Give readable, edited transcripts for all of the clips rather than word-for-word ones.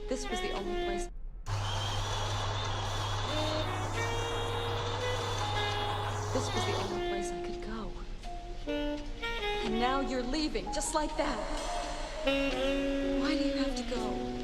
This was the only place. This was the only place I could go. And now you're leaving, just like that. Why do you have to go?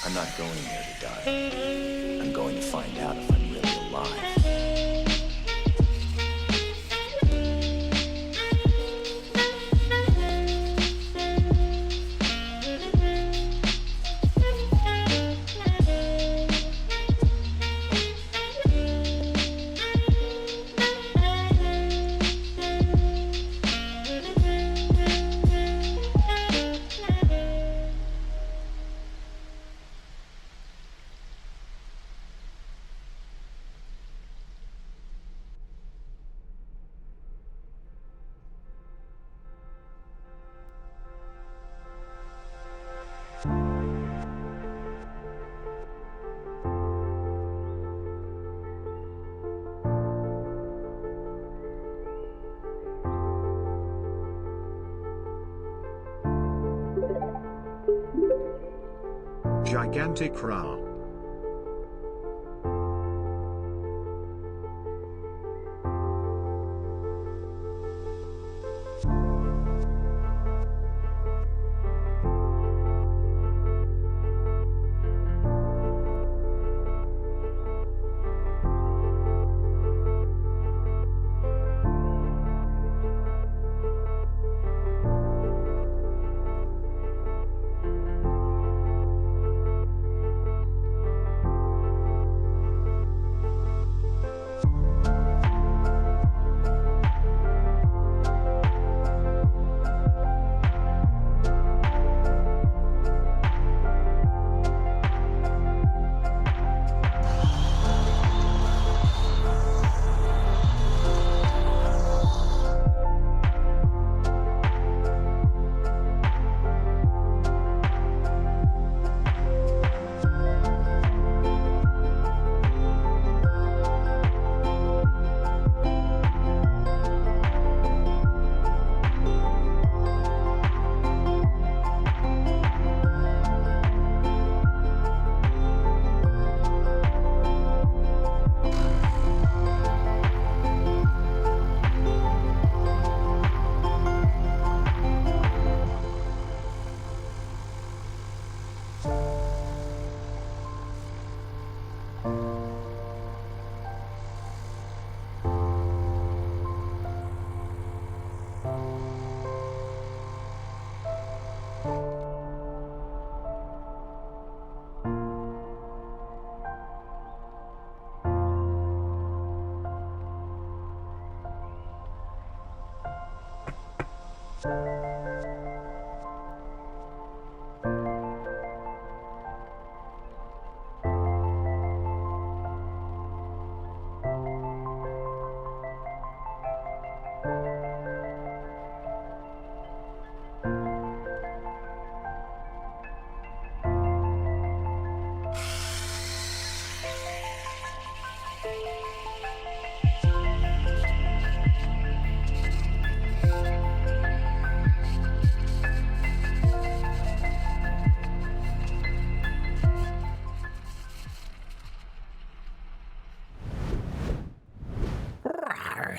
I'm not going there to die. I'm going to find out if I'm really alive. Gigantic Ra.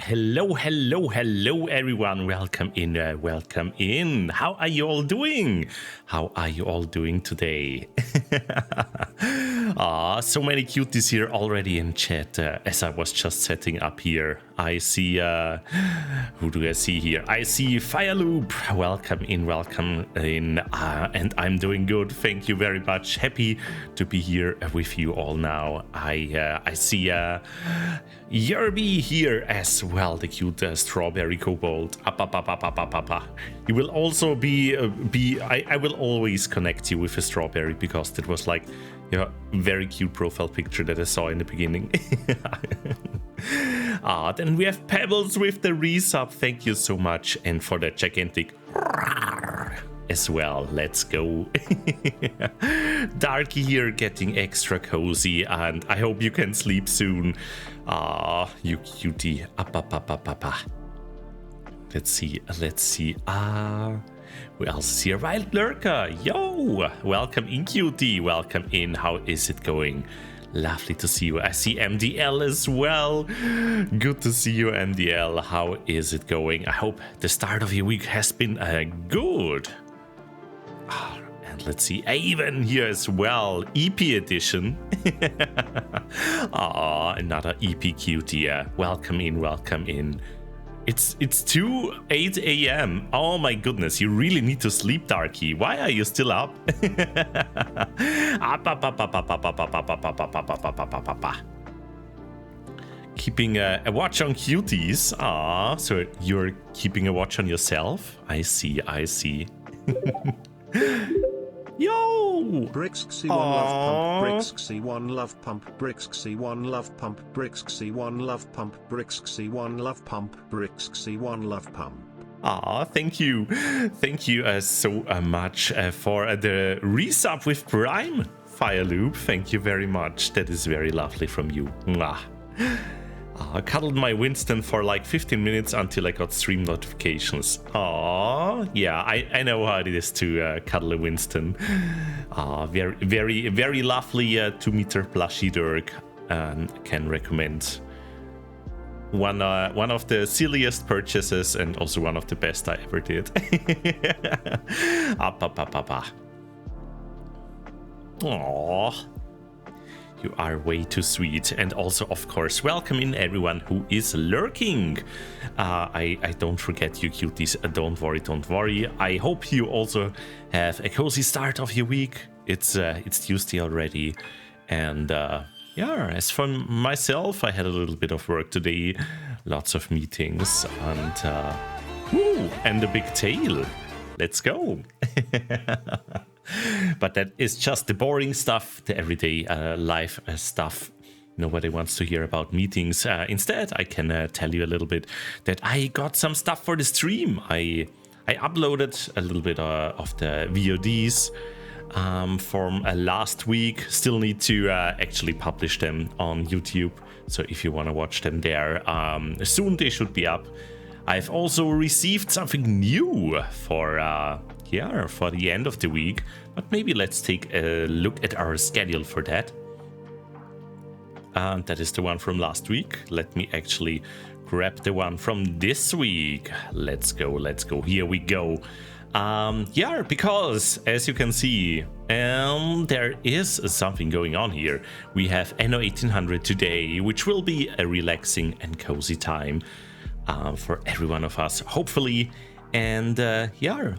hello everyone. Welcome in. How are you all doing? How are you all doing today? So many cuties here already in chat. As I was just setting up here, I see, who do I see here? I see Fireloop. Welcome in, and I'm doing good. Thank you very much. Happy to be here with you all now. I see Yerby here as well, the cute strawberry kobold. You will also I will always connect you with a strawberry because that was like your very cute profile picture that I saw in the beginning. Then we have Pebbles with the resub. Thank you so much, and for the gigantic as well. Let's go. Darky here getting extra cozy, and I hope you can sleep soon. You cutie. Let's see. Who else is here? Wild Lurker. Yo, welcome in, cutie. Welcome in. How is it going? Lovely to see you. I see MDL as well. Good to see you, MDL. How is it going? I hope the start of your week has been good. And let's see, Avon here as well. EP edition. Another EP cutie. Welcome in. It's 8 a.m. Oh my goodness, you really need to sleep, Darky. Why are you still up? Keeping a watch on cuties. So you're keeping a watch on yourself? I see. Yo! Brixxy one love pump, Brixxy one love pump, Brixxy one love pump, Brixxy one love pump, Brixxy one love pump, Brixxy one love pump. Thank you so much for the resub with Prime, Fireloop. Thank you very much. That is very lovely from you. Mwah. I cuddled my Winston for like 15 minutes until I got stream notifications. Yeah, I know how it is to cuddle a Winston. Very lovely 2-meter plushie Dirk. Can recommend. One of the silliest purchases and also one of the best I ever did. Aww. You are way too sweet. And also, of course, welcome in everyone who is lurking. I don't forget you, cuties. Don't worry. I hope you also have a cozy start of your week. It's Tuesday already. And yeah, as for myself, I had a little bit of work today. Lots of meetings and a big tail. Let's go. But that is just the boring stuff, the everyday life stuff. Nobody wants to hear about meetings. Instead, I can tell you a little bit that I got some stuff for the stream. I uploaded a little bit of the VODs from last week. Still need to actually publish them on YouTube. So if you want to watch them there, soon they should be up. I've also received something new for the end of the week, but maybe let's take a look at our schedule for that. And that is the one from last week. Let me actually grab the one from this week. Let's go. Here we go. Because as you can see, there is something going on here. We have Anno 1800 today, which will be a relaxing and cozy time for every one of us, hopefully. And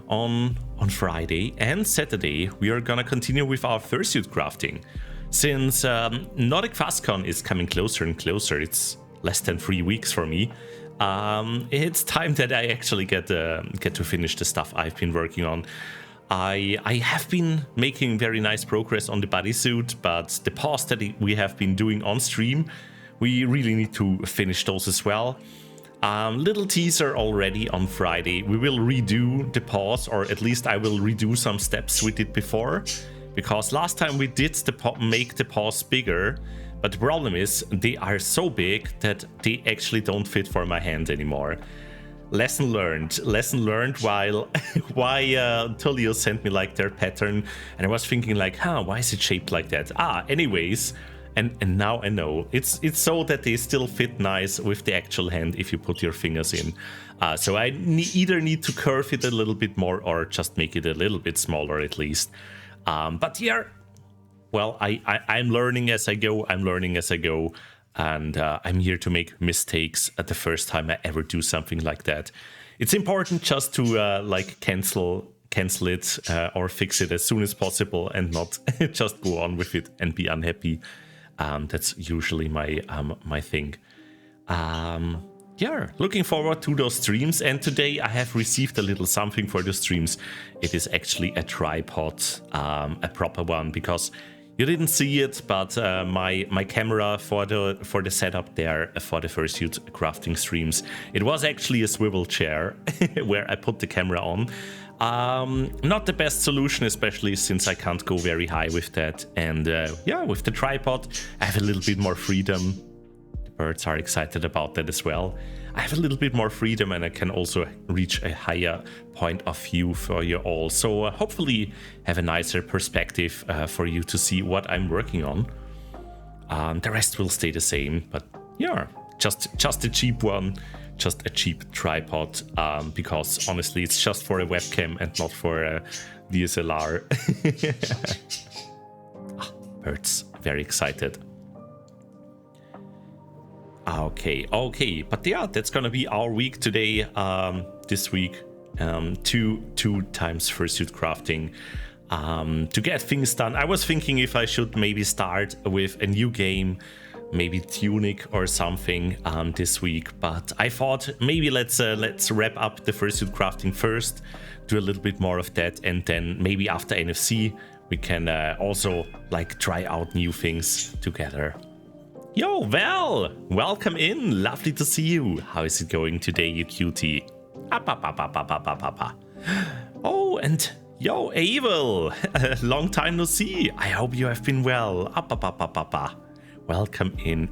on Friday and Saturday, we are gonna continue with our fursuit crafting. Since Nordic FastCon is coming closer and closer, it's less than 3 weeks for me. It's time that I actually get to finish the stuff I've been working on. I have been making very nice progress on the bodysuit, but the pause that we have been doing on stream, we really need to finish those as well. Little teaser already on Friday. We will redo the pause, or at least I will redo some steps we did before, because last time we did make the pause bigger, but the problem is they are so big that they actually don't fit for my hand anymore. Lesson learned while Tulio sent me like their pattern, and I was thinking like, why is it shaped like that? Anyways, And now I know. It's so that they still fit nice with the actual hand if you put your fingers in. So I either need to curve it a little bit more or just make it a little bit smaller at least. But yeah, well, I'm learning as I go. And I'm here to make mistakes at the first time I ever do something like that. It's important just to like cancel it or fix it as soon as possible and not just go on with it and be unhappy. That's usually my thing. Yeah, looking forward to those streams. And today I have received a little something for the streams. It is actually a tripod, a proper one, because you didn't see it, but my camera for the setup there for the fursuit crafting streams, it was actually a swivel chair where I put the camera on. Not the best solution, especially since I can't go very high with that. And yeah, with the tripod, I have a little bit more freedom. The birds are excited about that as well. I have a little bit more freedom and I can also reach a higher point of view for you all. So hopefully have a nicer perspective for you to see what I'm working on. The rest will stay the same, but yeah, just a cheap one. Just a cheap tripod, because honestly it's just for a webcam and not for a DSLR. Birds, very excited. Okay, but yeah, that's gonna be our week today. This week, two times fursuit crafting to get things done. I was thinking if I should maybe start with a new game, maybe Tunic or something this week, but I thought maybe let's wrap up the fursuit crafting first, do a little bit more of that, and then maybe after NFC we can also like try out new things together. Yo, Val, welcome in, lovely to see you. How is it going today, you cutie? Oh, and yo, Abel, long time no see. I hope you have been well. Welcome in.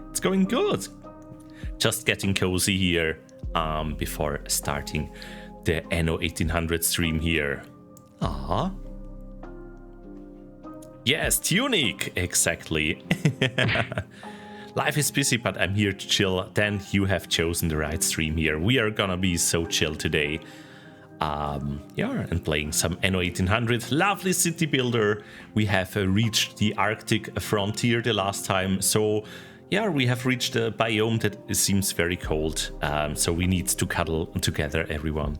It's going good. Just getting cozy here before starting the Anno 1800 stream here. Ah, yes, Tunic, exactly. Life is busy, but I'm here to chill. Then you have chosen the right stream here. We are gonna be so chill today. Yeah, and playing some Anno 1800, lovely city builder. We have reached the Arctic frontier the last time, so yeah, we have reached a biome that seems very cold, so we need to cuddle together, everyone.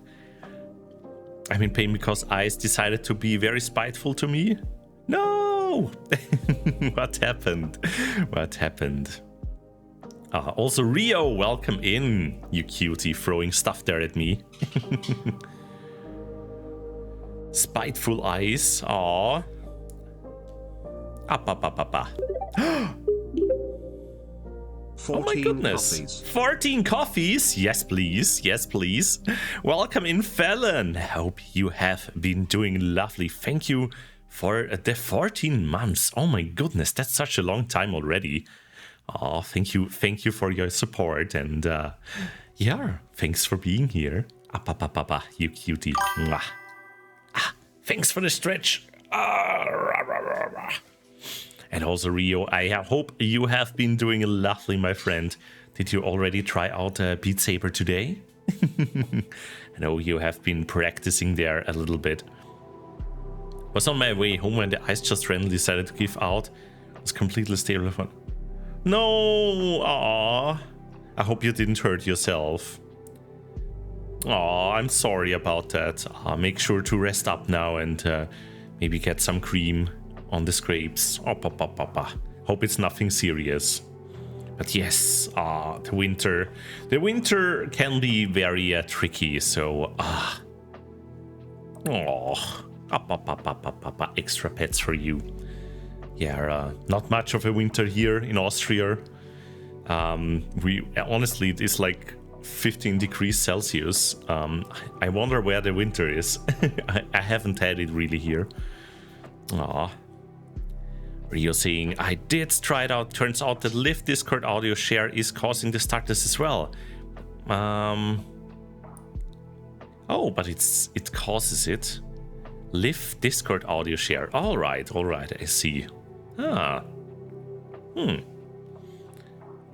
I'm in pain because Ice decided to be very spiteful to me. No! What happened? Also Rio, welcome in, you cutie, throwing stuff there at me. Spiteful eyes. Aww. Up. Oh my goodness. Coffees. 14 coffees. Yes, please. Welcome in, Fallon. Hope you have been doing lovely. Thank you for the 14 months. Oh my goodness, that's such a long time already. Oh, thank you for your support. And yeah, thanks for being here. Up, you cutie. Mwah. Thanks for the stretch. And also Rio, I hope you have been doing lovely, my friend. Did you already try out Beat Saber today? I know you have been practicing there a little bit. Was on my way home when the ice just randomly decided to give out. It was completely stable. No, aww. I hope you didn't hurt yourself. Oh, I'm sorry about that. Make sure to rest up now and maybe get some cream on the scrapes. Hope it's nothing serious. But yes, the winter can be very tricky. So, extra pets for you. Yeah, not much of a winter here in Austria. Honestly, it is like 15 degrees Celsius. I wonder where the winter is. I haven't had it really here. Rio saying, I did try it out. Turns out that Live Discord audio share is causing the starters as well. Oh, but it causes it. Live Discord audio share. All right, I see.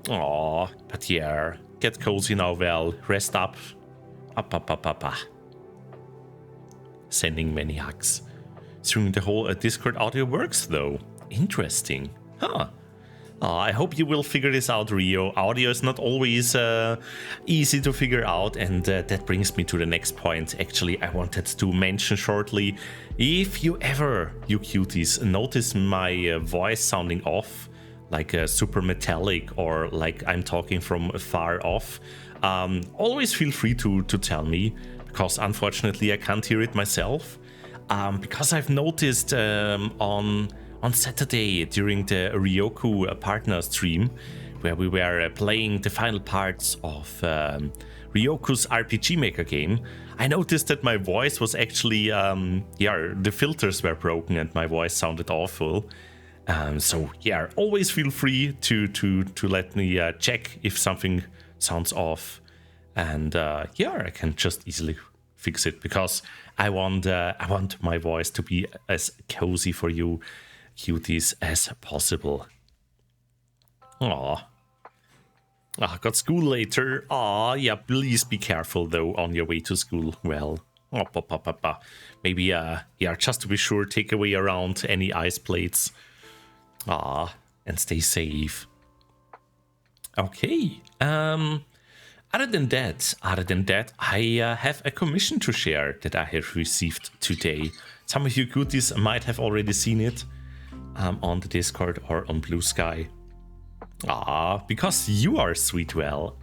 Aw, but yeah, get cozy now, Val. Rest up. Up. Sending many hugs. Streaming the whole Discord audio works, though. Interesting. Huh. I hope you will figure this out, Rio. Audio is not always easy to figure out, and that brings me to the next point. Actually, I wanted to mention shortly, if you ever, you cuties, notice my voice sounding off, like super metallic or like I'm talking from far off, always feel free to tell me, because unfortunately I can't hear it myself. Because I've noticed on Saturday during the Ryoku partner stream, where we were playing the final parts of Ryoku's RPG Maker game, I noticed that my voice was actually, the filters were broken and my voice sounded awful. So yeah, always feel free to let me check if something sounds off, and I can just easily fix it, because I want my voice to be as cozy for you cuties as possible. Got school later. Yeah, please be careful though on your way to school. Well, maybe just to be sure, take away around any ice plates. And stay safe. Okay. Other than that, I have a commission to share that I have received today. Some of you goodies might have already seen it on the Discord or on Blue Sky. Because you are sweet, well.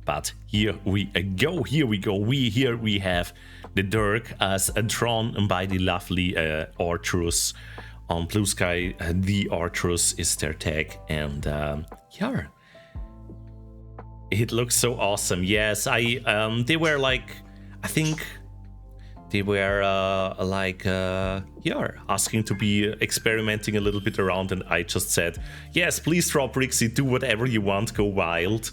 But here we go. Here we have the Dirk as drawn by the lovely Arturus. On Blue Sky, the Arturus is their tag, and it looks so awesome. Yes, they were like, I think they were asking to be experimenting a little bit around, and I just said, yes, please draw Brixxy, do whatever you want, go wild,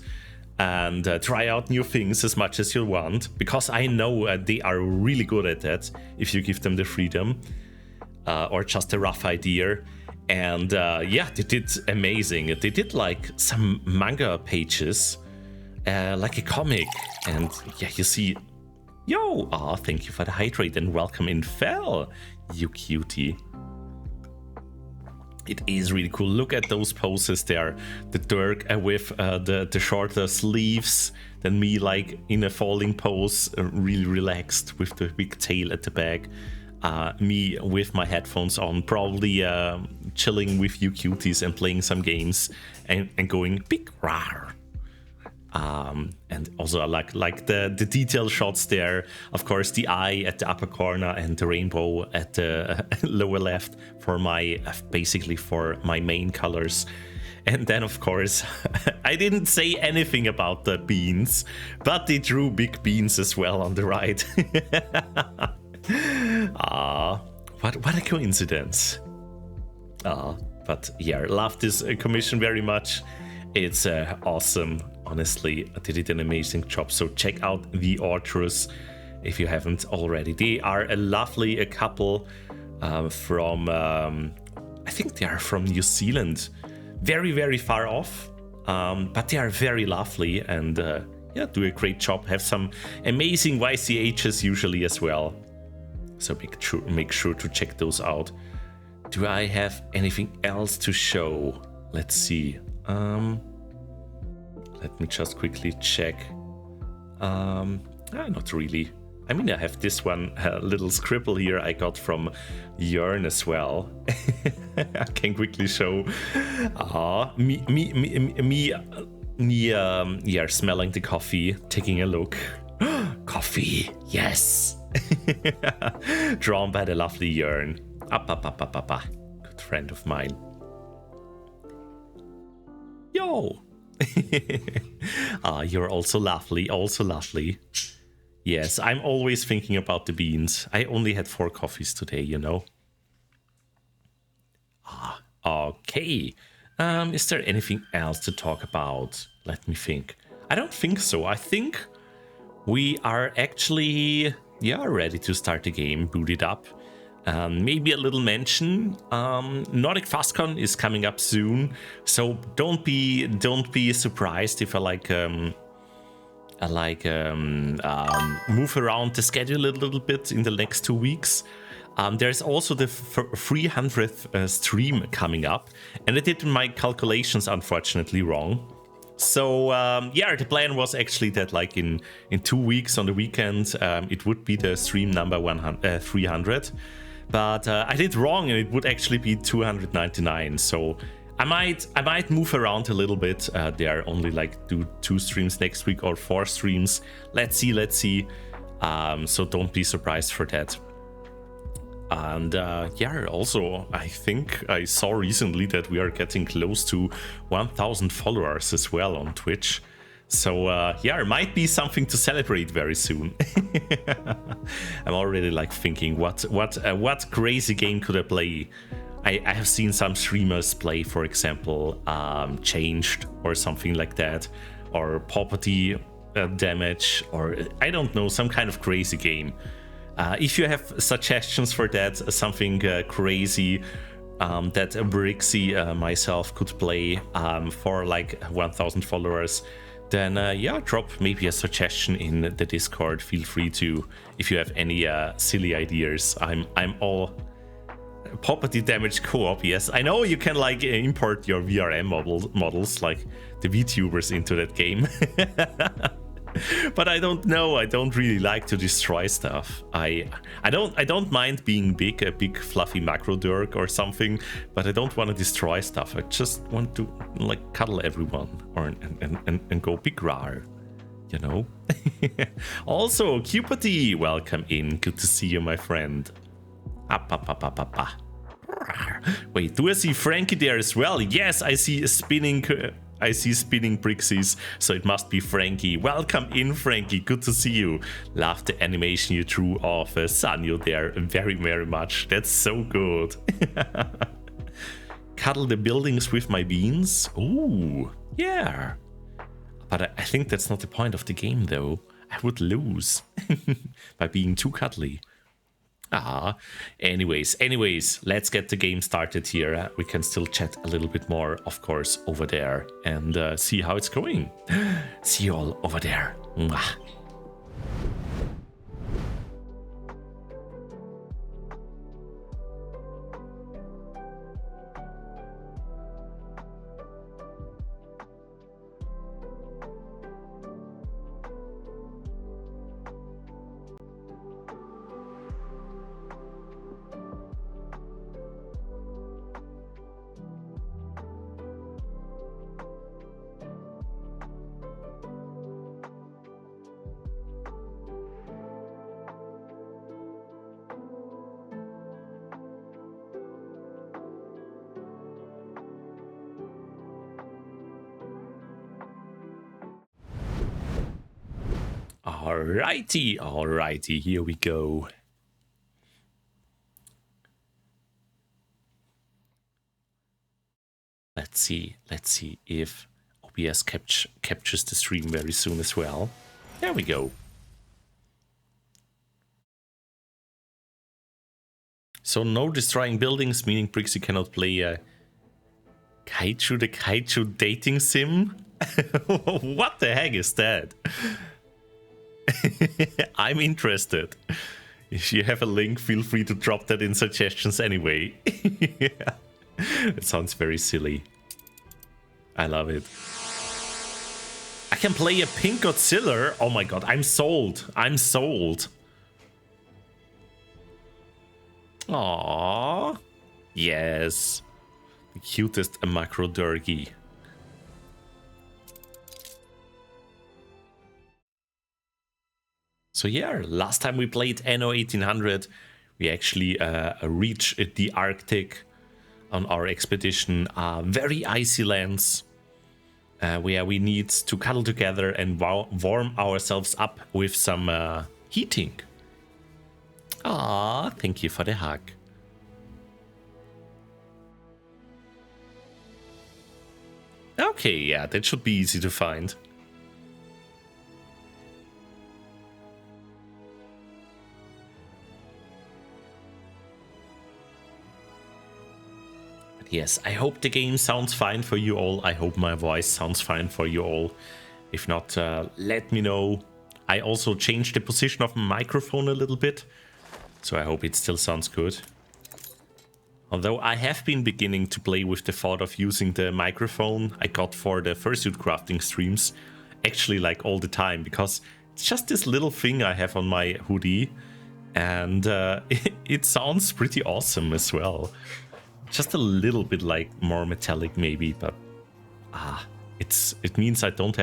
and try out new things as much as you want, because I know they are really good at that if you give them the freedom. Or just a rough idea, and they did amazing. They did like some manga pages, like a comic, and you see, thank you for the hydrate and welcome in Fel, you cutie. It is really cool. Look at those poses there. The Dirk with the shorter sleeves, then me like in a falling pose, really relaxed with the big tail at the back. Me with my headphones on, probably chilling with you cuties and playing some games and going big rar. And also like the detail shots there. Of course, the eye at the upper corner and the rainbow at the lower left for my main colors. And then, of course, I didn't say anything about the beans, but they drew big beans as well on the right. What a coincidence. But yeah, love this commission very much. It's awesome. Honestly, they did an amazing job. So check out the Arturus if you haven't already. They are a lovely couple from, I think they are from New Zealand. Very, very far off, but they are very lovely and do a great job. Have some amazing YCHs usually as well. So make sure to check those out. Do I have anything else to show? Let's see. Let me just quickly check. Not really. I mean, I have this one little scribble here I got from Jörn as well. I can quickly show. Me smelling the coffee, taking a look. Coffee, yes. Drawn by the lovely Jörn. Good friend of mine. Yo. You're also lovely. Yes, I'm always thinking about the beans. I only had 4 coffees today, you know. Okay. Is there anything else to talk about? Let me think. I don't think so. I think we are actually ready to start the game, booted up. Maybe a little mention. Nordic FastCon is coming up soon, so don't be surprised if I move around the schedule a little bit in the next 2 weeks. There's also the 300th stream coming up, and I did my calculations unfortunately wrong. So yeah, the plan was actually that like in 2 weeks on the weekend it would be the stream number 300, but I did wrong and it would actually be 299. So I might move around a little bit. There are only like two streams next week or 4 streams. Let's see. So don't be surprised for that. And yeah, also I think I saw recently that we are getting close to 1,000 followers as well on Twitch. So yeah, there might be something to celebrate very soon. I'm already like thinking what crazy game could I play. I have seen some streamers play, for example, Changed or something like that, or Property Damage, or I don't know, some kind of crazy game. If you have suggestions for that, something crazy that Brixxy myself could play for like 1,000 followers, then yeah, drop maybe a suggestion in the Discord. Feel free to, if you have any silly ideas. I'm all Property Damage co-op. Yes, I know you can like import your VRM models like the VTubers into that game. But I don't know. I don't really like to destroy stuff. I don't mind being big, a big fluffy macro dirk or something, but I don't want to destroy stuff. I just want to like cuddle everyone or and go big rar, you know. Also, Cupidity, welcome in. Good to see you, my friend. Wait, do I see Frankie there as well? Yes, I see spinning Brixxies, so it must be Frankie. Welcome in, Frankie. Good to see you. Love the animation you drew of Sanyo there very, very much. That's so good. Cuddle the buildings with my beans. Ooh, yeah. But I think that's not the point of the game, though. I would lose by being too cuddly. Anyways, let's get the game started here. We can still chat a little bit more, of course, over there and see how it's going. See you all over there. Mwah. Alrighty, here we go. Let's see if OBS captures the stream very soon as well. There we go. So no destroying buildings, meaning Brixxy cannot play Kaiju the Kaiju dating sim? What the heck is that? I'm interested. If you have a link, feel free to drop that in suggestions anyway. Yeah. It sounds very silly. I love it. I can play a pink Godzilla. Oh my god, I'm sold. Aww. Yes. The cutest macro durgy. So yeah, last time we played Anno 1800, we actually reached the Arctic on our expedition. Very icy lands where we need to cuddle together and warm ourselves up with some heating. Ah, thank you for the hug. Okay, yeah, that should be easy to find. Yes, I hope the game sounds fine for you all. I hope my voice sounds fine for you all. If not, let me know. I also changed the position of my microphone a little bit, so I hope it still sounds good. Although I have been beginning to play with the thought of using the microphone I got for the fursuit crafting streams, actually like all the time, because it's just this little thing I have on my hoodie, and it sounds pretty awesome as well. Just a little bit like more metallic maybe, but it means I don't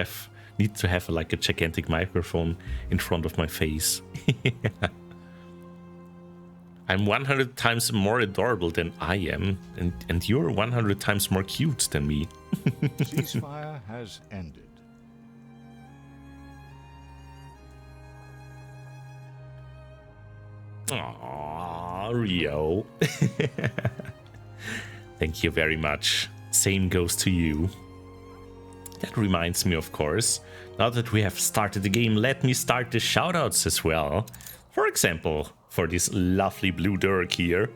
need to have like a gigantic microphone in front of my face. I'm 100 times more adorable than I am, and you're 100 times more cute than me. Ceasefire has ended. Aww, Rio. Thank you very much. Same goes to you. That reminds me, of course, now that we have started the game, let me start the shoutouts as well. For example, for this lovely blue Dirk here.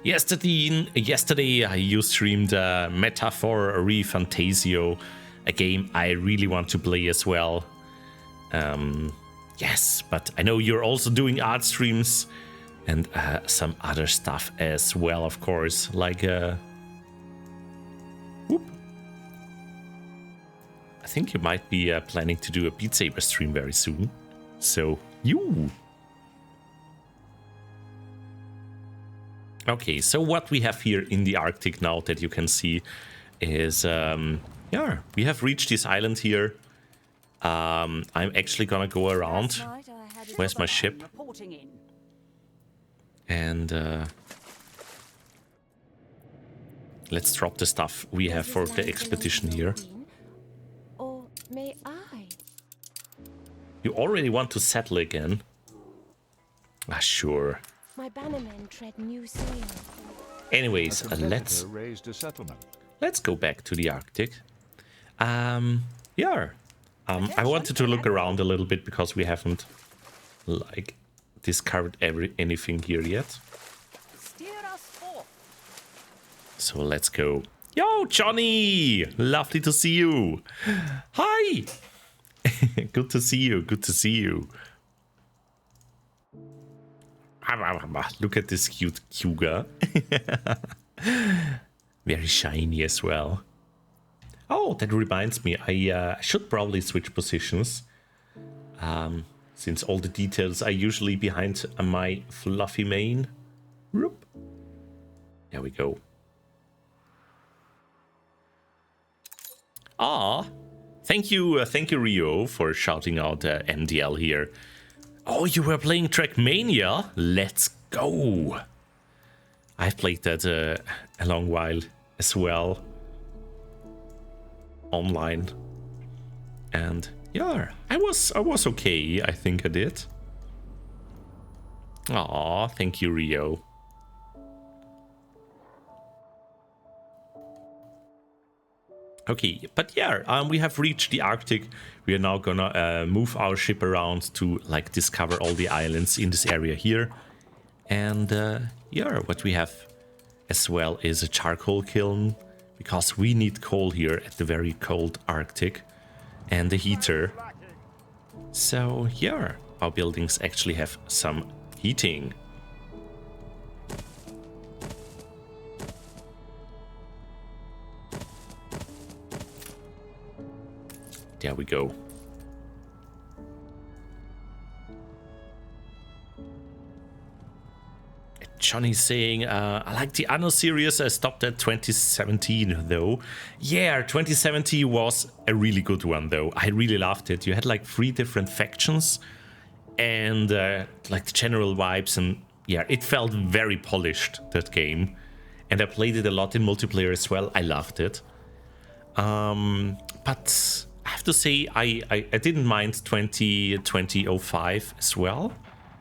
Yesterday you streamed Metaphor ReFantasio, a game I really want to play as well. Yes, but I know you're also doing art streams and some other stuff as well, of course, like I think you might be planning to do a Beat Saber stream very soon. So, Okay, so what we have here in the Arctic now that you can see is, yeah, we have reached this island here. I'm actually gonna go around. Where's my ship? And let's drop the stuff we have for the expedition here. Or may I? You already want to settle again? Ah, sure. My bannermen tread new soil. Anyways, Raised a settlement. let's go back to the Arctic. Yeah. I wanted to look around a little bit because we haven't like discovered anything here yet. Steer us forth. So let's go. Yo, Johnny! Lovely to see you. Hi! Good to see you. Good to see you. Look at this cute cougar. Very shiny as well. Oh, that reminds me. I should probably switch positions. Since all the details are usually behind my fluffy mane. Whoop. There we go. Ah, thank you, Rio, for shouting out MDL here. Oh, you were playing Trackmania? Let's go! I've played that a long while as well. Online. And yeah, I was okay, I think I did. Aw, thank you, Rio. Okay, but yeah, we have reached the Arctic. We are now gonna move our ship around to like discover all the islands in this area here. And yeah, what we have as well is a charcoal kiln, because we need coal here at the very cold Arctic, and the heater. So yeah, our buildings actually have some heating. There we go. Johnny's saying, I like the Anno series. I stopped at 2017 though. Yeah, 2017 was a really good one though. I really loved it. You had like 3 different factions and like the general vibes, and yeah, it felt very polished, that game. And I played it a lot in multiplayer as well. I loved it. But I have to say, I didn't mind 2005 as well.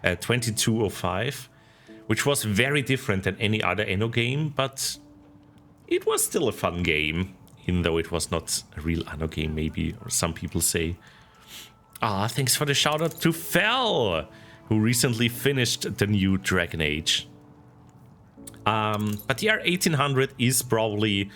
2205. Which was very different than any other Anno game, but it was still a fun game, even though it was not a real Anno game, maybe, or some people say. Ah, thanks for the shout out to Fel, who recently finished the new Dragon Age. But yeah, 1800 is probably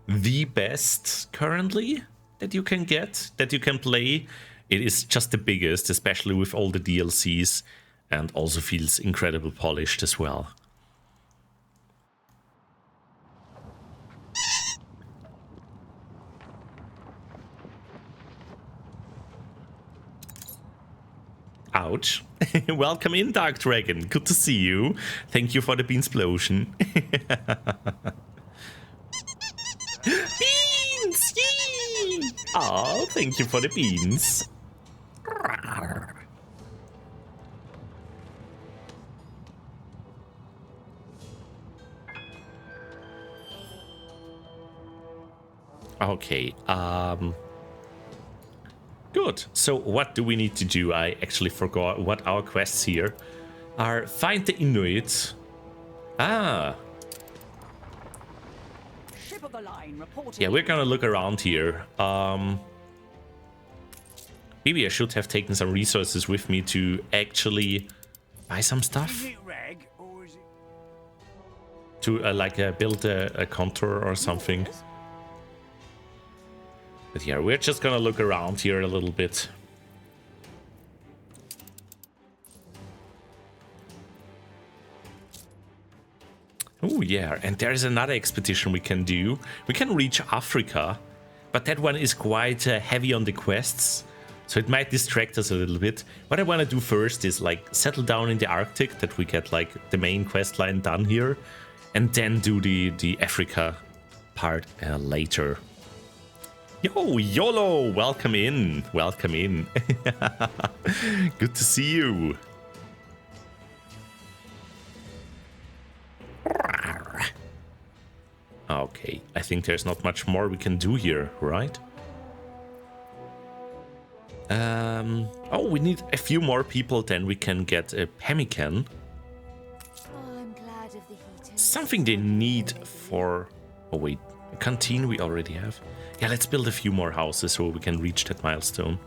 the best currently that you can get, that you can play. It is just the biggest, especially with all the DLCs, and also feels incredibly polished as well. Ouch. Welcome in, Dark Dragon. Good to see you. Thank you for the beansplosion. Beans! Yee! Oh, thank you for the beans. Okay, good. So what do we need to do? I actually forgot what our quests here are. Find the Inuit. Ah. Ship of the line reporting. Yeah, we're gonna look around here. Maybe I should have taken some resources with me to actually buy some stuff. To build a contour or something. But yeah, we're just gonna look around here a little bit. Oh yeah, and there is another expedition we can do. We can reach Africa, but that one is quite heavy on the quests, so it might distract us a little bit. What I want to do first is like settle down in the Arctic, that we get like the main quest line done here, and then do the Africa part later. Yo, YOLO! Welcome in. Welcome in. Good to see you. Okay, I think there's not much more we can do here, right? Oh, we need a few more people, then we can get a pemmican. Oh, I'm glad of the heater. Something they need for... Oh wait, a canteen we already have. Yeah, let's build a few more houses so we can reach that milestone.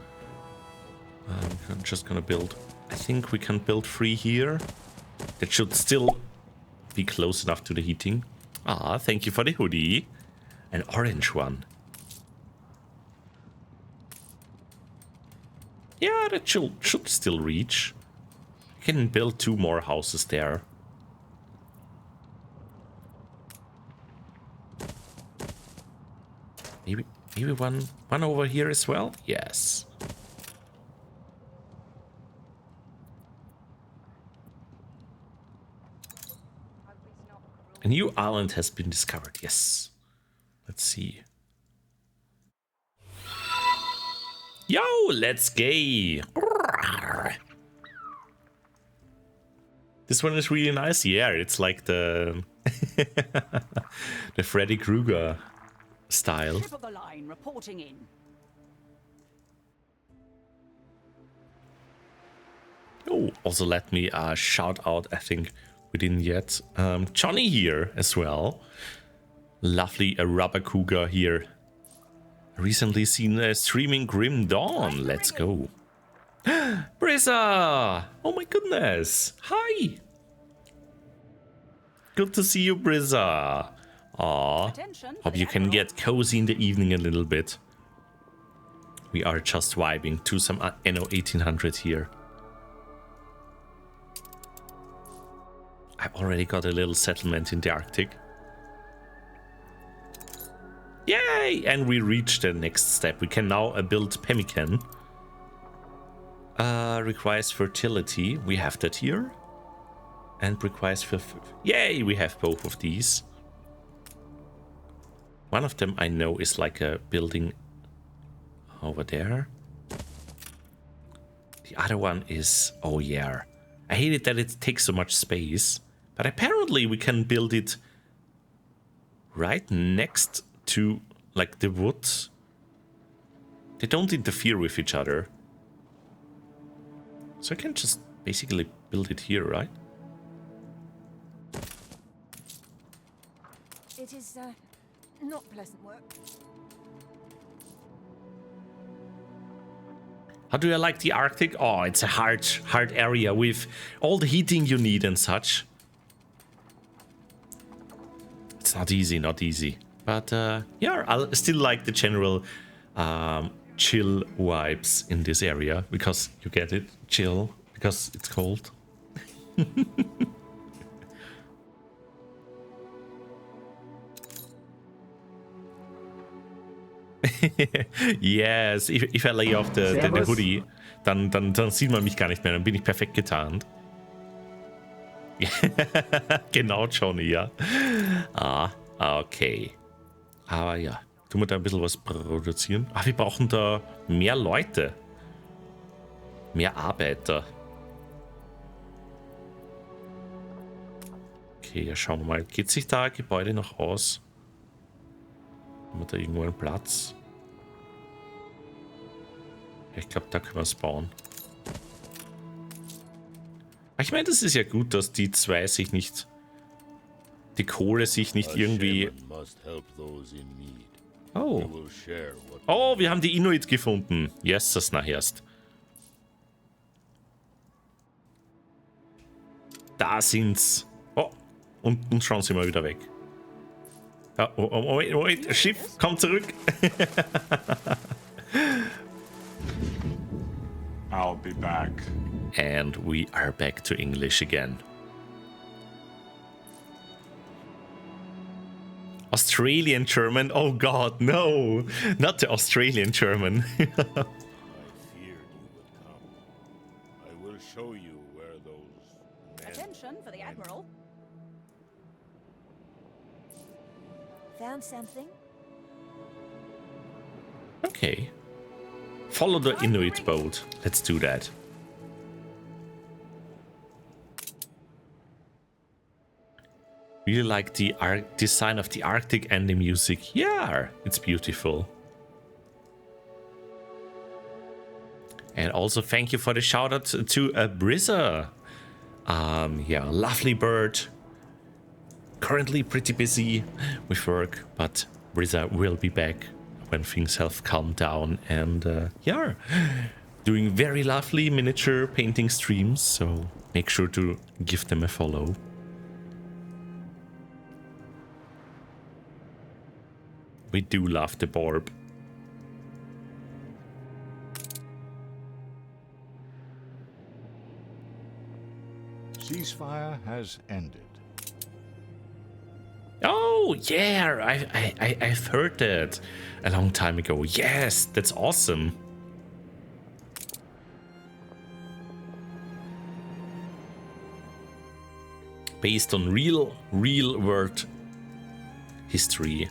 I'm just gonna build... I think we can build 3 here. That should still be close enough to the heating. Ah, thank you for the hoodie. An orange one. Yeah, that should still reach. I can build 2 more houses there. Maybe one over here as well? Yes. A new island has been discovered. Yes. Let's see. Yo, let's go. This one is really nice. Yeah, it's like the the Freddy Krueger style. Ship of the line reporting in. Oh, also let me shout out, I think we didn't yet, Johnny here as well. Lovely rubber cougar here. Recently seen streaming Grim Dawn. Let's go. Brisa! Oh my goodness. Hi. Good to see you, Brisa. Aw. Hope you can get cozy in the evening a little bit. We are just vibing to some Anno 1800 here. I've already got a little settlement in the Arctic. Yay! And we reached the next step. We can now build pemmican. Requires fertility. We have that here. And requires... Yay! We have both of these. One of them I know is like a building over there. The other one is... Oh yeah. I hate it that it takes so much space. But apparently we can build it right next to like the woods. They don't interfere with each other. So I can just basically build it here, right? It is not pleasant work. How do you like the Arctic? Oh, it's a hard area with all the heating you need and such. It's not easy, not easy. But yeah, I still like the general chill vibes in this area, because you get it, chill, because it's cold. Yes, if I lay off the hoodie, dann sieht man mich gar nicht mehr, dann bin ich perfekt getarnt. Genau, Johnny, ja. Okay. Aber ja, tun wir da ein bisschen was produzieren. Wir brauchen da mehr Leute. Mehr Arbeiter. Okay, ja, schauen wir mal. Geht sich da ein Gebäude noch aus? Haben wir da irgendwo einen Platz? Ja, ich glaube, da können wir es bauen. Ich meine, das ist ja gut, dass die zwei sich nicht... Die Kohle sich nicht irgendwie... Oh. Oh, wir haben die Inuit gefunden. Yes, das nachherst. Da sind's. Oh, und schauen sie mal wieder weg. Ja, oh, Moment, Schiff, komm zurück. I'll be back. And we are back to English again. Australian German? Oh God, no! Not the Australian German. I feared you would come. I will show you where those men... Attention for the Admiral. Found something? Okay. Follow the Inuit boat. Let's do that. Really like the design of the Arctic and the music. Yeah, it's beautiful. And also thank you for the shout out to Brixxy. Yeah, lovely bird. Currently pretty busy with work, but Brixxy will be back when things have calmed down, and yeah, doing very lovely miniature painting streams, so make sure to give them a follow. We do love the Borb. Ceasefire has ended. Oh yeah, I've heard that a long time ago. Yes, that's awesome. Based on real world history,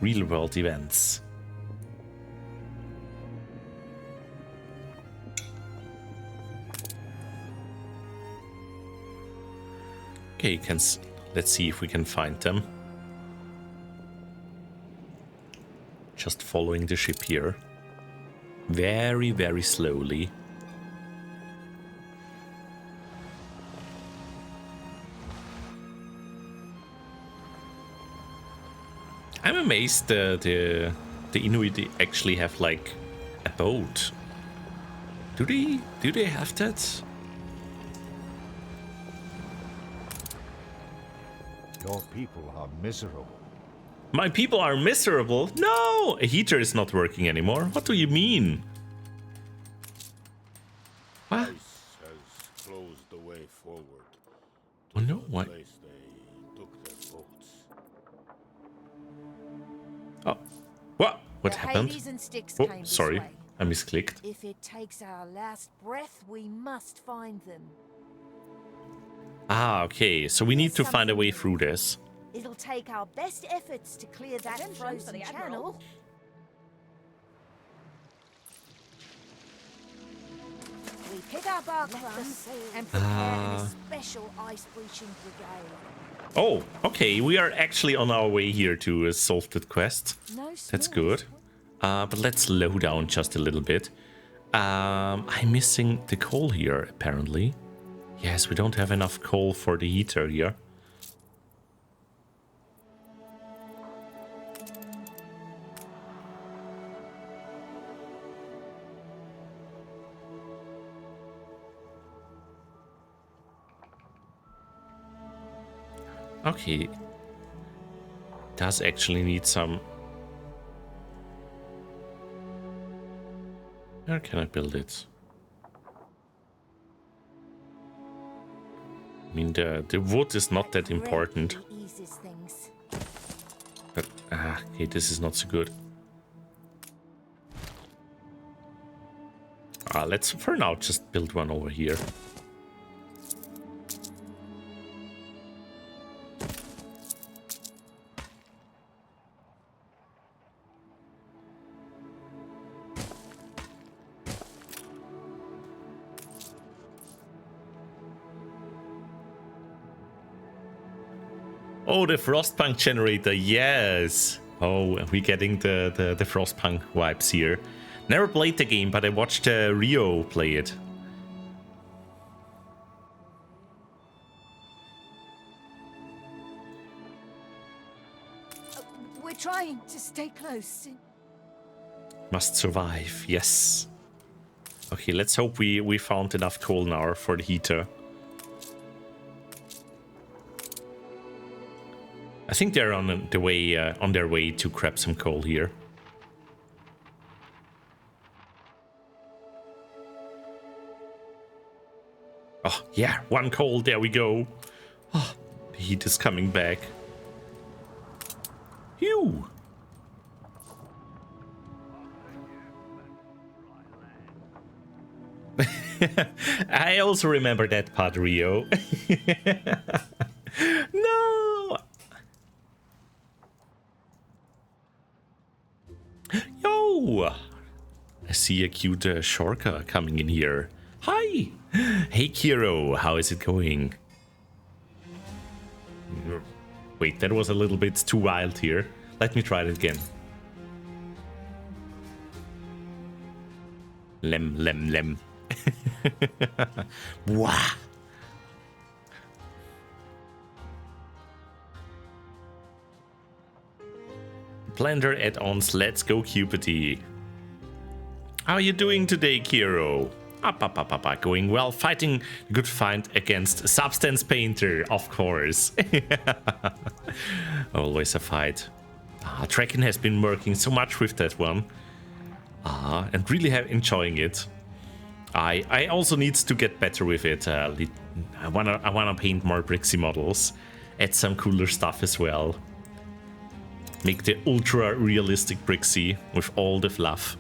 real world events. Okay, let's see if we can find them. Just following the ship here. Very, very slowly. I'm amazed the Inuit actually have like a boat. Do they have that? Your people are miserable. My people are miserable? No! A heater is not working anymore. What do you mean? What? Ice has closed the way forward. Oh no, The what? place they took their boats. Oh. What? What The happened? Hades and Styx Oh, came this sorry. way. I misclicked. If it takes our last breath, we must find them. Ah, okay. So we need to find a way through this. It'll take our best efforts to clear that Attention for frozen the channel. Admiral. We pick up our crumbs and prepare a special ice-breaching brigade. Oh, okay. We are actually on our way here to solve that quest. No That's small good. But let's slow down just a little bit. I'm missing the coal here, apparently. Yes, we don't have enough coal for the heater here. Okay. Does actually need some... Where can I build it? I mean, the wood is not that important. But, okay, this is not so good. Let's for now just build one over here. Oh, the Frostpunk generator, yes! Oh, we're getting the Frostpunk vibes here. Never played the game, but I watched Rio play it. We're trying to stay close. Must survive, yes. Okay, let's hope we found enough coal now for the heater. I think they're on the way, on their way to grab some coal here. Oh yeah, one coal. There we go. Oh, the heat is coming back. Phew. I also remember that part, Rio. No. Yo! I see a cute Shorka coming in here. Hi! Hey Kiro, how is it going? Wait, that was a little bit too wild here. Let me try it again. Lem, lem, lem. Wah! Blender add-ons, let's go Cupidity. How are you doing today, Kiro? Going well, fighting a good fight against Substance Painter, of course. Always a fight. Draken has been working so much with that one. And really enjoying it. I also need to get better with it. I wanna paint more Brixxy models. Add some cooler stuff as well. Make the ultra realistic Brixxy with all the fluff.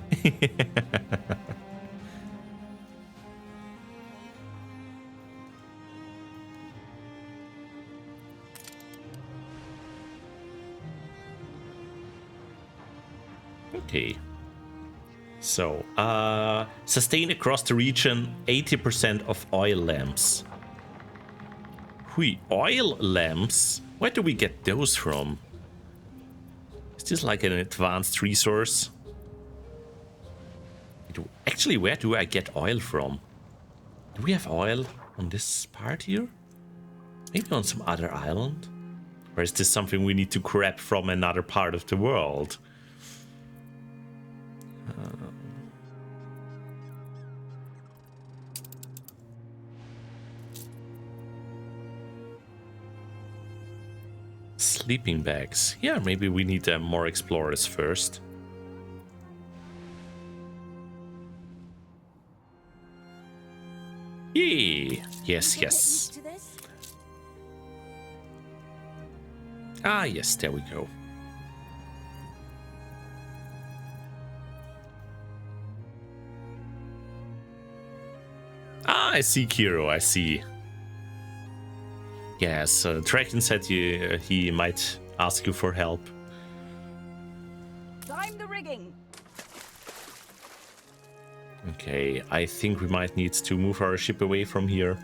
Okay. So, sustain across the region 80% of oil lamps. Hui, oil lamps? Where do we get those from? Is this like an advanced resource? Actually, where do I get oil from? Do we have oil on this part here? Maybe on some other island? Or is this something we need to grab from another part of the world? Sleeping bags. Yeah, maybe we need more explorers first. Yay! Yes, yes. Ah, yes, there we go. Ah, I see, Kiro, I see. Yes, Draken said he might ask you for help. Time the rigging. Okay, I think we might need to move our ship away from here.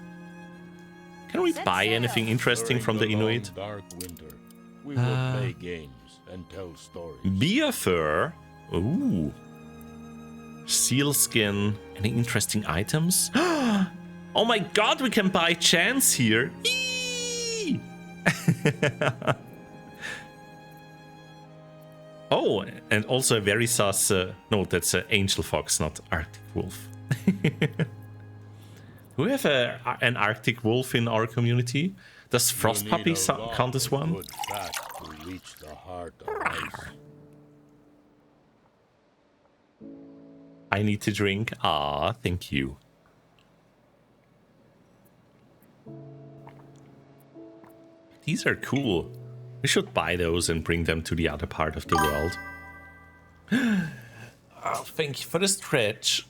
Can we buy anything interesting from the Inuit? Dark winter, we will play games and tell stories. Beer fur. Ooh. Seal skin. Any interesting items? Oh my god, we can buy chance here. Oh, and also a very sus... no, that's an angel fox, not Arctic wolf. Do we have an Arctic wolf in our community? Does Frost Puppy count as one? Good fat to reach the heart of ice. I need to drink. Ah, thank you. These are cool. We should buy those and bring them to the other part of the world. Oh, thank you for the stretch.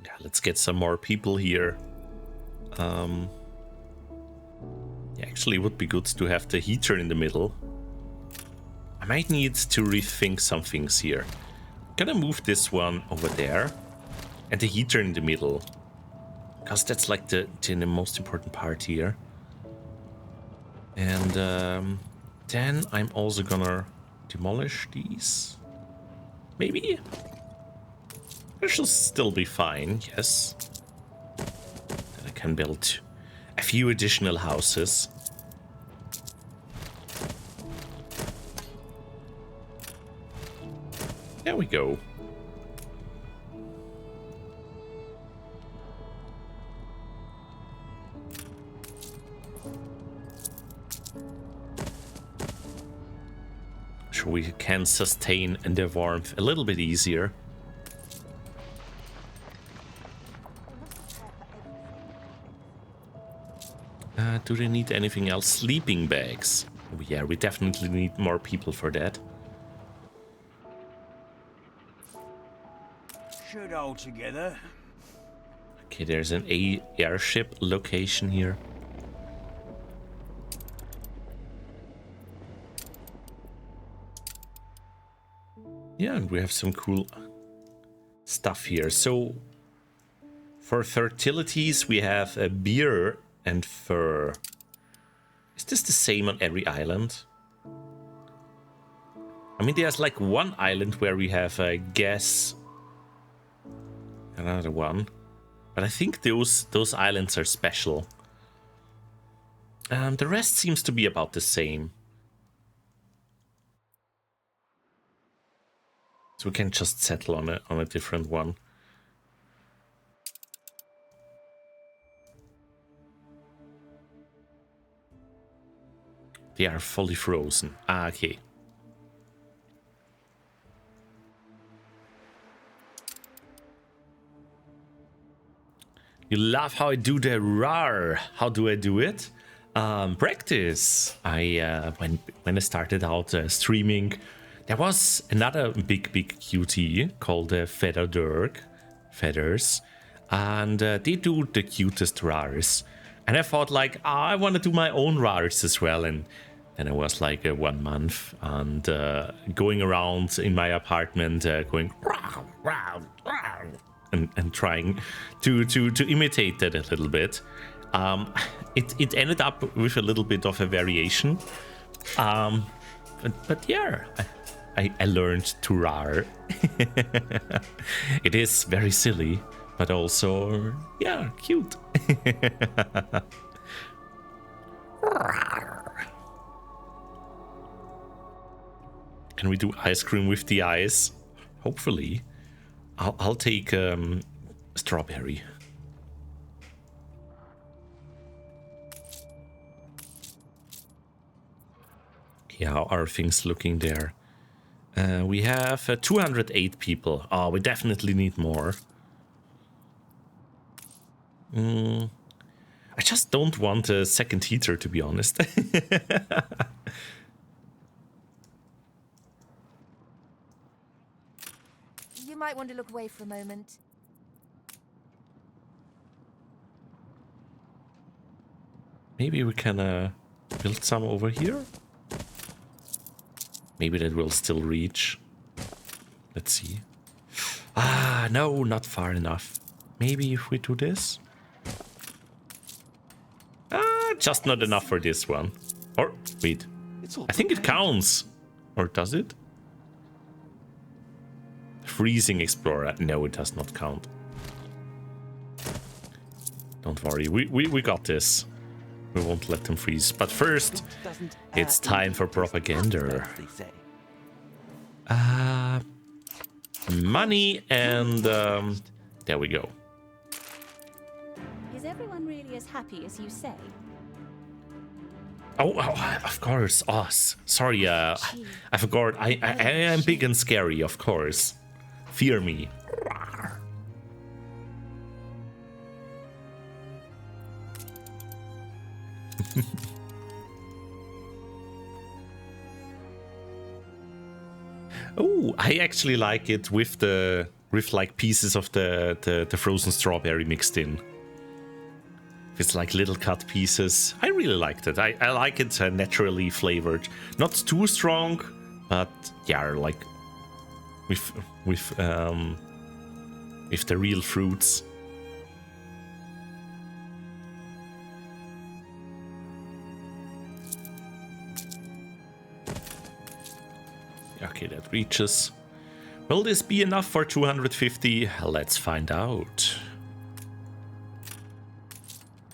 Yeah, let's get some more people here. Yeah, actually, it would be good to have the heater in the middle. I might need to rethink some things here. Gonna move this one over there and the heater in the middle, because that's like the most important part here. And then I'm also gonna demolish these. Maybe it should still be fine. Yes, then I can build a few additional houses. There we go. So we can sustain the warmth a little bit easier. Do they need anything else? Sleeping bags. Oh, yeah, we definitely need more people for that. Should all together. Okay, there's an airship location here. Yeah, and we have some cool stuff here. So for fertilities, we have a beer and fur. Is this the same on every island? I mean, there's like one island where we have a gas. Another one. But I think those islands are special. The rest seems to be about the same. So we can just settle on a different one. They are fully frozen. Ah, okay. You love how I do the rar. How do I do it? Practice. When I started out streaming, there was another big cutie called Feathers, and they do the cutest rars. And I thought, like, I want to do my own rars as well. And then I was like 1 month and going around in my apartment, going and trying to imitate that a little bit. It ended up with a little bit of a variation. But yeah, I learned to rar. It is very silly, but also, yeah, cute. Can we do ice cream with the eyes? Hopefully. I'll take strawberry. Yeah, how are things looking there? We have 208 people. Oh, we definitely need more. I just don't want a second heater, to be honest. You might want to look away for a moment. Maybe we can build some over here. Maybe that will still reach. Let's see. Ah, no, not far enough. Maybe if we do this. Ah, just not enough for this one. Or, wait. I think it counts. Or does it? Freezing Explorer. No, it does not count. Don't worry, we got this. We won't let them freeze. But first, it's time for propaganda. Money and there we go. Is everyone really as happy as you say? Oh, of course. Oh, sorry. I forgot. I am big and scary, of course. Fear me. Oh, I actually like it with like pieces of the frozen strawberry mixed in. It's like little cut pieces. I really liked it. I like it naturally flavored, not too strong, but yeah, like with the real fruits. Okay, that reaches. Will this be enough for 250? Let's find out.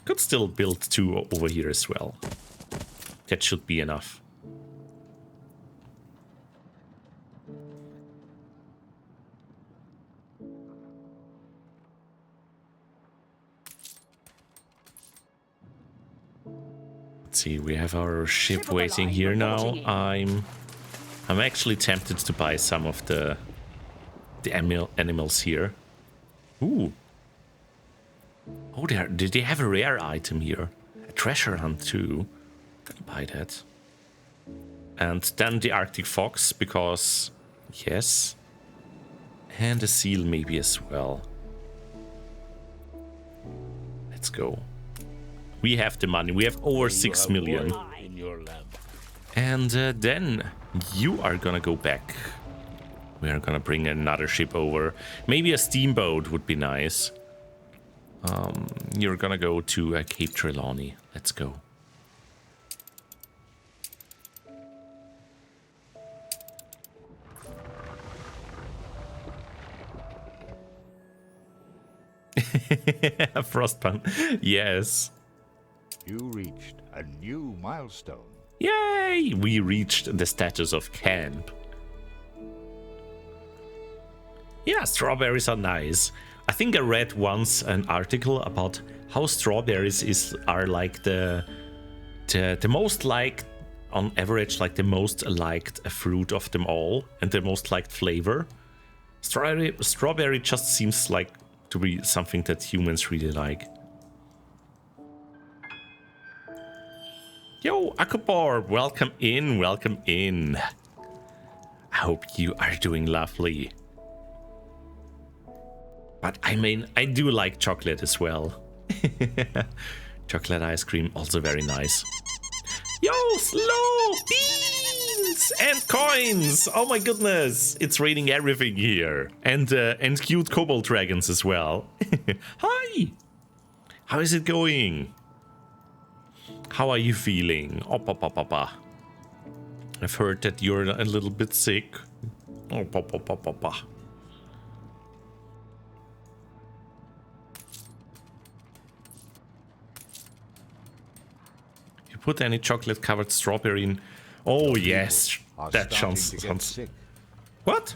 Could still build 2 over here as well. That should be enough. Let's see, we have our ship waiting here now. I'm actually tempted to buy some of the animals here. Ooh. Oh, did they have a rare item here? A treasure hunt too. Gonna buy that. And then the Arctic fox, because yes. And a seal maybe as well. Let's go. We have the money. We have over 6 million. In your land. And then you are gonna go back. We are gonna bring another ship over. Maybe a steamboat would be nice. You're gonna go to Cape Trelawney. Let's go. Frostpun. Yes. You reached a new milestone. Yay! We reached the status of camp. Yeah, strawberries are nice. I think I read once an article about how strawberries are like the most liked, on average, like the most liked fruit of them all, and the most liked flavor. Strawberry just seems like to be something that humans really like. Yo, Akupor, welcome in, welcome in. I hope you are doing lovely. But I mean, I do like chocolate as well. Chocolate ice cream, also very nice. Yo, slow beans and coins. Oh my goodness, it's raining everything here, and cute kobold dragons as well. Hi, how is it going? How are you feeling? Oh, papa. I've heard that you're a little bit sick. Oh, papa. Put any chocolate-covered strawberry in. Oh yes, that sounds. What?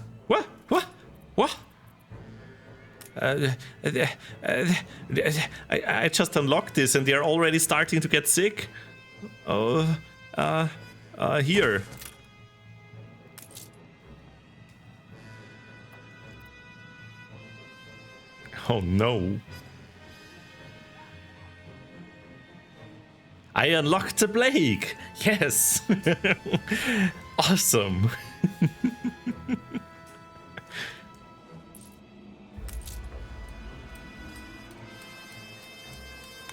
I just unlocked this and they're already starting to get sick. Oh, here. Oh no. I unlocked the plague! Yes! Awesome!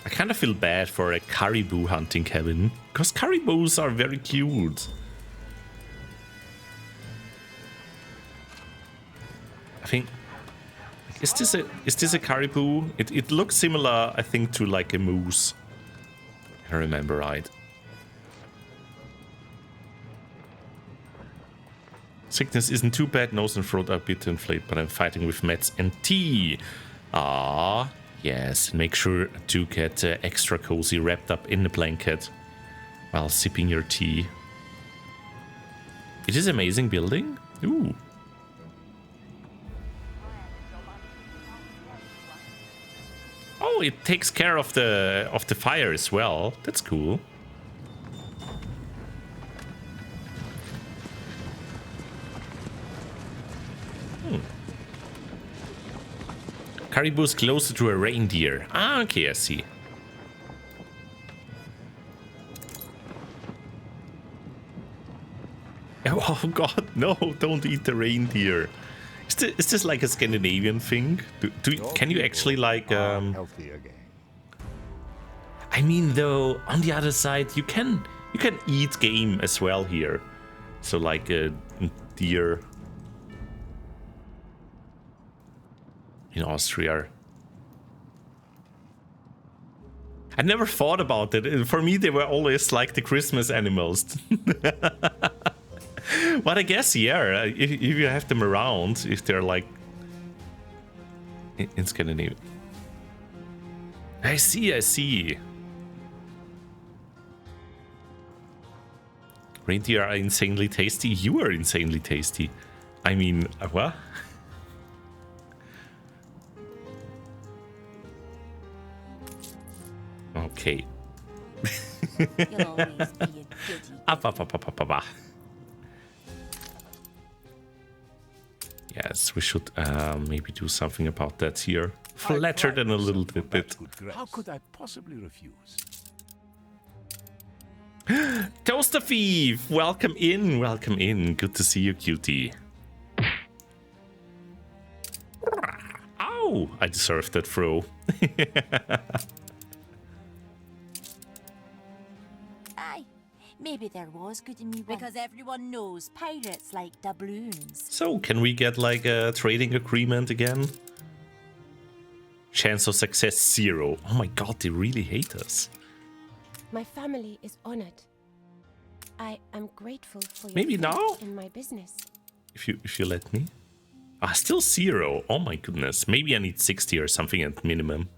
I kind of feel bad for a caribou hunting cabin, because caribous are very cute. I think... Is this a caribou? It looks similar, I think, to like a moose. I remember right. Sickness isn't too bad, nose and throat are a bit inflated, but I'm fighting with meds and tea. Ah, yes, make sure to get extra cozy wrapped up in the blanket while sipping your tea. It is amazing building. Ooh. Oh, it takes care of the fire as well. That's cool. Caribou's closer to a reindeer. Ah, okay, I see. Oh god, no, don't eat the reindeer. Is this like a Scandinavian thing? Can you actually like healthy again. I mean though, on the other side you can eat game as well here. So like a deer in Austria. I never thought about it. For me, they were always like the Christmas animals. But I guess, yeah, if you have them around, if they're like in Scandinavia. I see. Reindeer are insanely tasty. You are insanely tasty. I mean, what? Okay. You'll always be a goodie. Up. Yes, we should maybe do something about that here. Flatter than a little bit. How could I possibly refuse? Toaster Thief, welcome in. Good to see you, cutie. Ow, I deserved that throw. Aye, maybe there was good in me once. Because everyone knows pirates like doubloons. So, can we get like a trading agreement again? Chance of success 0. Oh my god, they really hate us. My family is honored. I am grateful for your Maybe now? in my business. If you let me. Ah, still 0. Oh my goodness. Maybe I need 60 or something at minimum.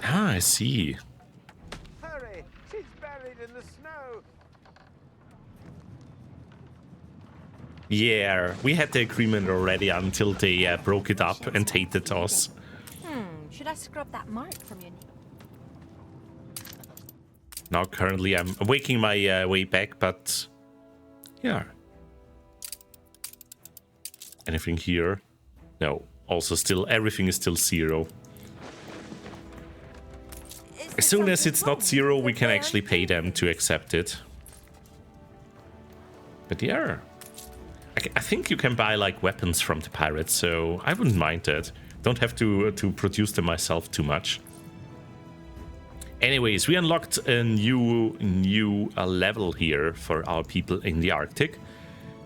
Ah, I see. Hurry! She's buried in the snow. Yeah, we had the agreement already until they broke it up and hated us. Should I scrub that mark from your name? Now currently I'm making my way back, but yeah. Anything here? No. Also still, everything is still 0. As soon as it's not 0, we can actually pay them to accept it. But yeah. I think you can buy like weapons from the pirates, so I wouldn't mind that. Don't have to produce them myself too much. Anyways, we unlocked a new level here for our people in the Arctic.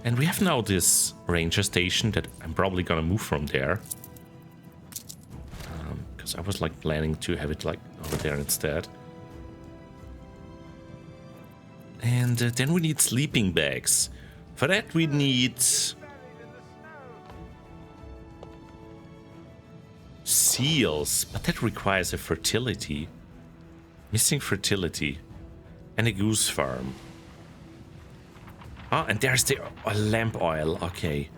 And we have now this ranger station that I'm probably gonna move from there. Because I was like planning to have it like over there instead. And then we need sleeping bags. For that we need seals, but that requires a fertility. Missing fertility. And a goose farm. Ah, and there's the lamp oil, okay.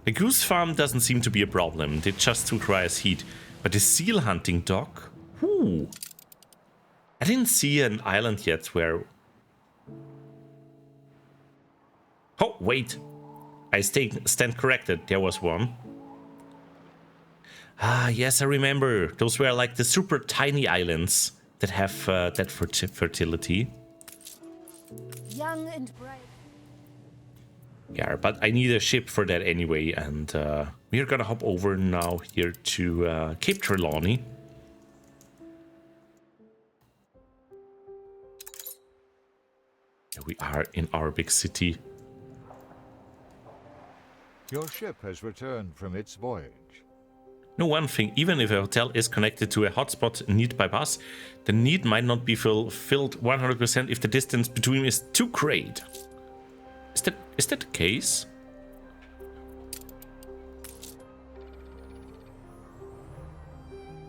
The goose farm doesn't seem to be a problem, it just requires heat. But the seal hunting dock? Ooh. I didn't see an island yet where... Oh, wait. I stand corrected. There was one. Ah, yes, I remember. Those were like the super tiny islands that have that fertility. Young and brave. Yeah, but I need a ship for that anyway. And we're gonna hop over now here to Cape Trelawney. Here we are in our big city. Your ship has returned from its voyage. No, one thing, even if a hotel is connected to a hotspot need by bus, the need might not be fulfilled 100% if the distance between is too great. Is that the case?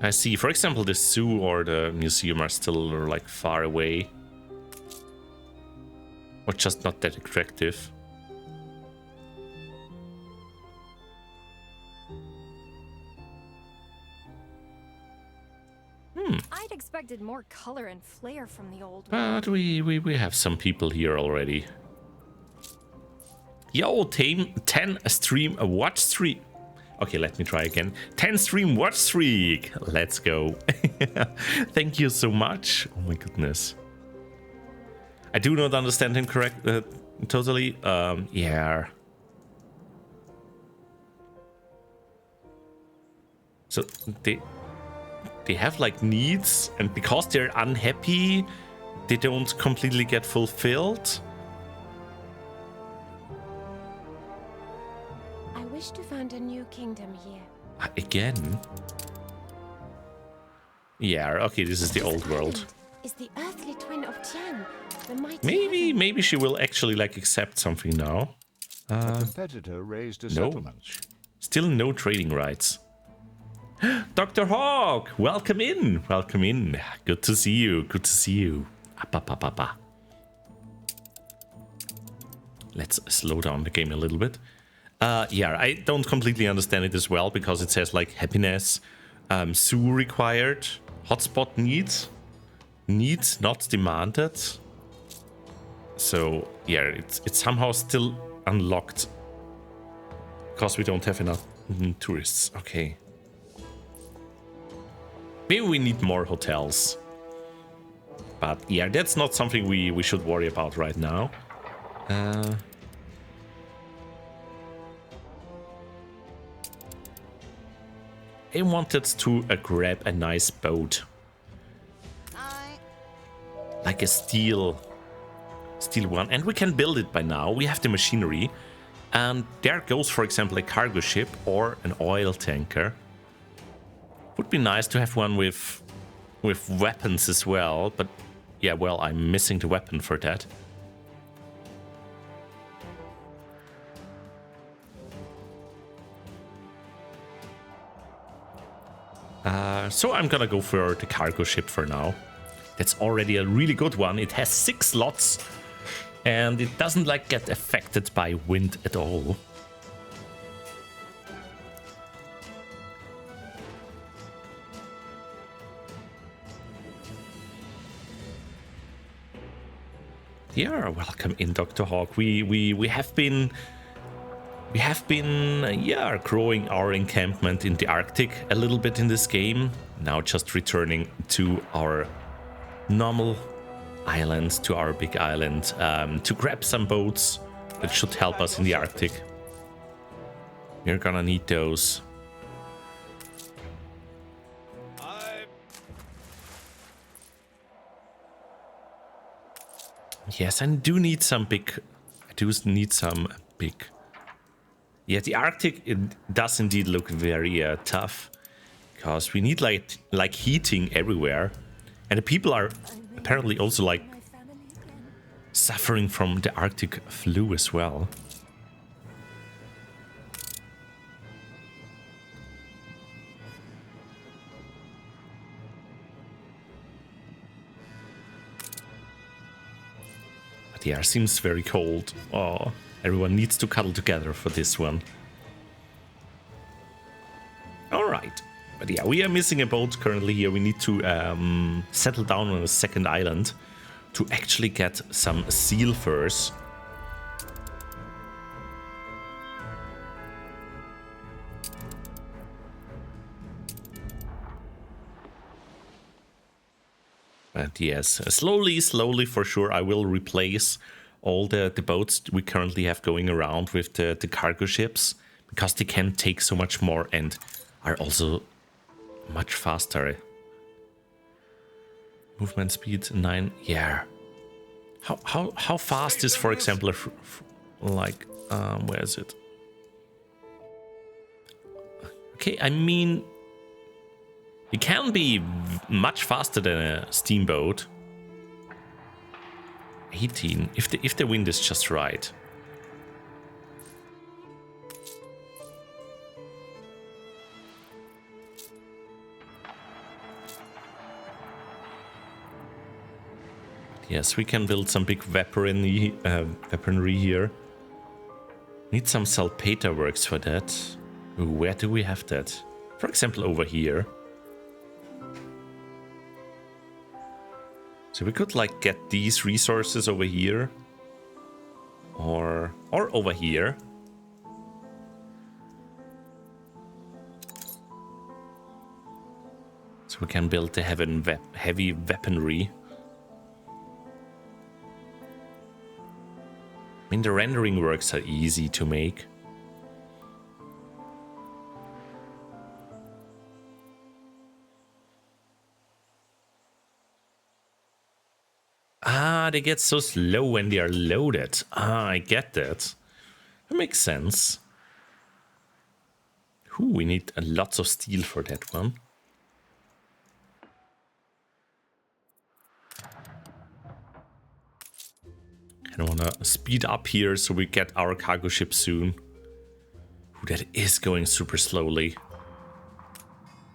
I see. For example, the zoo or the museum are still like far away. Or just not that attractive. I'd expected more color and flair from the old But we have some people here already. Yo, 10 stream watch streak. Okay, let me try again. 10 stream watch streak. Let's go. Thank you so much. Oh my goodness. I do not understand him totally. Yeah. So they have like needs, and because they're unhappy, they don't completely get fulfilled. I wish to found a new kingdom here. Again? Yeah, okay, this is the old world. Is the earthly twin of Tian, the mighty Maybe she will actually like accept something now. A competitor raised a No. settlement. Still no trading rights. Dr. Hawk, welcome in. Welcome in. Good to see you. Good to see you. Let's slow down the game a little bit. Yeah, I don't completely understand it as well because it says like happiness, zoo required, hotspot needs not demanded. So yeah, it's somehow still unlocked because we don't have enough tourists. Okay. Maybe we need more hotels. But yeah, that's not something we should worry about right now. I wanted to grab a nice boat. Like a steel one. And we can build it by now. We have the machinery. And there goes, for example, a cargo ship or an oil tanker. Would be nice to have one with weapons as well, but yeah, well, I'm missing the weapon for that. So I'm gonna go for the cargo ship for now. That's already a really good one. It has 6 slots and it doesn't like get affected by wind at all. Yeah, welcome in, Dr. Hawk. We have been yeah, growing our encampment in the Arctic a little bit in this game. Now just returning to our normal island, to our big island, to grab some boats that should help us in the Arctic. We're gonna need those. Yes, I do need some big. Yeah, the Arctic, it does indeed look very tough, because we need like heating everywhere, and the people are apparently also like suffering from the Arctic flu as well. The air seems very cold. Oh, everyone needs to cuddle together for this one. All right. But yeah, we are missing a boat currently here. We need to settle down on a second island to actually get some seal furs. But yes, slowly for sure, I will replace all the boats we currently have going around with the cargo ships, because they can take so much more and are also much faster. Movement speed 9, yeah. How fast is, for example, like where is it? Okay, I mean, it can be much faster than a steamboat. 18, if the wind is just right. Yes, we can build some big weaponry here. Need some salpeter works for that. Ooh, where do we have that? For example, over here. So we could like get these resources over here. Or over here. So we can build the heavy weaponry. I mean, the rendering works are easy to make. Ah, they get so slow when they are loaded. Ah, I get that. That makes sense. Ooh, we need lots of steel for that one. I want to speed up here so we get our cargo ship soon. Ooh, that is going super slowly.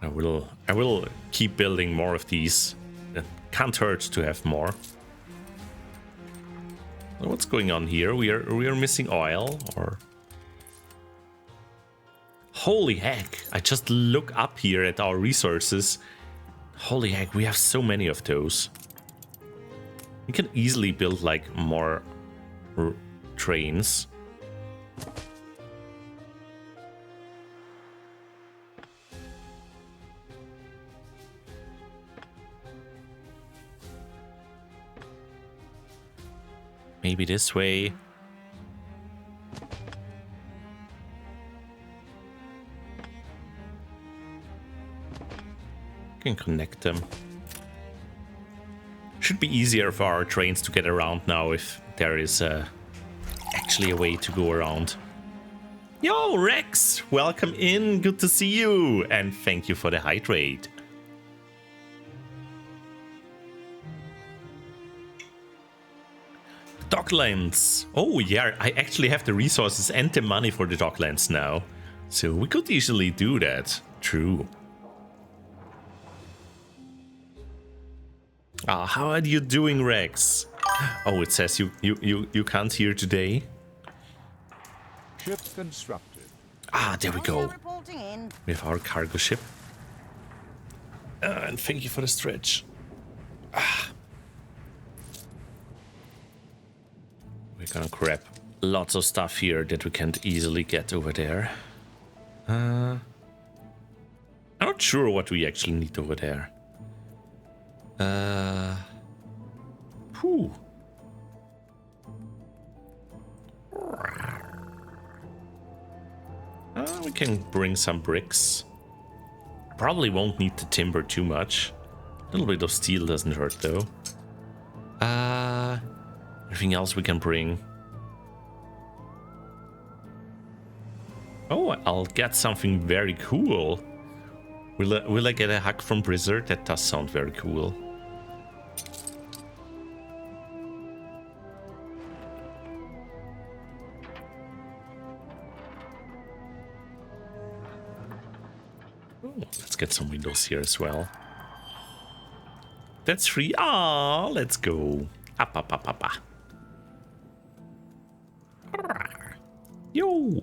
I will keep building more of these. It can't hurt to have more. What's going on here? We are missing oil, or holy heck! I just look up here at our resources. Holy heck, we have so many of those. We can easily build like more trains. Maybe this way. Can connect them. Should be easier for our trains to get around now if there is actually a way to go around. Yo, Rex! Welcome in, good to see you! And thank you for the hydrate. Docklands. Oh yeah, I actually have the resources and the money for the docklands now. So we could easily do that. True. Ah, how are you doing, Rex? Oh, it says you can't hear today. Ship constructed. Ah, there we go. We have our cargo ship. And thank you for the stretch. Ah. We're gonna grab lots of stuff here that we can't easily get over there. I'm not sure what we actually need over there. Whew. We can bring some bricks. Probably won't need the timber too much. A little bit of steel doesn't hurt though. Anything else we can bring? Oh, I'll get something very cool. Will I get a hug from Blizzard? That does sound very cool. Ooh, let's get some windows here as well. That's free. Ah, let's go. Up, up, up, up, up. Yo.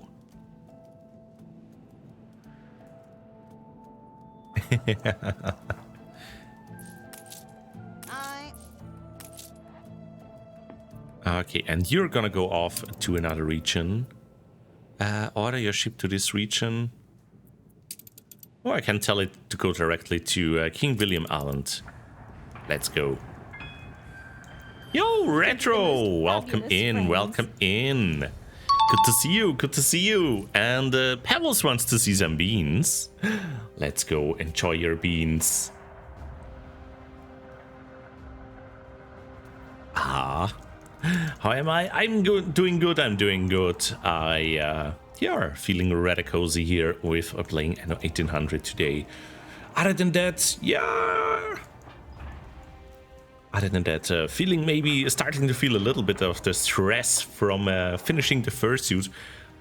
Okay, and you're gonna go off to another region. Order your ship to this region. Or I can tell it to go directly to King William Island. Let's go. Yo, Retro! Welcome in, welcome in. Good to see you, good to see you. And Pebbles wants to see some beans. Let's go, enjoy your beans. Ah, how am I? I'm good, doing good, I'm doing good. Yeah, feeling rather cozy here with playing Anno 1800 today. Other than that, yeah. Other than that, feeling maybe starting to feel a little bit of the stress from finishing the fursuit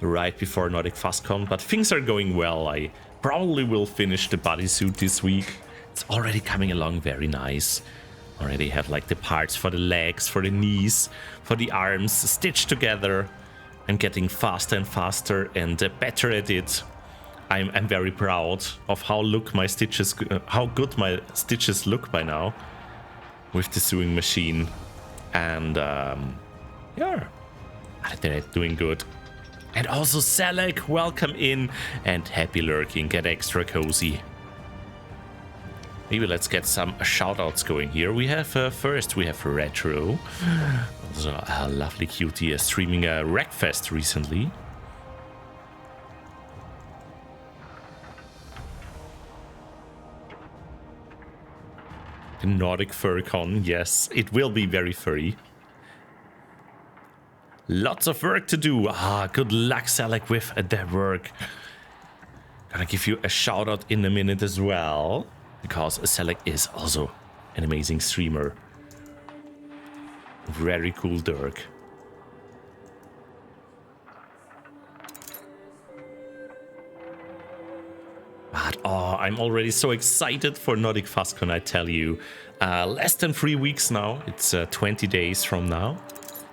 right before Nordic FastCon, but things are going well. I probably will finish the bodysuit this week. It's already coming along very nice. Already have like the parts for the legs, for the knees, for the arms stitched together. I'm getting faster and faster and better at it. I'm very proud of how good my stitches look by now with the sewing machine. And yeah, they're doing good. And also Selek, welcome in and happy lurking, get extra cozy. Maybe let's get some shoutouts going here. We have first we have Retro, also a lovely cutie streaming a Wreckfest recently. The Nordic FurCon, yes, it will be very furry. Lots of work to do. Good luck, Selek, with that work. Gonna give you a shout out in a minute as well, because Selek is also an amazing streamer. Very cool Dirk. But I'm already so excited for Nordic FastCon, I tell you. Less than 3 weeks now. It's 20 days from now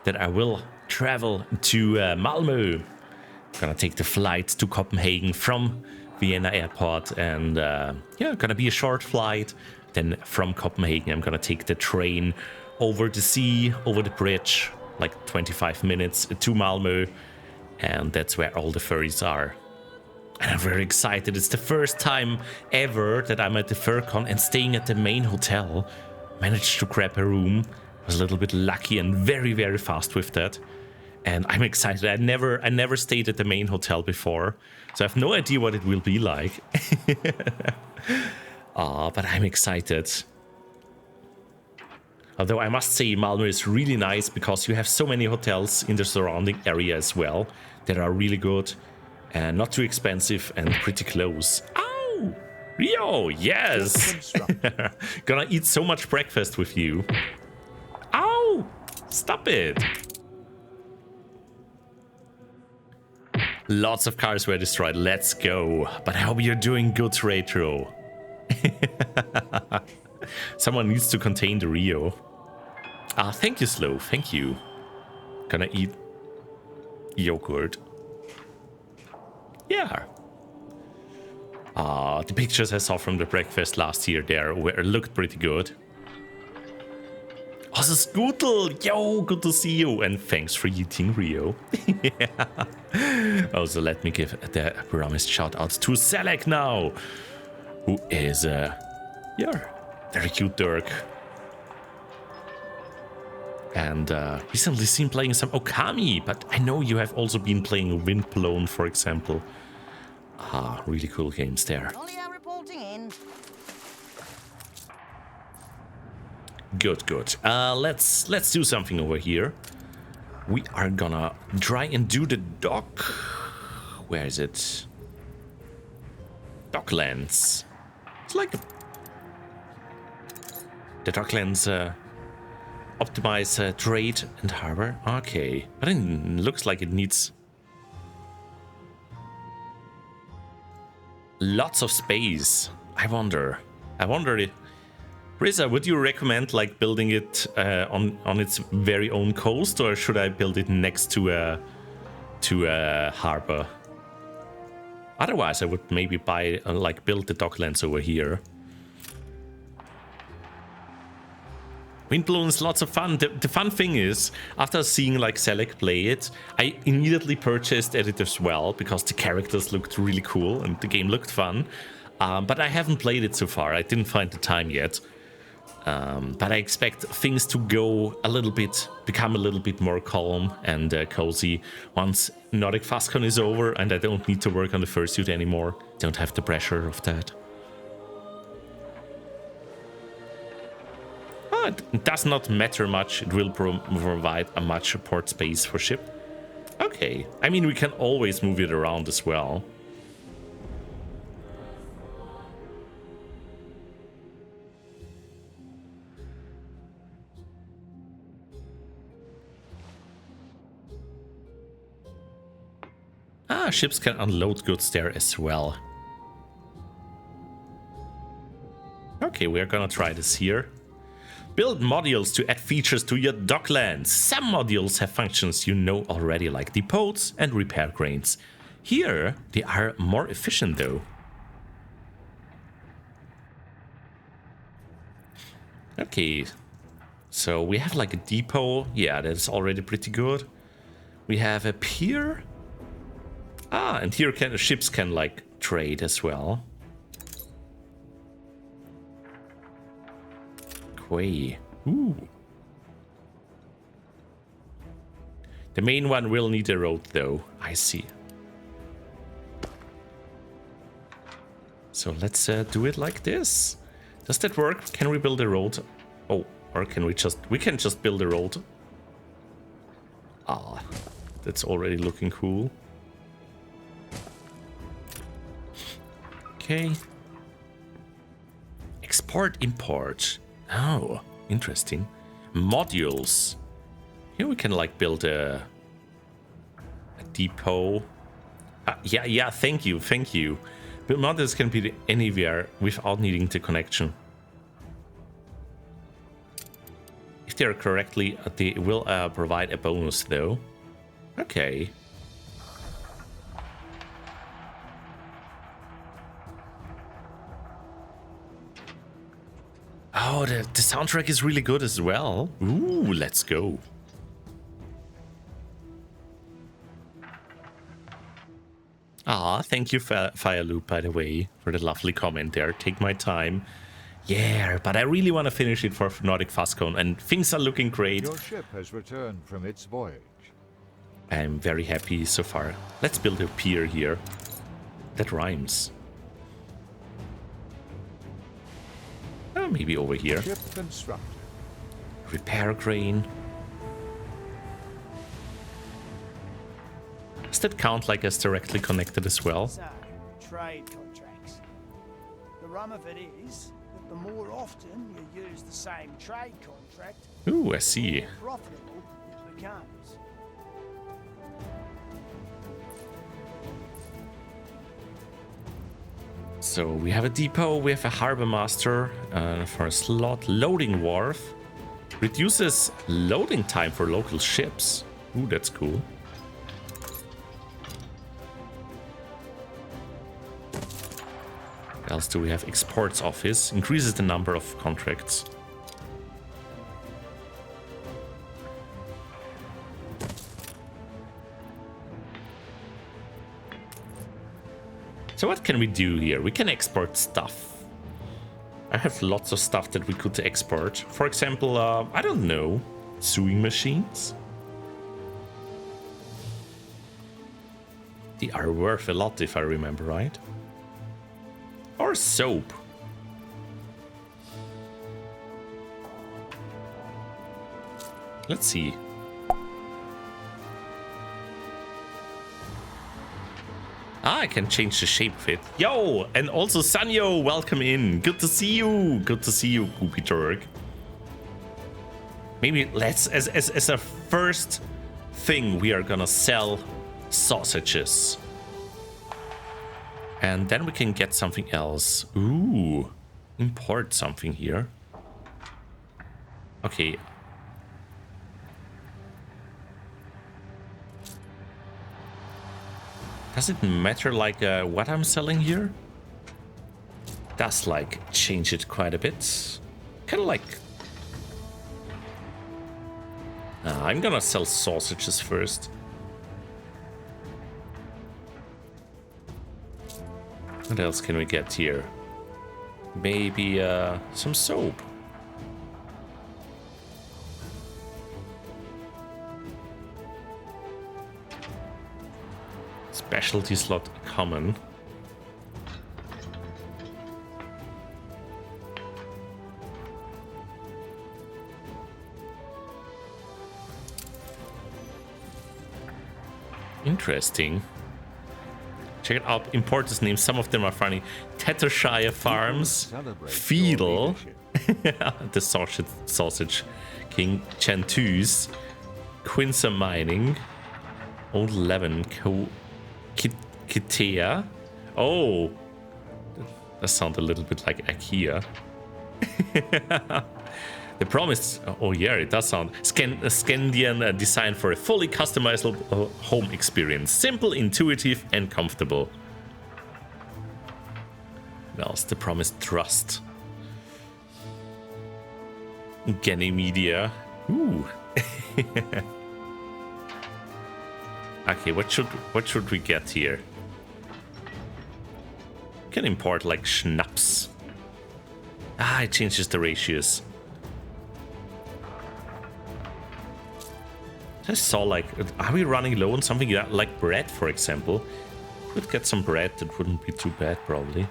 that I will travel to Malmö. Gonna take the flight to Copenhagen from Vienna airport, and yeah, gonna be a short flight. Then from Copenhagen I'm gonna take the train over the sea, over the bridge, like 25 minutes to Malmö, and that's where all the furries are. And I'm very excited. It's the first time ever that I'm at the FurCon and staying at the main hotel. Managed to grab a room. Was a little bit lucky and very, very fast with that. And I'm excited. I never stayed at the main hotel before, so I have no idea what it will be like. But I'm excited. Although I must say Malmö is really nice because you have so many hotels in the surrounding area as well that are really good and not too expensive and pretty close. Ow! Rio, yes! Gonna eat so much breakfast with you. Ow! Stop it! Lots of cars were destroyed. Let's go. But I hope you're doing good, Retro. Someone needs to contain the Rio. Thank you, Slow. Thank you. Gonna eat yogurt. Yeah. The pictures I saw from the breakfast last year there looked pretty good. Also, Scootle! Yo, good to see you. And thanks for eating, Rio. Yeah. Also, let me give the promised shout out to Selek now, who is, yeah, very cute Dirk. And recently seen playing some Okami, but I know you have also been playing Windblown, for example. Really cool games there. Good, good. Let's do something over here. We are gonna try and do the dock. Where is it? Docklands. It's like the Docklands optimize trade and harbor. Okay, but it looks like it needs lots of space. I wonder if Risa, would you recommend like building it on its very own coast, or should I build it next to a harbor? Otherwise, I would maybe buy build the docklands over here. Windblown is lots of fun. The fun thing is, after seeing like Selek play it, I immediately purchased it as well because the characters looked really cool and the game looked fun. But I haven't played it so far. I didn't find the time yet. But I expect things to become a little bit more calm and cozy once Nordic FastCon is over and I don't need to work on the fursuit anymore. Don't have the pressure of that. It does not matter much. It will provide a much port space for ship. Okay. I mean, we can always move it around as well. Ships can unload goods there as well. Okay, we're gonna try this here. Build modules to add features to your docklands. Some modules have functions you know already, like depots and repair cranes. Here, they are more efficient though. Okay, so we have like a depot. Yeah, that's already pretty good. We have a pier. Ah, and here ships can like trade as well. Quay. Ooh. The main one will need a road though. I see. So let's do it like this. Does that work? Can we build a road? Oh, or can we can just build a road. Ah, that's already looking cool. Okay. Export, import. Oh, interesting. Modules. Here we can like build a depot. Yeah, thank you. Build modules can be anywhere without needing the connection. If they are correctly, they will provide a bonus though. Okay. Oh, the soundtrack is really good as well. Ooh, let's go. Ah, thank you, Fireloop, by the way, for the lovely comment there. Take my time. Yeah, but I really want to finish it for Nordic Fastcon, and things are looking great. Your ship has returned from its voyage. I'm very happy so far. Let's build a pier here. That rhymes. Oh, maybe over here. Ship constructed. Repair crane. Does that count like as directly connected as well? So, trade contracts. The rum of it is that the more often you use the same trade contract, Ooh, I see. the more profitable it becomes. So we have a depot, we have a harbor master for a slot. Loading wharf. Reduces loading time for local ships. Ooh, that's cool. What else do we have? Exports office. Increases the number of contracts. So what can we do here? We can export stuff. I have lots of stuff that we could export. For example, I don't know, sewing machines. They are worth a lot if I remember right. Or soap. Let's see. Ah, I can change the shape of it. Yo, and also Sanyo, welcome in. Good to see you. Good to see you, Goopy Turk. Maybe let's, as a first thing, we are gonna sell sausages. And then we can get something else. Ooh, import something here. Okay. Does it matter like what I'm selling here? Does like change it quite a bit. Kind of like... I'm gonna sell sausages first. What else can we get here? Maybe some soap. Specialty slot common. Interesting. Check it out. Importers names. Some of them are funny. Tattershire Farms. Fiedel. The sausage king. Chanteuse. Quincer Mining. Old Levin. Kitea. Oh, that sounds a little bit like IKEA. The promise, oh yeah, it does sound Scandian design for a fully customizable home experience. Simple, intuitive, and comfortable. What else? The promised trust. Ganymedia. Ooh. Okay, what should we get here? Can import like schnapps. Ah, it changes the ratios. I saw like, are we running low on something like bread, for example? Could get some bread, that wouldn't be too bad, probably.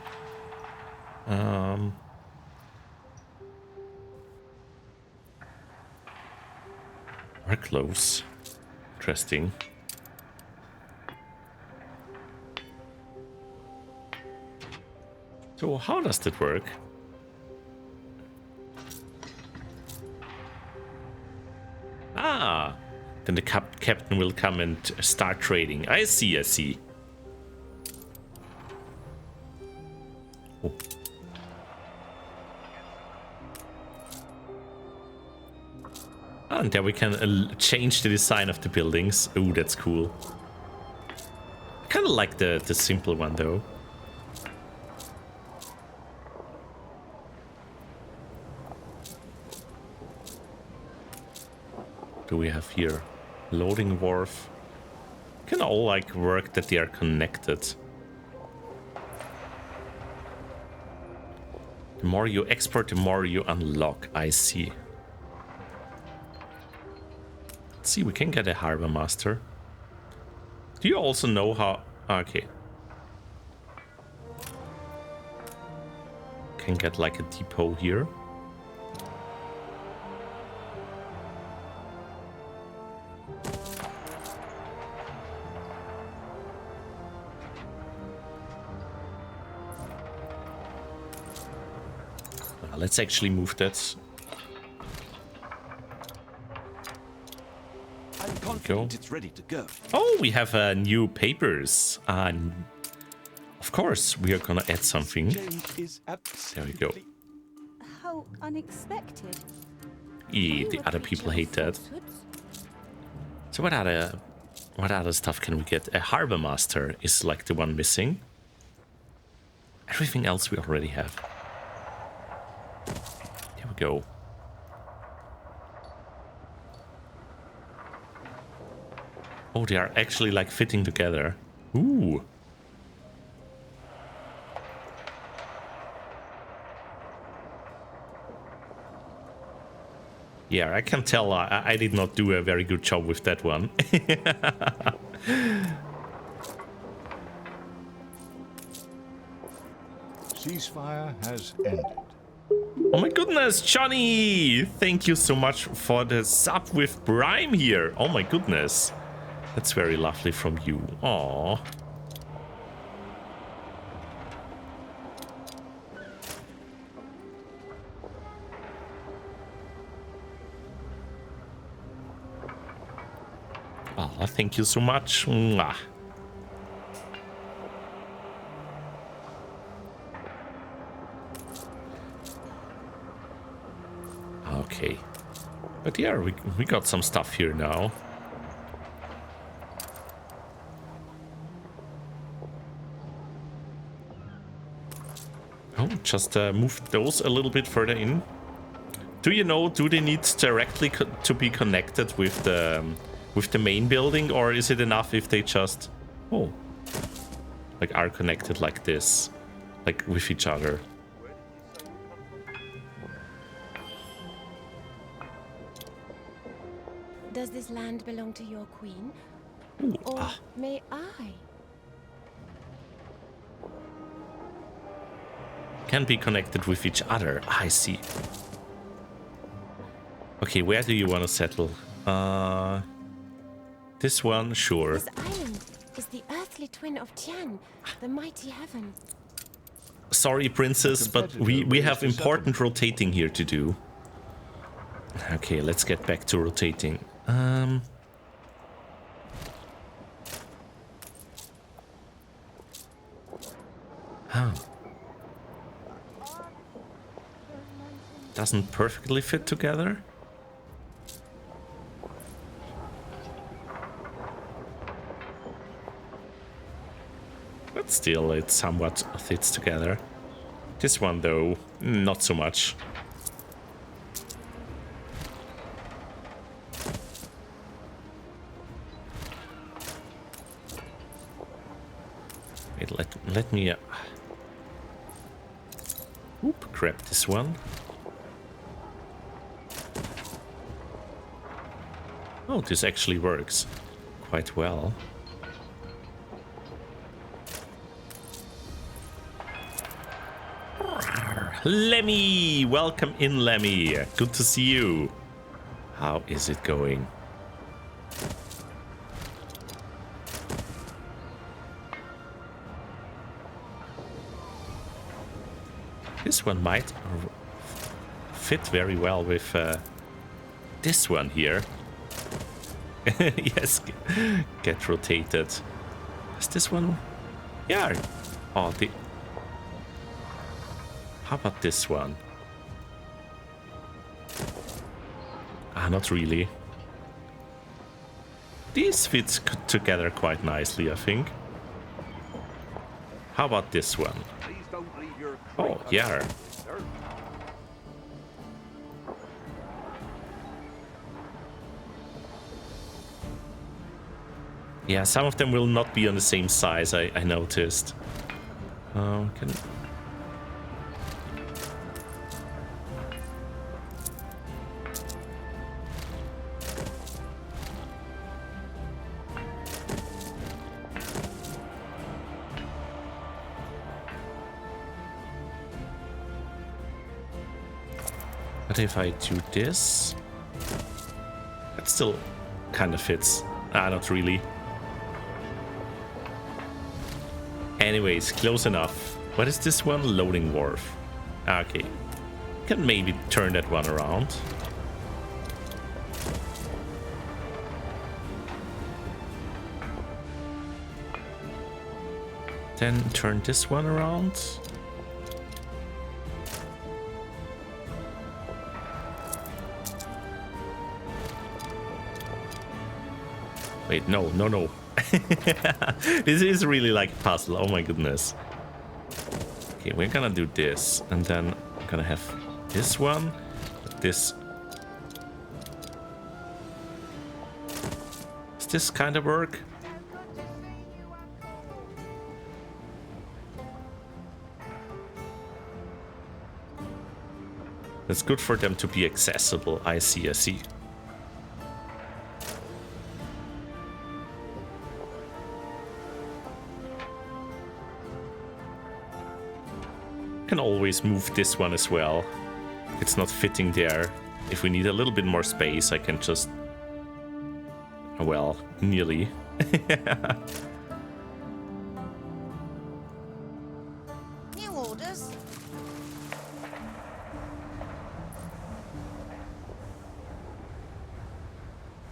We're close. Interesting. So how does that work? Ah! Then the captain will come and start trading. I see, I see. Oh. And there we can change the design of the buildings. Oh, that's cool. I kind of like the simple one, though. Do we have here? Loading wharf. Can all like work that they are connected. The more you export, the more you unlock. I see. Let's see, we can get a harbor master. Do you also know how? Okay. Can get like a depot here. Let's actually move that. I'm confident it's ready to go. Oh, we have new papers. Of course, we are gonna add something. There we go. How unexpected. Yeah, the other people hate that. So what other stuff can we get? A harbor master is like the one missing. Everything else we already have. Here we go. Oh, they are actually like fitting together. Ooh. Yeah, I can tell I did not do a very good job with that one. Ceasefire has ended. Oh my goodness, Johnny! Thank you so much for the sub with Prime here. Oh my goodness. That's very lovely from you. Aww. Oh, thank you so much. Mwah. Okay. But yeah, we got some stuff here now. Oh, just move those a little bit further in. Do you know, do they need directly to be connected with the main building, or is it enough if they just, oh, like are connected like this, like with each other? Does this land belong to your queen? Ooh, or may I? Can be connected with each other. I see. Okay, where do you want to settle? This one, sure. This island is the earthly twin of Tian, the mighty heaven. Sorry, princess, but we have important rotating here to do. Okay, let's get back to rotating. doesn't perfectly fit together. But still, it somewhat fits together. This one, though, not so much. Wait, let me... grab this one. Oh, this actually works quite well. Lemmy! Welcome in, Lemmy. Good to see you. How is it going? This one might fit very well with this one here. Yes, get rotated. Is this one? Yeah. Oh, the... How about this one? Ah, not really. These fit together quite nicely, I think. How about this one? Oh, yeah. Yeah, some of them will not be on the same size, I noticed. Can... But if I do this, that still kind of fits. Ah, not really. Anyways, close enough. What is this one? Loading wharf. Okay. Can maybe turn that one around. Then turn this one around. Wait, no. This is really like a puzzle. Oh my goodness. Okay, we're gonna do this, and then I'm gonna have this one, this. Does this kind of work? It's good for them to be accessible. I see. Can always move this one as well. It's not fitting there. If we need a little bit more space, I can just... Well, nearly. New orders.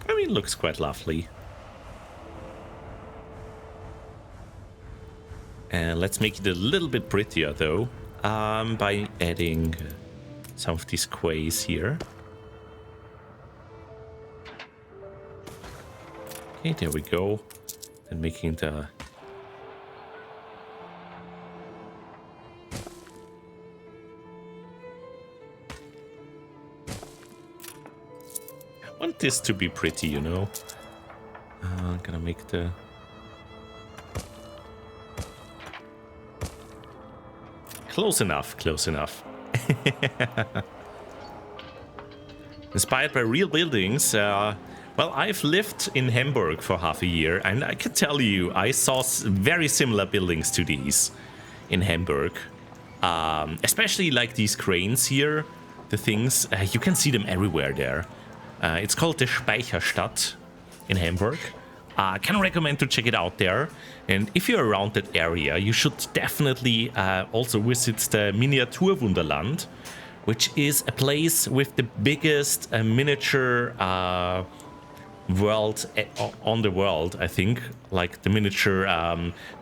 I mean, it looks quite lovely. And let's make it a little bit prettier, though. By adding some of these quays here. Okay, there we go. And making the... I want this to be pretty, you know. I'm gonna make the... Close enough. Inspired by real buildings. Well, I've lived in Hamburg for half a year, and I can tell you, I saw very similar buildings to these in Hamburg. Especially like these cranes here, the things, you can see them everywhere there. It's called the Speicherstadt in Hamburg. I can recommend to check it out there. And if you're around that area, you should definitely also visit the Miniaturwunderland, which is a place with the biggest miniature world on the world, I think. Like the miniature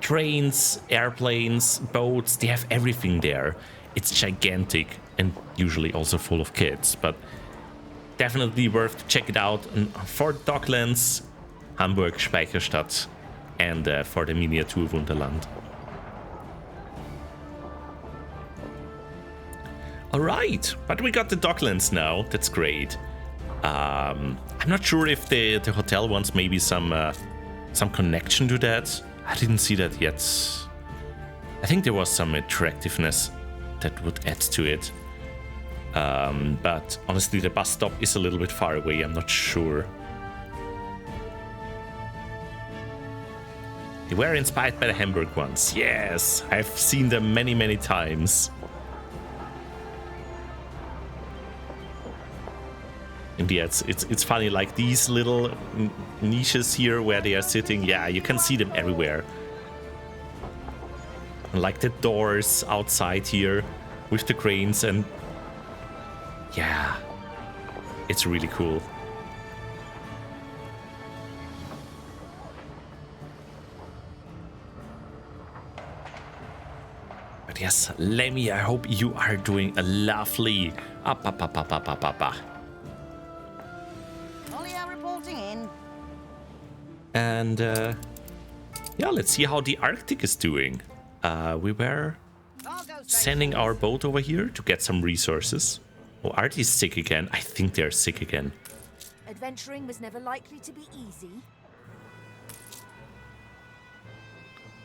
trains, airplanes, boats, they have everything there. it's gigantic and usually also full of kids, but definitely worth to check it out. And for Docklands, Hamburg Speicherstadt, and for the Miniatur Wunderland. All right, but we got the Docklands now. That's great. I'm not sure if the hotel wants maybe some connection to that. I didn't see that yet. I think there was some attractiveness that would add to it. But honestly, the bus stop is a little bit far away. I'm not sure. They were inspired by the Hamburg ones. Yes, I've seen them many, many times. And yeah, it's funny, like these little niches here where they are sitting. Yeah, you can see them everywhere. And like the doors outside here with the cranes, and yeah, it's really cool. But yes, Lemmy, I hope you are doing a lovely up. And yeah, let's see how the Arctic is doing. We were sending our boat over here to get some resources. Oh, Artie's sick again. I think they're sick again. Adventuring was never likely to be easy.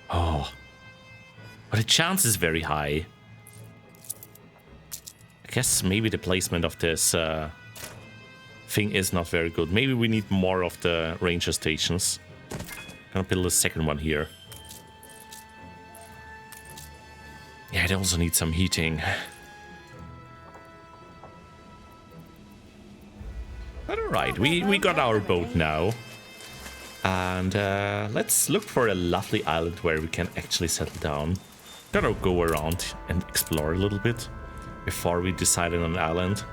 Oh, but the chance is very high. I guess maybe the placement of this thing is not very good. Maybe we need more of the ranger stations. Gonna build a second one here. Yeah, it also needs some heating. But alright, we got our boat now. And let's look for a lovely island where we can actually settle down. Gotta go around and explore a little bit before we decide on an island.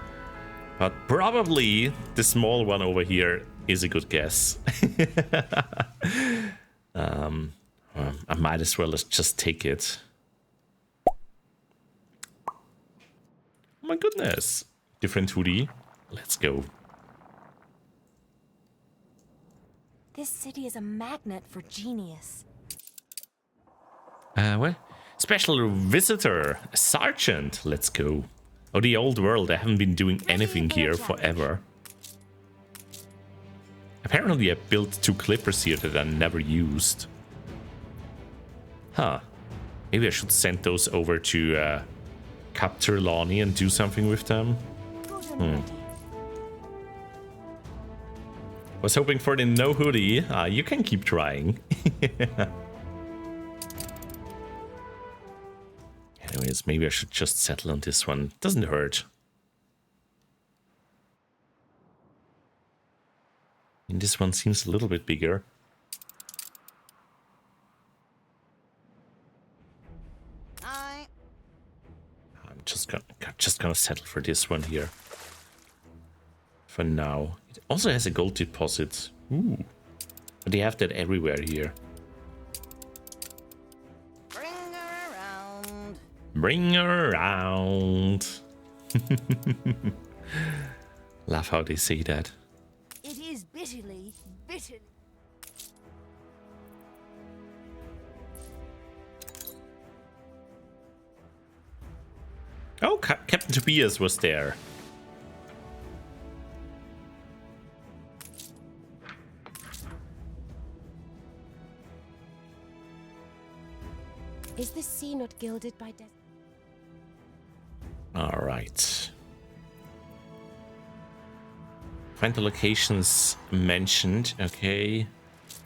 But probably the small one over here is a good guess. I might as well just take it. Oh my goodness. Different hoodie. Let's go. This city is a magnet for genius. What? Special visitor, a sergeant. Let's go. Oh, the old world. I haven't been doing anything here forever. Apparently I built 2 clippers here that I never used. Huh. Maybe I should send those over to Capture Lonnie and do something with them. Was hoping for the no hoodie. You can keep trying. Anyways, maybe I should just settle on this one. Doesn't hurt. And this one seems a little bit bigger. I'm just gonna settle for this one here. For now. It also has a gold deposit. Ooh. But they have that everywhere here. Bring her around. Love how they say that. It is bitterly. Oh, Captain Tobias was there. Is the sea not gilded by death? All right. Find the locations mentioned. Okay.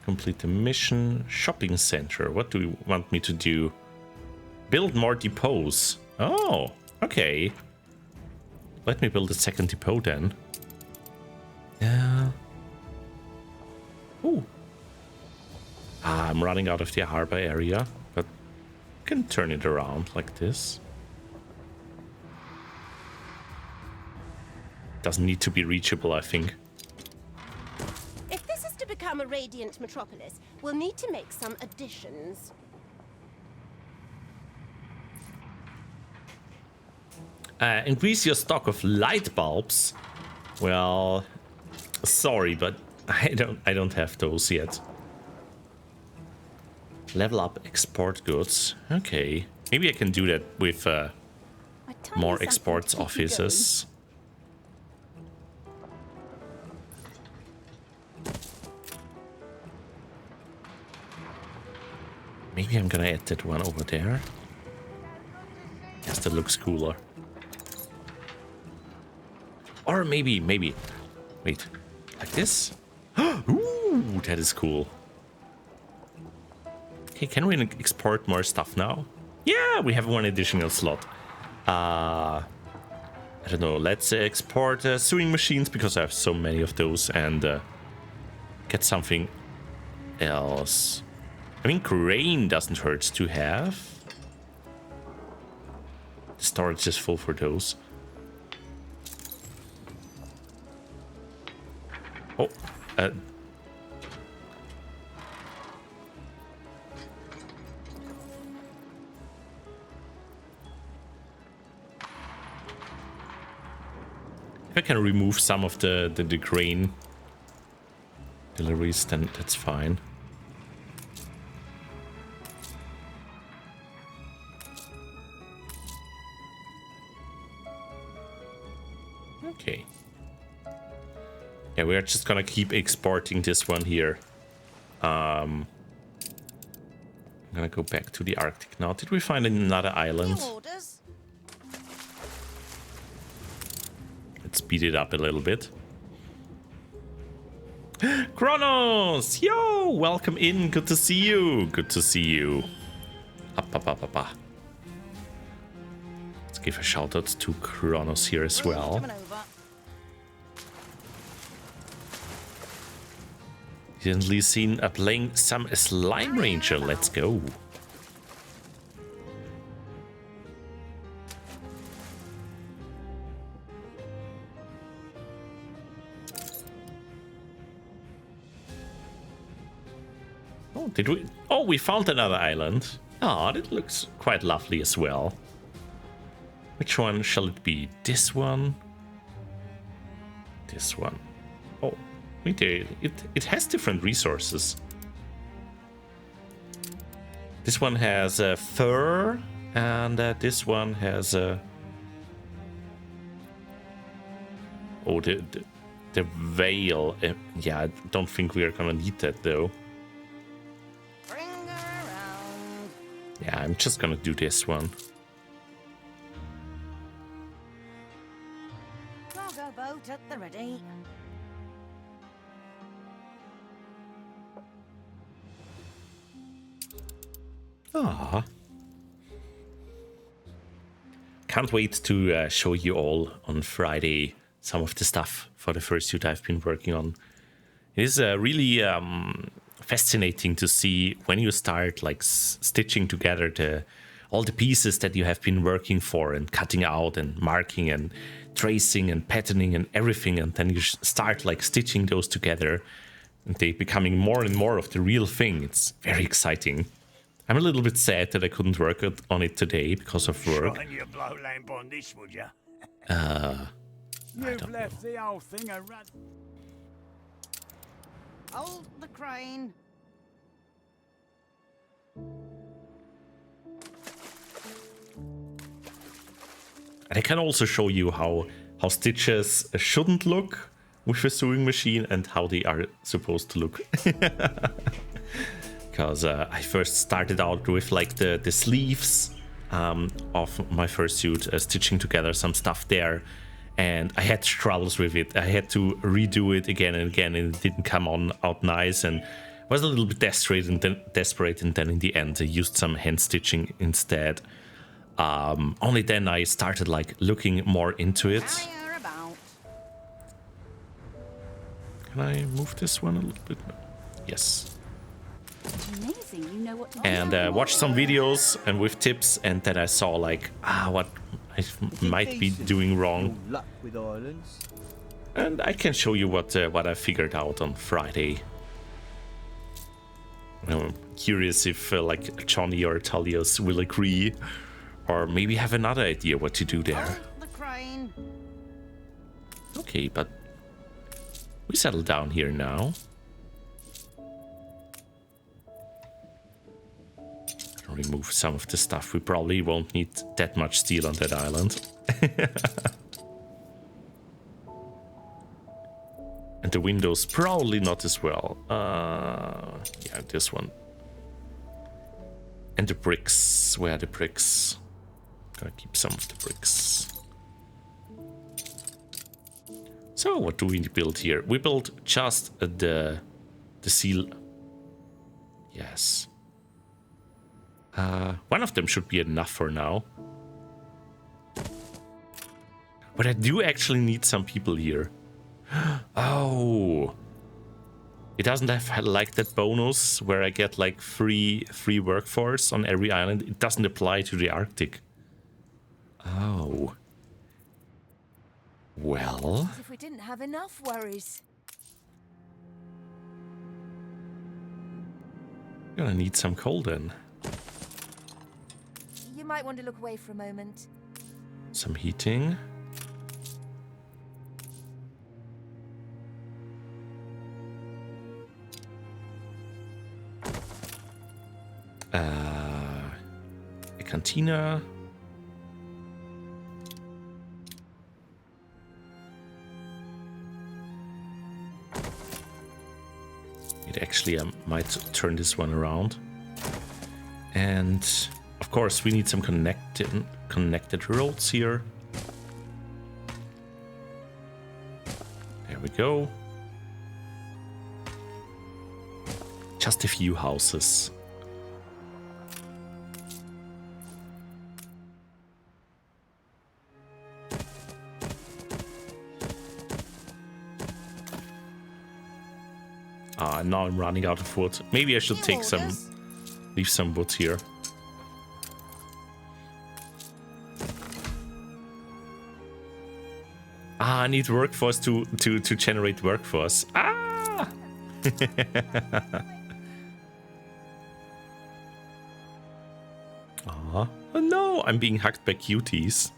Complete the mission. Shopping center. What do you want me to do? Build more depots. Oh, okay. Let me build a second depot then. Yeah. Ooh. I'm running out of the harbor area, but I can turn it around like this. Doesn't need to be reachable, I think. If this is to become a radiant metropolis, we'll need to make some additions. Increase your stock of light bulbs. Well, sorry, but I don't have those yet. Level up export goods. Okay, maybe I can do that with more exports offices. Maybe I'm gonna add that one over there. Yes, that looks cooler. Or maybe, wait, like this? Ooh, that is cool. Okay, can we export more stuff now? Yeah, we have one additional slot. I don't know, let's export sewing machines because I have so many of those, and get something else. I mean, crane doesn't hurt to have. The storage is full for those. Oh, if I can remove some of the grain deliveries, then that's fine. Okay. Yeah, we are just gonna keep exporting this one here. I'm gonna go back to the Arctic now. Did we find another island? Let's speed it up a little bit. Kronos! Yo! Welcome in. Good to see you. Good to see you. Up. Let's give a shout out to Kronos here as well. Recently seen playing some Slime Ranger. Let's go. Oh, did we? Oh, we found another island. Ah, that looks quite lovely as well. Which one shall it be? This one? This one. Oh. It has different resources. This one has fur, and this one has oh, the veil. Yeah, I don't think we are gonna need that though. Yeah, I'm just gonna do this one. Cargo boat at the ready. Ah, can't wait to show you all on Friday some of the stuff for the fursuit I've been working on. It is really fascinating to see when you start like stitching together all the pieces that you have been working for and cutting out and marking and tracing and patterning and everything, and then you start like stitching those together and they becoming more and more of the real thing. It's very exciting. I'm a little bit sad that I couldn't work on it today because of work. Shine your blow lamp on this, would ya? You've left the whole thing a run. Hold the crane. And I can also show you how stitches shouldn't look with a sewing machine and how they are supposed to look. Because I first started out with like the sleeves of my fursuit, stitching together some stuff there, and I had troubles with it. I had to redo it again and again, and it didn't come out nice, and was a little bit desperate, and then in the end I used some hand stitching instead. Only then I started like looking more into it. Can I move this one a little bit? Yes. Amazing, you know what to do. And watched some videos and with tips, and then I saw like what I might be doing wrong. And I can show you what I figured out on Friday. I'm curious if like Johnny or Talios will agree, or maybe have another idea what to do there. crying. Okay, but we settle down here now. Remove some of the stuff. We probably won't need that much steel on that island. And the windows probably not as well. Yeah, this one. And the bricks. Where are the bricks? Gonna keep some of the bricks. So what do we build here? We built just the seal. Yes. One of them should be enough for now. But I do actually need some people here. Oh. It doesn't have like that bonus where I get like free workforce on every island. It doesn't apply to the Arctic. Oh. Well. As if we didn't have enough worries. Gonna need some coal then. You might want to look away for a moment. Some heating. A cantina. Actually, I might turn this one around. And of course, we need some connected roads here. There we go. Just a few houses. Now I'm running out of wood. Maybe I should leave some wood here. I need workforce to generate workforce. Ah! Oh no, I'm being hacked by cuties.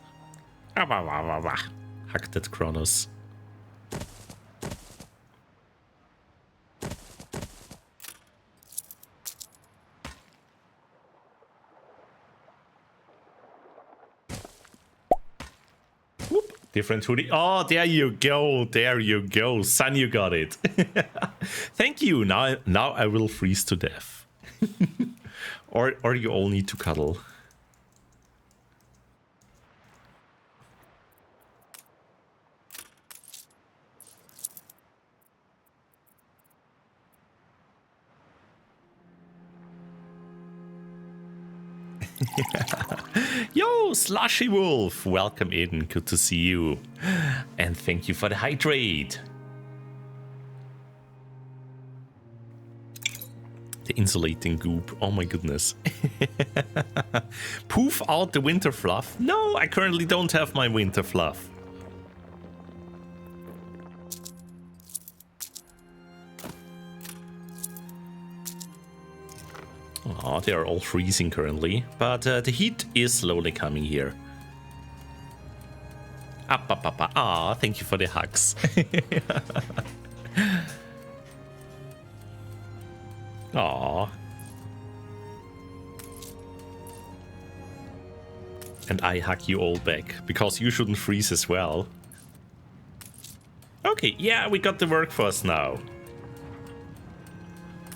Hacked at Kronos. Different hoodie. Oh, there you go. There you go. Son, you got it. Thank you. Now I will freeze to death. or you all need to cuddle. Yo, Slushy Wolf, welcome in, good to see you. And thank you for the hydrate. The insulating goop, oh my goodness. Poof out the winter fluff. No, I currently don't have my winter fluff. Oh, they are all freezing currently, but the heat is slowly coming here. Ah, thank you for the hugs. Aw. And I hug you all back, because you shouldn't freeze as well. Okay, yeah, we got the workforce now.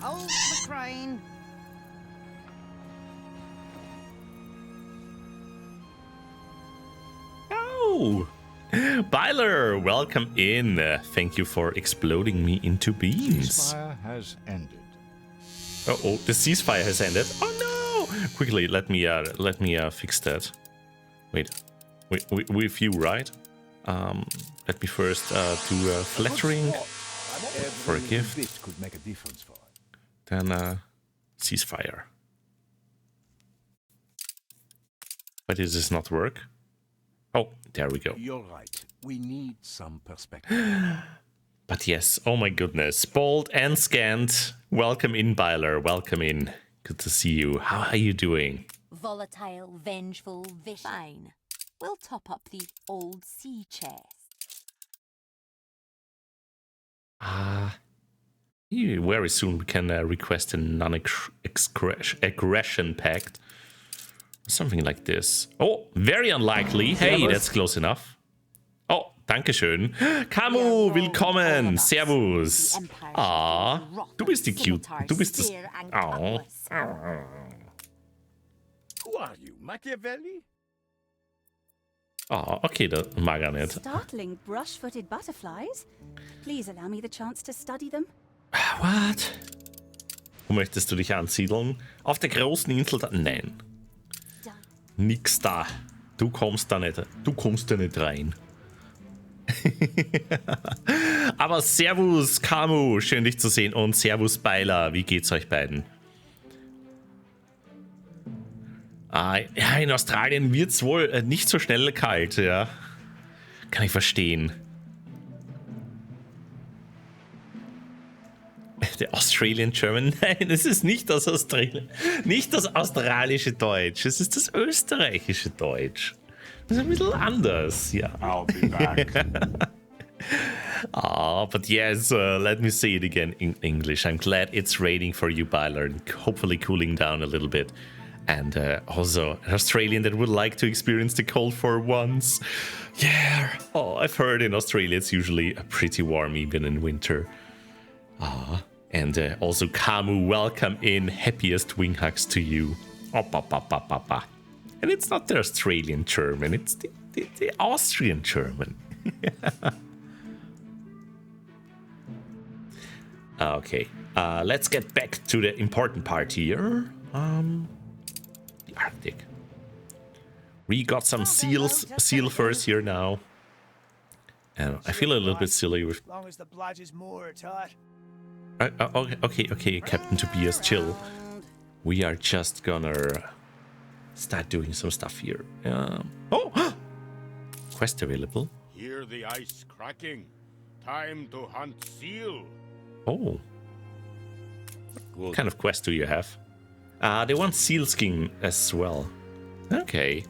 Hold the crane. Oh! Byler, welcome in. Thank you for exploding me into beans. Ceasefire has ended. Uh-oh, the ceasefire has ended. Oh no! Quickly, let me fix that. Wait, with you, right? Let me first do flattering for a gift. This could make a difference for it. Then ceasefire. But does this not work? Oh, there we go. You're right. We need some perspective. But yes, oh my goodness. Bold and scant. Welcome in, Byler. Welcome in. Good to see you. How are you doing? Volatile, vengeful, fine. we'll top up the old sea chest. Very soon we can request a non-aggression pact. Something like this. Oh, very unlikely. Hey, that's close enough. Oh, dankeschön. Camu, willkommen. Servus. Ah, du bist die cute. Du bist das... Oh. Who are you, Machiavelli? Oh, okay, das mag er nicht. Startling brush-footed butterflies. Please allow me the chance to study them. What? Wo möchtest du dich ansiedeln? Auf der großen Insel da? Nein. Nix da. Du kommst da nicht rein. Aber servus, Camu. Schön dich zu sehen. Und servus, Beiler. Wie geht's euch beiden? Ja, in Australien wird's wohl nicht so schnell kalt, ja. Kann ich verstehen. Der Australian German? Nein, es ist nicht das australische Deutsch. Es ist das österreichische Deutsch. Das ist ein bisschen anders, ja. I'll be back. But yes, let me say it again in English. I'm glad it's raining for you, Byler, hopefully cooling down a little bit. And also an Australian that would like to experience the cold for once. Yeah. Oh, I've heard in Australia it's usually pretty warm even in winter. And also Camu, welcome in. Happiest wing hugs to you. And it's not the Australian German, it's the Austrian German. Okay, let's get back to the important part here. The Arctic. We got some seal furs here now. And I feel a little bit silly with... As long as the blood is more tight. Okay, Captain Tobias, chill. We are just gonna start doing some stuff here. Oh! Quest available. Hear the ice cracking. Time to hunt seal. Oh. What kind of quest do you have? They want seal skin as well. Okay.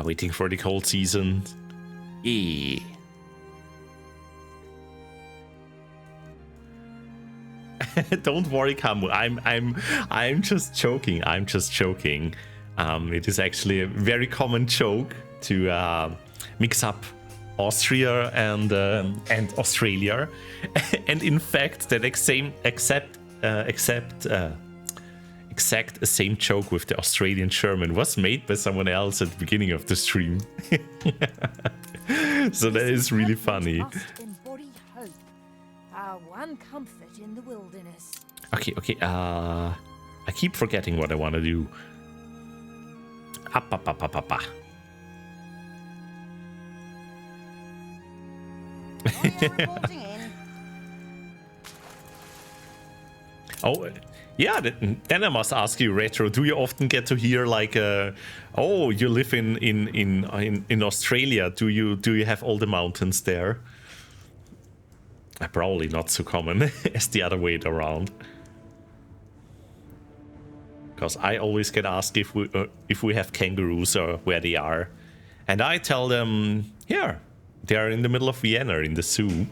Waiting for the cold season. Don't worry, Camu. I'm just joking. It is actually a very common joke to mix up Austria and Australia, and in fact, that exact same joke with the Australian German was made by someone else at the beginning of the stream. So that is really funny. One comfort in the wilderness. Okay. I keep forgetting what I want to do. Oh, yeah. Then I must ask you, Retro. Do you often get to hear like, oh, you live in Australia? Do you have all the mountains there? Probably not so common as the other way around. Because I always get asked if we have kangaroos or where they are, and I tell them, yeah, they are in the middle of Vienna in the zoo.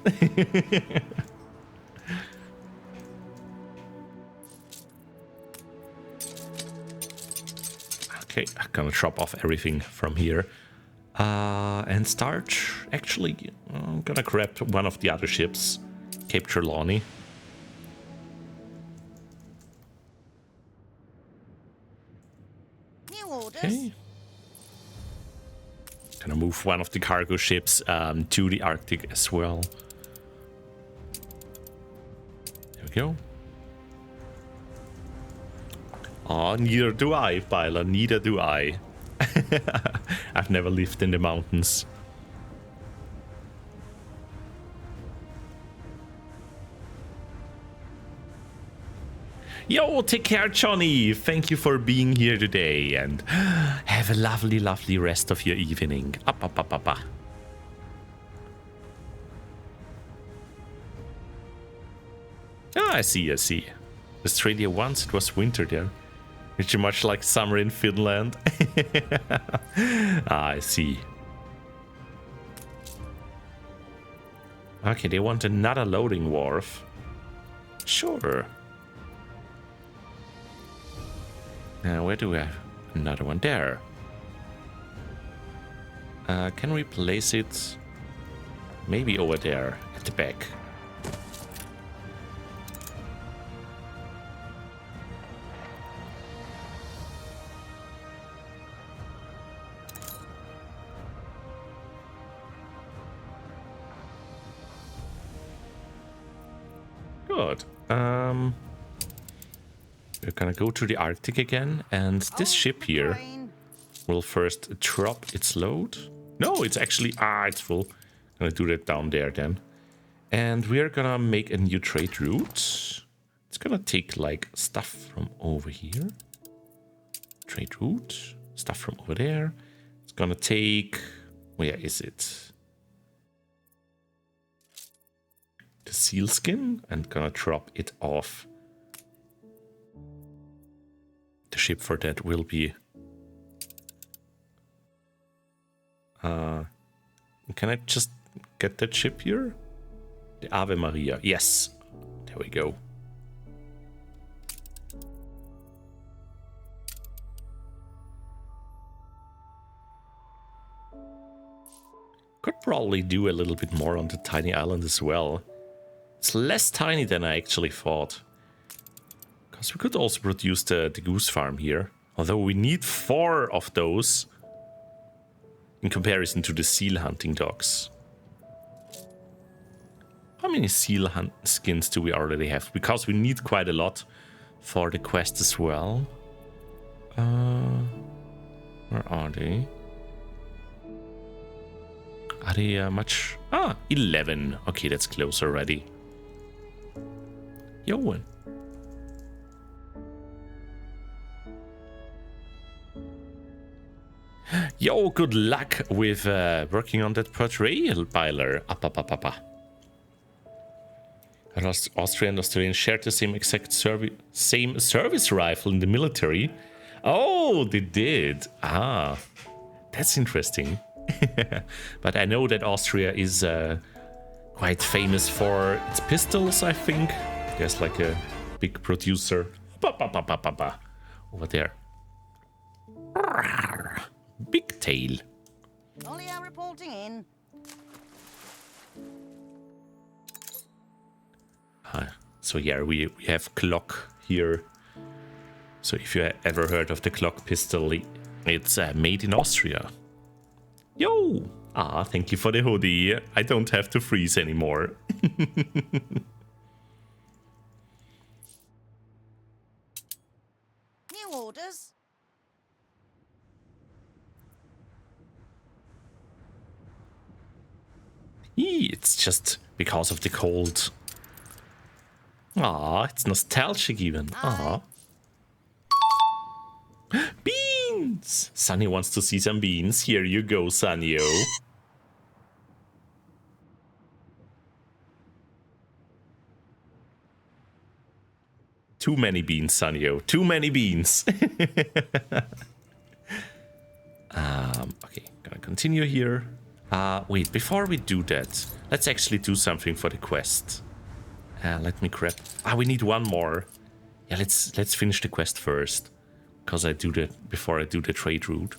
Okay, I'm gonna drop off everything from here. And start, actually, I'm gonna grab one of the other ships, Cape Trelawney. New orders. Okay. Gonna move one of the cargo ships to the Arctic as well. There we go. Oh, neither do I, Byler, neither do I. I've never lived in the mountains. Yo, take care, Johnny. Thank you for being here today, and have a lovely, lovely rest of your evening. Ah, I see. Australia once it was winter there. Pretty much like summer in Finland. I see. Okay, they want another loading wharf. Sure. Now, where do we have another one? There. Can we place it maybe over there at the back? Good. We're gonna go to the Arctic again, and this ship here will first drop its load. No, it's actually... it's full. Gonna do that down there then. And we're gonna make a new trade route. It's gonna take, like, stuff from over here. Trade route. Stuff from over there. It's gonna take... Where is it? The sealskin, and gonna drop it off. The ship for that will be... can I just get that ship here? The Ave Maria. Yes. There we go. Could probably do a little bit more on the tiny island as well. It's less tiny than I actually thought. Because we could also produce the goose farm here. Although we need 4 of those in comparison to the seal hunting dogs. How many seal skins do we already have? Because we need quite a lot for the quest as well. Where are they? Are they much? 11. Okay, that's close already. Yo. Yo, good luck with working on that portrayal, Byler. Austria and Australian shared the same exact same service rifle in the military. Oh, they did. That's interesting. But I know that Austria is quite famous for its pistols, I think. There's like a big producer over there. Big tail. Ollia reporting in. So yeah, we have clock here. So if you ever heard of the clock pistol, it's made in Austria. Yo! Thank you for the hoodie. I don't have to freeze anymore. New orders. It's just because of the cold. It's nostalgic even. Beans! Sunny wants to see some beans. Here you go, Sunny. Too many beans, Sunny. Too many beans. Okay, gonna continue here. Wait, before we do that, let's actually do something for the quest. Let me grab... we need one more. Yeah, let's finish the quest first. Because I do that before I do the trade route.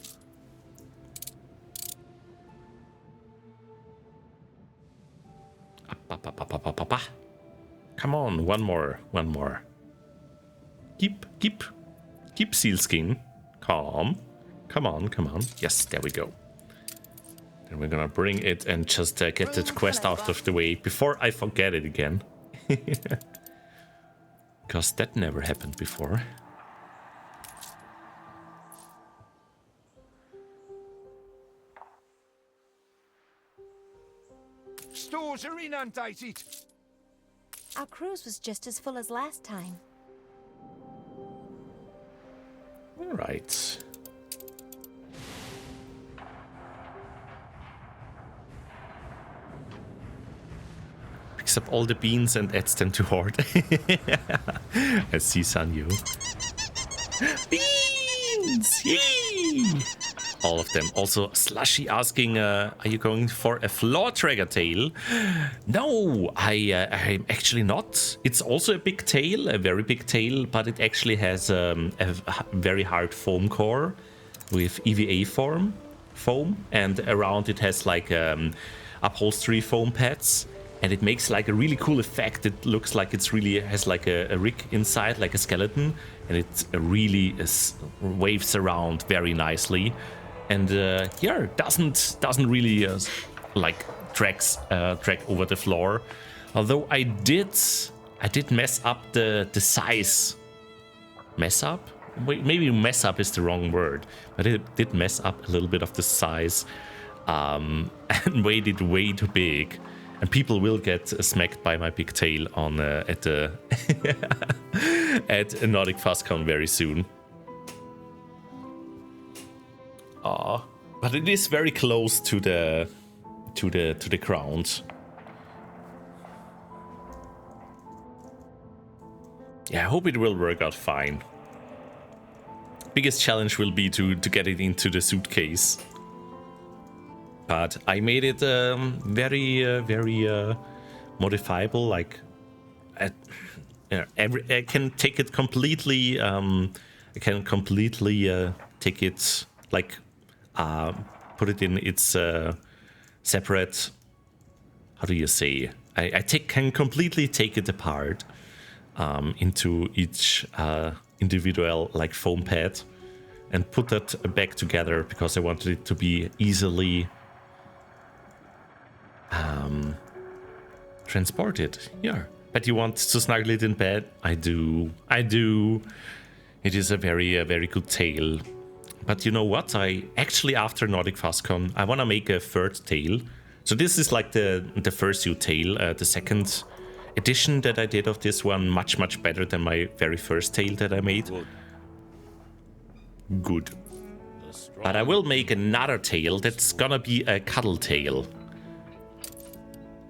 Come on, one more. Keep sealskin. Calm. Come on. Yes, there we go. Then we're gonna bring it and just get that quest out of the way before I forget it again. Because that never happened before. Stores are inundated. Our cruise was just as full as last time. All right. Picks up all the beans and adds them to hoard. I see, Sanyu. Beans! Yay! All of them. Also, Slushy asking, are you going for a floor dragger tail? No, I'm actually not. It's also a big tail, a very big tail, but it actually has a very hard foam core with EVA foam, and around it has like upholstery foam pads, and it makes like a really cool effect. It looks like it's really has like a rig inside, like a skeleton, and it really waves around very nicely. And yeah, doesn't really like drag over the floor. Although I did mess up the size. Mess up? Wait, maybe mess up is the wrong word, but it did mess up a little bit of the size, and made it way too big. And people will get smacked by my big tail on at the at Nordic FastCon very soon. But it is very close to the ground. Yeah, I hope it will work out fine. Biggest challenge will be to get it into the suitcase. But I made it very modifiable. Like I can take it completely. I can completely take it like. Put it in its separate. How do you say? I can completely take it apart into each individual like foam pad and put that back together because I wanted it to be easily transported. Yeah, but you want to snuggle it in bed? I do. It is a very good tail. But you know what? I actually, after Nordic FastCon, I want to make a third tail. So this is like the fursuit tail, the second edition that I did of this one, much better than my very first tail that I made. Good. But I will make another tail that's gonna be a cuddle tail.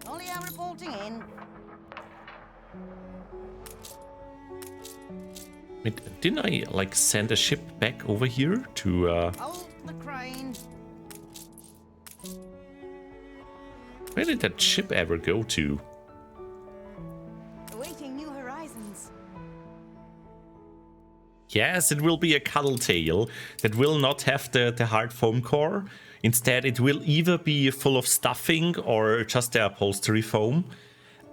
Only I'm reporting in. Didn't I like send a ship back over here to Hold the crane. Where did that ship ever go to? Awaiting new horizons. Yes, it will be a cuddle tail that will not have the hard foam core. Instead, it will either be full of stuffing or just the upholstery foam.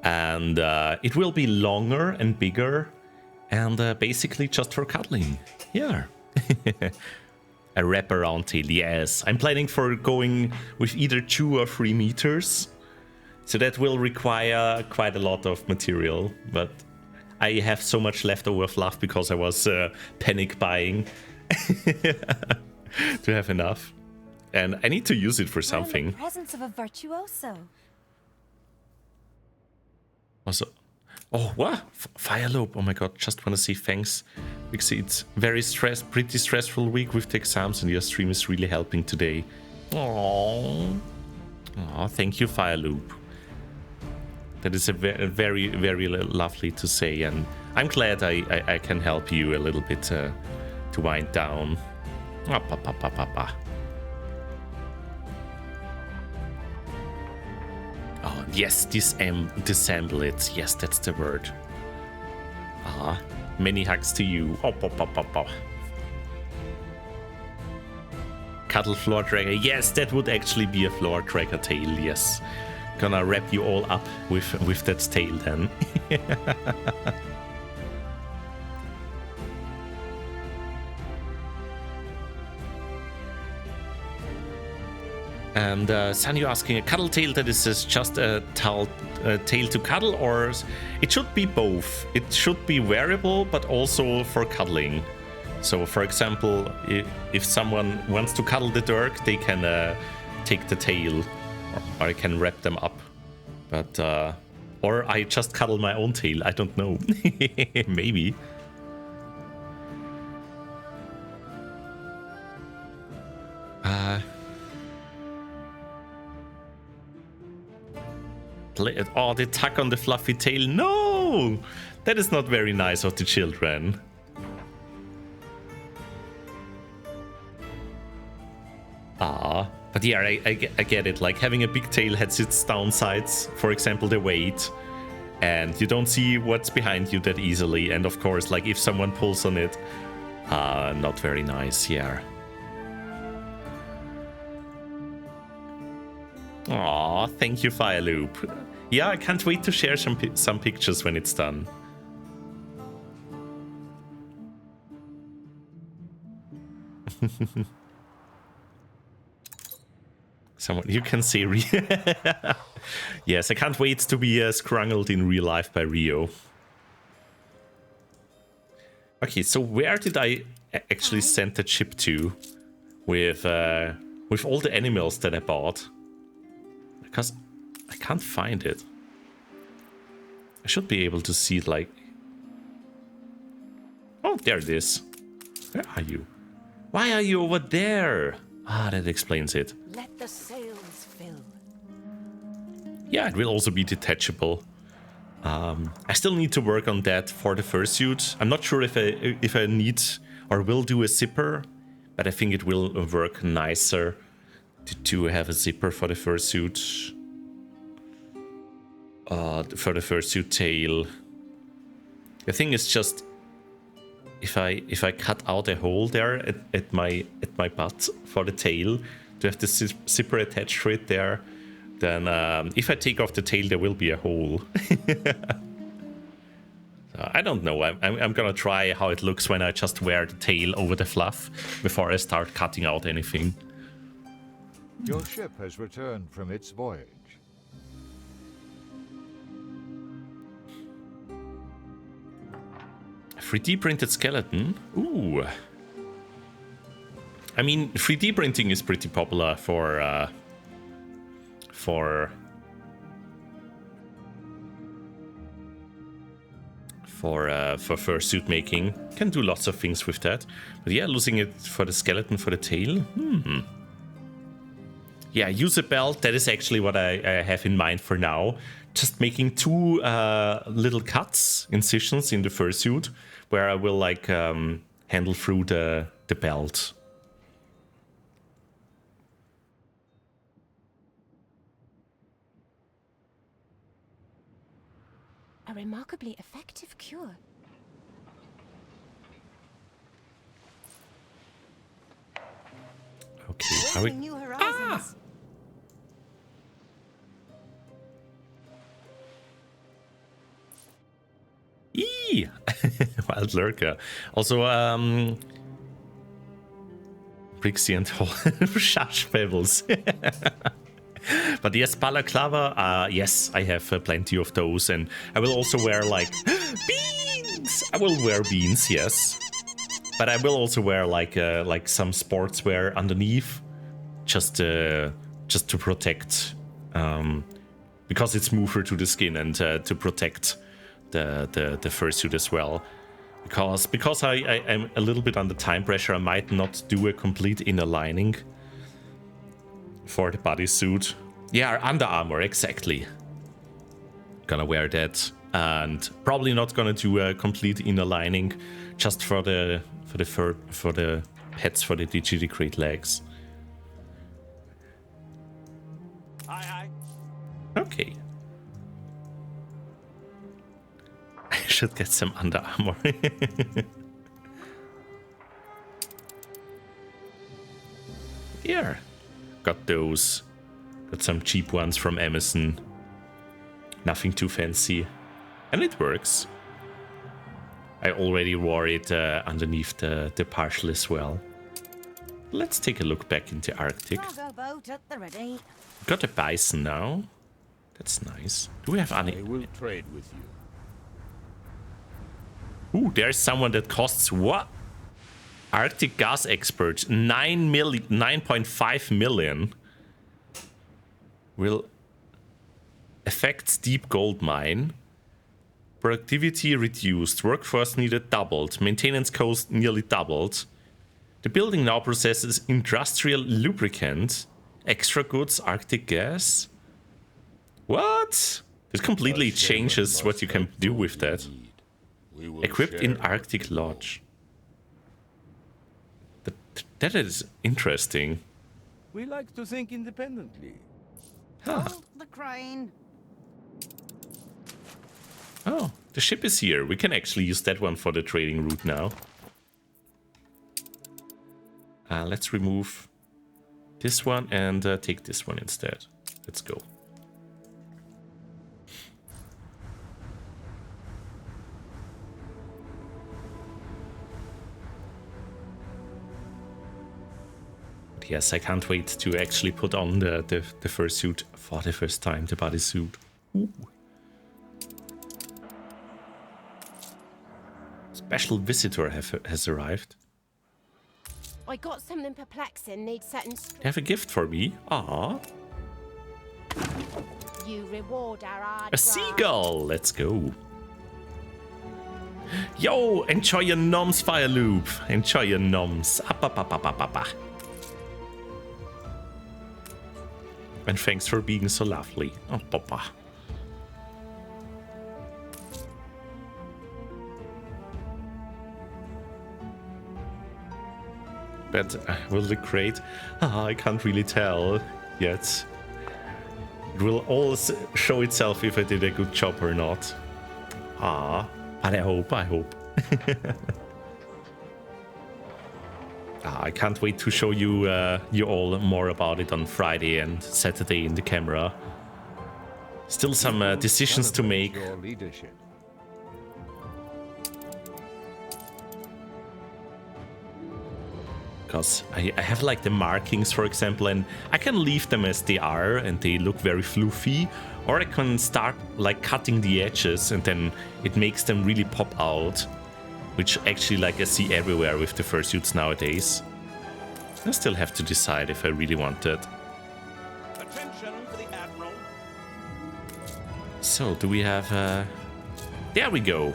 And it will be longer and bigger. And basically just for cuddling. Yeah. A wraparound tail, yes. I'm planning for going with either 2 or 3 meters. So that will require quite a lot of material. But I have so much leftover fluff because I was panic buying to have enough. And I need to use it for something. In the presence of a virtuoso. Also... Oh, what? Fire lobe. Oh my god, just want to say thanks. Because it's pretty stressful week with the exams and your stream is really helping today. Aww. Aww, thank you, Fire Loop. That is a very lovely to say, and I'm glad I can help you a little bit to wind down. Oh, yes, disassemble it. Yes, that's the word. Many hugs to you. Cuddle floor dragger. Yes, that would actually be a floor dragger tail. Yes. Gonna wrap you all up with that tail then. And Sanyu asking, a cuddle tail that is just a tail to cuddle, or it should be both. It should be wearable, but also for cuddling. So, for example, if someone wants to cuddle the Dirk, they can take the tail, or I can wrap them up. But or I just cuddle my own tail. I don't know. Maybe. Oh, they tuck on the fluffy tail. No! That is not very nice of the children. But yeah, I get it. Like, having a big tail has its downsides. For example, the weight. And you don't see what's behind you that easily. And of course, like, if someone pulls on it, not very nice, yeah. Aw, thank you, Fireloop. Yeah, I can't wait to share some pictures when it's done. Someone you can see. Yes, I can't wait to be scrungled in real life by Rio. Okay, so where did I actually send the chip to with all the animals that I bought? Because I can't find it. I should be able to see it, like... Oh, there it is. Where are you? Why are you over there? Ah, that explains it. Let the sails fill. Yeah, it will also be detachable. I still need to work on that for the fursuit. I'm not sure if I need or will do a zipper, but I think it will work nicer to have a zipper for the fursuit. For the fursuit tail. The thing is just if I cut out a hole there at my butt for the tail to have the zipper attached to it there, then if I take off the tail there will be a hole. So I don't know. I'm gonna try how it looks when I just wear the tail over the fluff before I start cutting out anything. Your ship has returned from its voyage. 3D printed skeleton? Ooh. I mean, 3D printing is pretty popular for fursuit making. Can do lots of things with that. But yeah, losing it for the skeleton for the tail? Yeah, use a belt. That is actually what I have in mind for now. Just making two little cuts, incisions in the fursuit, where I will like handle through the belt. A remarkably effective cure. Okay, are we... New horizons. Eee! Wild lurker. Also, Brixxy and Shush Pebbles. But yes, balaclava, yes, I have plenty of those, and I will also wear, like, beans! I will wear beans, yes. But I will also wear, like some sportswear underneath, just to protect, because it's smoother to the skin, and to protect the fursuit as well. Because I'm a little bit under time pressure, I might not do a complete inner lining for the bodysuit. Yeah, under armor, exactly. Gonna wear that, and probably not gonna do a complete inner lining, just for the pets, for the digitigrade legs. Aye. Okay. I should get some under armor. Here. Got those. Got some cheap ones from Amazon. Nothing too fancy. And it works. I already wore it underneath the partial as well. Let's take a look back into Arctic. Boat at the ready. Got a bison now. That's nice. Do we have any? I will trade with you. Ooh, there's someone that costs what? Arctic gas expert, 9.5 million. Will affect deep gold mine. Productivity reduced. Workforce needed doubled. Maintenance cost nearly doubled. The building now processes industrial lubricant. Extra goods, Arctic gas. What? This completely changes what you can do with that. Equipped in Arctic Lodge. That is interesting. We like to think independently. Hold the crane. Oh, the ship is here. We can actually use that one for the trading route now. Let's remove this one and take this one instead. Let's go. But yes, I can't wait to actually put on the fursuit for the first time, the bodysuit. Ooh. Special visitor has arrived. I got something perplexing, needs setting straight. They have a gift for me. Ah, You reward our hard a graft. seagull. Let's go. Yo, enjoy your noms, fire loop. Enjoy your noms. And thanks for being so lovely. Oh, papa. But will the crate? I can't really tell yet. It will all show itself if I did a good job or not. But I hope. I can't wait to show you you all more about it on Friday and Saturday in the camera. Still some decisions to make. Your leadership. Because I have like the markings, for example, and I can leave them as they are and they look very floofy, or I can start like cutting the edges and then it makes them really pop out, which actually like I see everywhere with the fursuits nowadays. I still have to decide if I really want it. Attention for the Admiral. So do we have there we go.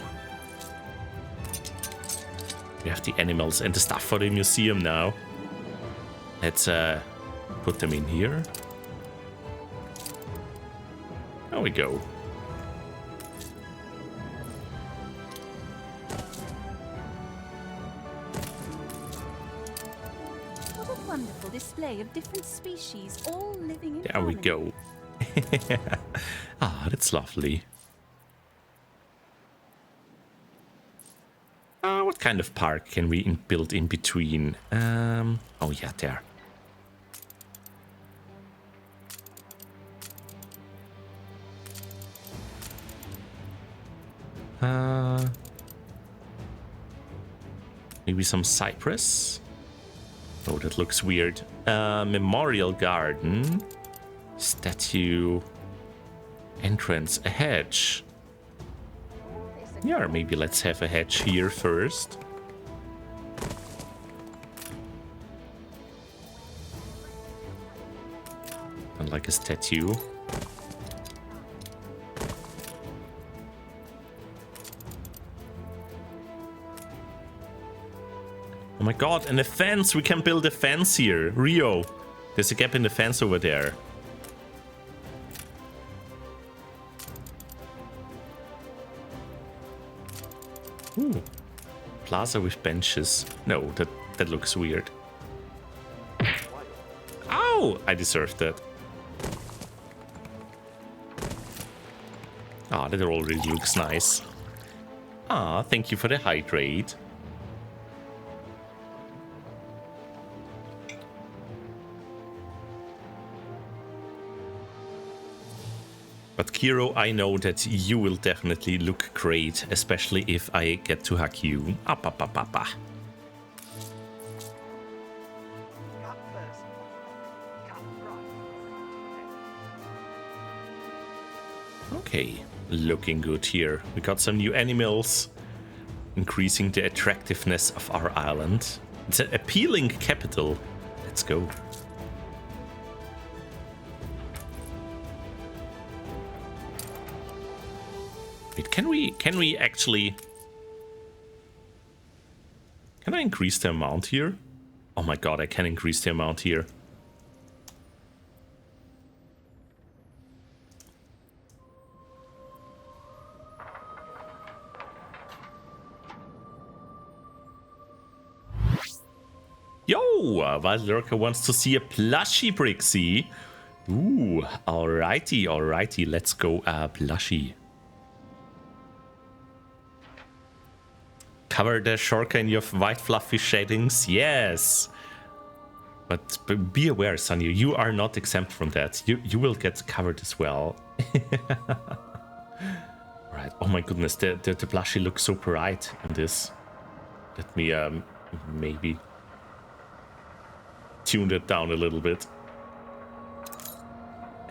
We have the animals and the stuff for the museum now. Let's put them in here. There we go. What a wonderful display of different species, all living in There we go. Ah, that's lovely. What kind of park can we build in between? Oh yeah, there. Maybe some cypress? Oh, that looks weird. Memorial garden. Statue. Entrance. A hedge. Yeah, or maybe let's have a hedge here first. And like a statue. Oh my god, and a fence! We can build a fence here. Rio, there's a gap in the fence over there. Ooh. Plaza with benches. No, that looks weird. Ow! I deserved that. Ah, that already looks nice. Ah, thank you for the hydrate. But Kiro, I know that you will definitely look great, especially if I get to hug you. Okay, looking good here. We got some new animals, increasing the attractiveness of our island. It's an appealing capital. Let's go. Wait, can we actually... Can I increase the amount here? Oh my god, I can increase the amount here. Yo, Wild Lurker wants to see a plushie, Brixxy. Ooh, alrighty, let's go plushie. Cover the Shorka in your white fluffy shadings, yes. But be aware, Sanyo, you are not exempt from that. You will get covered as well. Right, oh my goodness, the plushie looks so bright in this. Let me maybe tune it down a little bit.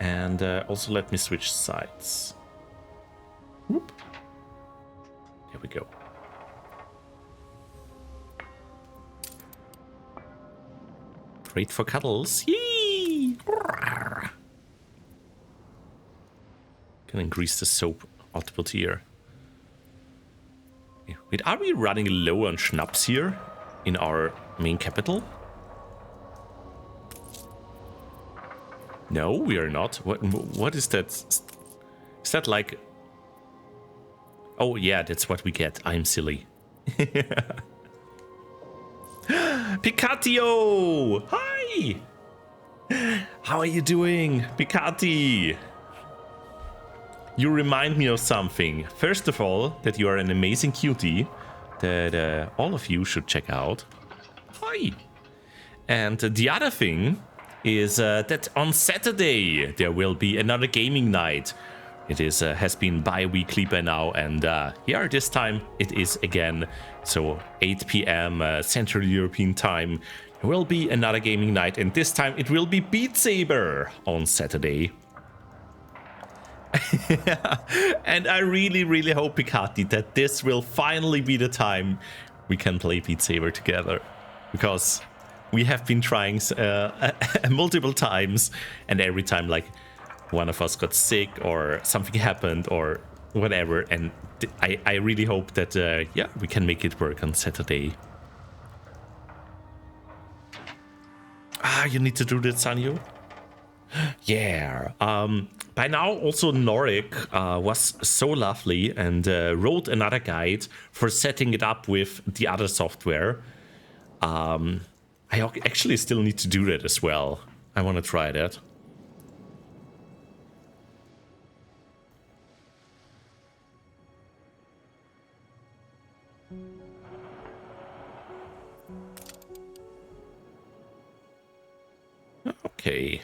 And also let me switch sides. Whoop. There we go. Great for cuddles. Yee! Can increase the soap output here. Wait, are we running low on schnapps here in our main capital? No, we are not. What is that? Is that like... Oh yeah, that's what we get. I'm silly. Picatio! Hi! How are you doing, Picati? You remind me of something. First of all, that you are an amazing cutie that all of you should check out. Hi! And the other thing is that on Saturday there will be another gaming night. It is has been bi-weekly by now, and here this time it is again. So 8 p.m. Central European time will be another gaming night, and this time it will be Beat Saber on Saturday. And I really hope, Picati, that this will finally be the time we can play Beat Saber together, because we have been trying multiple times, and every time like one of us got sick or something happened or whatever, and I really hope that yeah, we can make it work on Saturday. Ah, you need to do that, Sanyo. Yeah. By now, also Norik was so lovely and wrote another guide for setting it up with the other software. I actually still need to do that as well. I want to try that. Okay.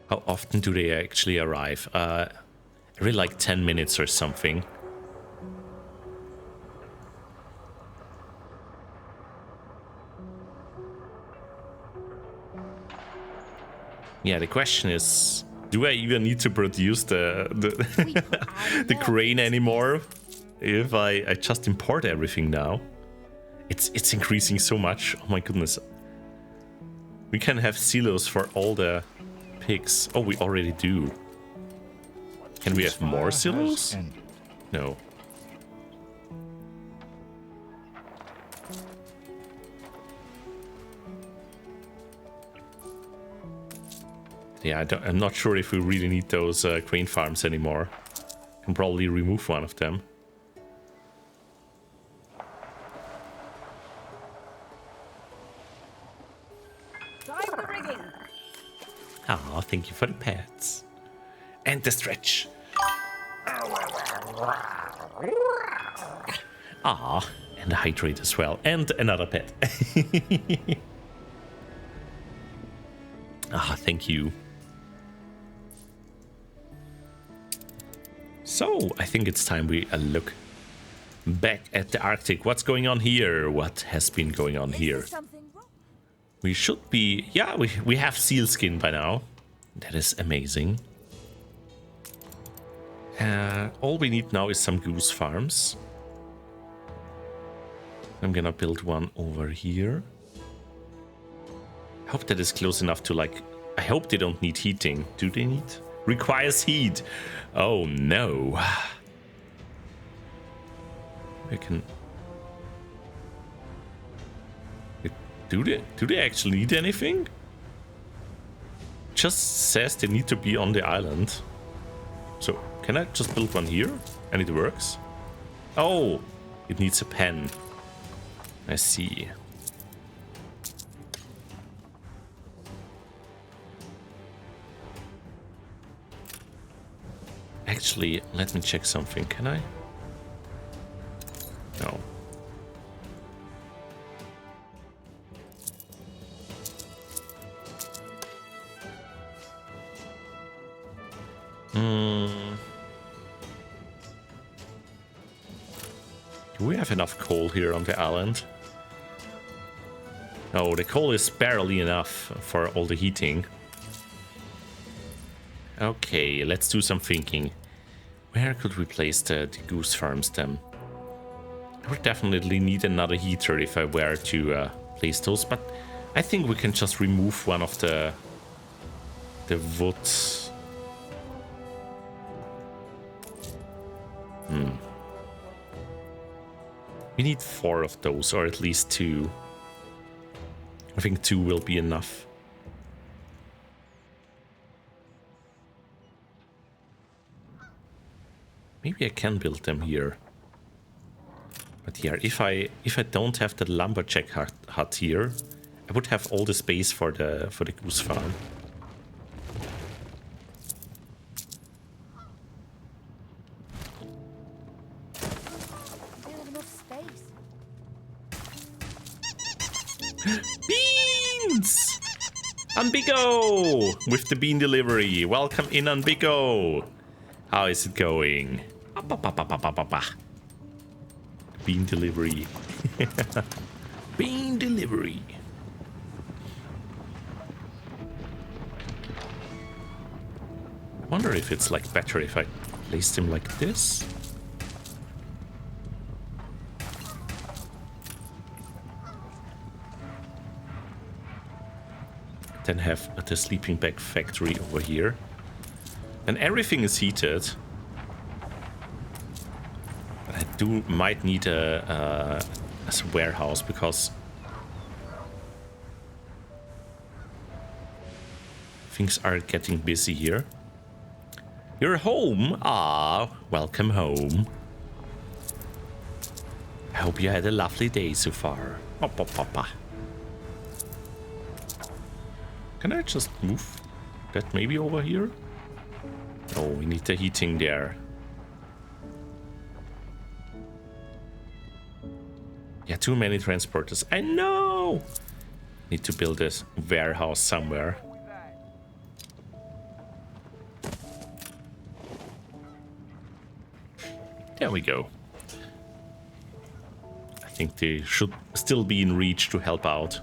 How often do they actually arrive? Every like 10 minutes or something. Yeah, the question is, do I even need to produce the the crane anymore if I just import everything now? It's increasing so much. Oh my goodness. We can have silos for all the pigs. Oh, we already do. Can we have more silos? No. Yeah, I'm not sure if we really need those crane farms anymore. Can probably remove one of them. Ah, thank you for the pets. And the stretch. Ah, and the hydrate as well. And another pet. Ah, thank you. So, I think it's time we look back at the Arctic. What's going on here? What has been going on here? We should be... Yeah, we have sealskin by now. That is amazing. All we need now is some goose farms. I'm gonna build one over here. I hope that is close enough to like... I hope they don't need heating. Do they need? Requires heat. Oh no. We can... Do they actually need anything? Just says they need to be on the island. So, can I just build one here? And it works? Oh, It needs a pen. I see. Actually, let me check something. Can I? No. Do we have enough coal here on the island? No, the coal is barely enough for all the heating. Okay, let's do some thinking. Where could we place the goose farms then? I would definitely need another heater if I were to place those, but I think we can just remove one of the woods. We need 4 of those, or at least 2. I think 2 will be enough. Maybe I can build them here. But yeah, if I don't have the lumberjack hut here, I would have all the space for the goose farm. Beans! Unbigo! With the bean delivery. Welcome in, Unbigo. How is it going? Bean delivery. Bean delivery. I wonder if it's like better if I place him like this. Then have the sleeping bag factory over here. And everything is heated. But I might need a warehouse because things are getting busy here. You're home? Ah, welcome home. I hope you had a lovely day so far. Can I just move that maybe over here? Oh, we need the heating there. Yeah, too many transporters. I know! Need to build a warehouse somewhere. There we go. I think they should still be in reach to help out.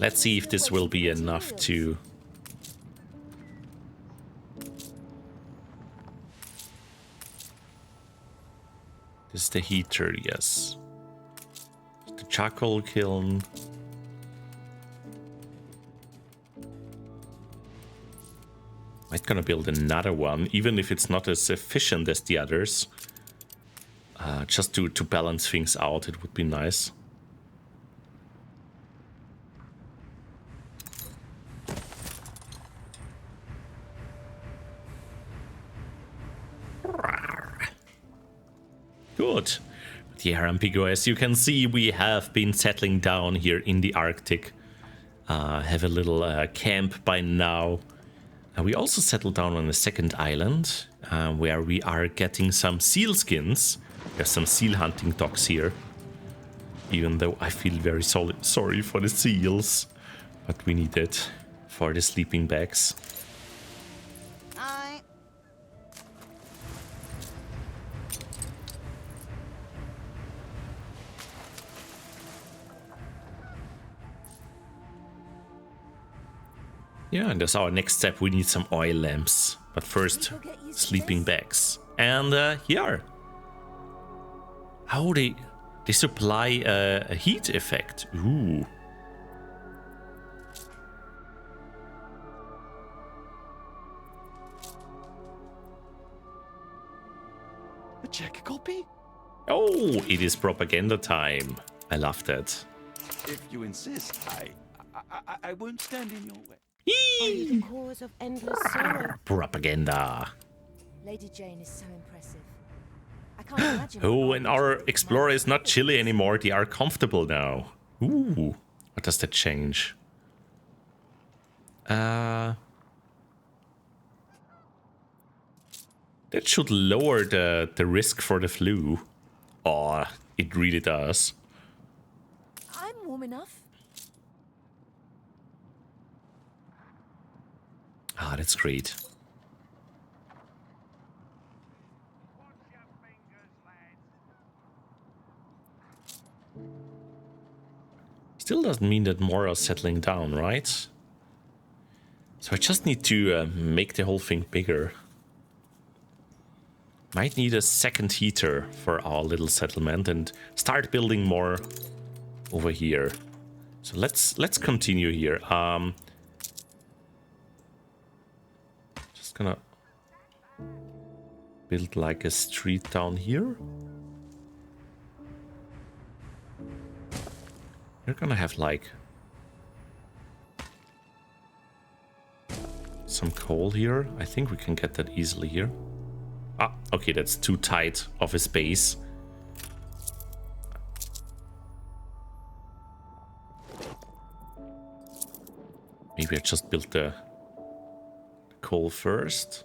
Let's see if this will be enough to... This is the heater, yes. The charcoal kiln. I'm gonna build another one, even if it's not as efficient as the others. Just to balance things out, it would be nice. Good. Yeah, Ampigo, as you can see, we have been settling down here in the Arctic. Have a little camp by now. We also settled down on a second island, where we are getting some seal skins. There's some seal hunting dogs here. Even though I feel very sorry for the seals. But we need it for the sleeping bags. Yeah, and as our next step, we need some oil lamps. But first, sleeping bags. And here. Oh, they supply a heat effect. Ooh. A check copy? Oh, it is propaganda time. I love that. If you insist, I won't stand in your way. Are you the cause of endless sorrow? Propaganda. Lady Jane is so impressive. I can't imagine. Oh, and our explorer is not chilly anymore. They are comfortable now. Ooh, what does that change? That should lower the risk for the flu. Oh, it really does. I'm warm enough. Ah, that's great. Still doesn't mean that more are settling down, right? So I just need to make the whole thing bigger. Might need a second heater for our little settlement and start building more over here. So let's continue here. Just gonna build like a street down here. We're gonna have like some coal here. I think we can get that easily here. Ah, okay, that's too tight of a space. Maybe I just built the coal first.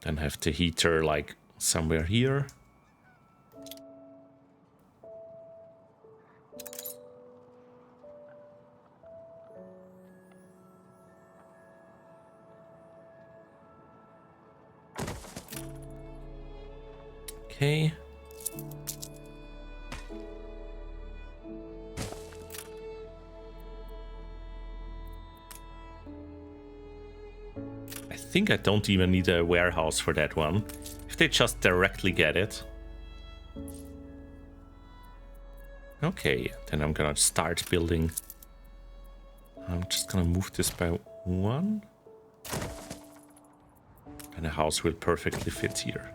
Then have the heater like somewhere here. Okay. I think I don't even need a warehouse for that one. If they just directly get it. Okay, then I'm gonna start building. I'm just gonna move this by one. And a house will perfectly fit here.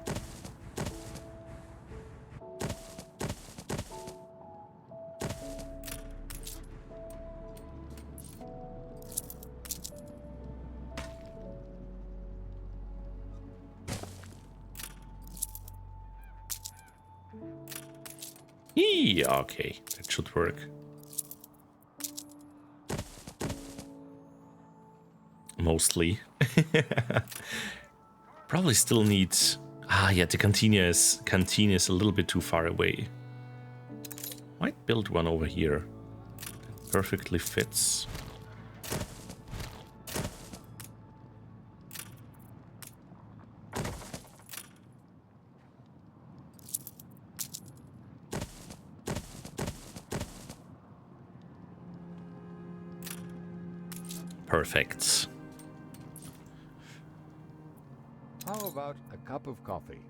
Okay, that should work. Mostly. Probably still needs... Ah, yeah, the canteen is a little bit too far away. Might build one over here. That perfectly fits. Perfect. How about a cup of coffee?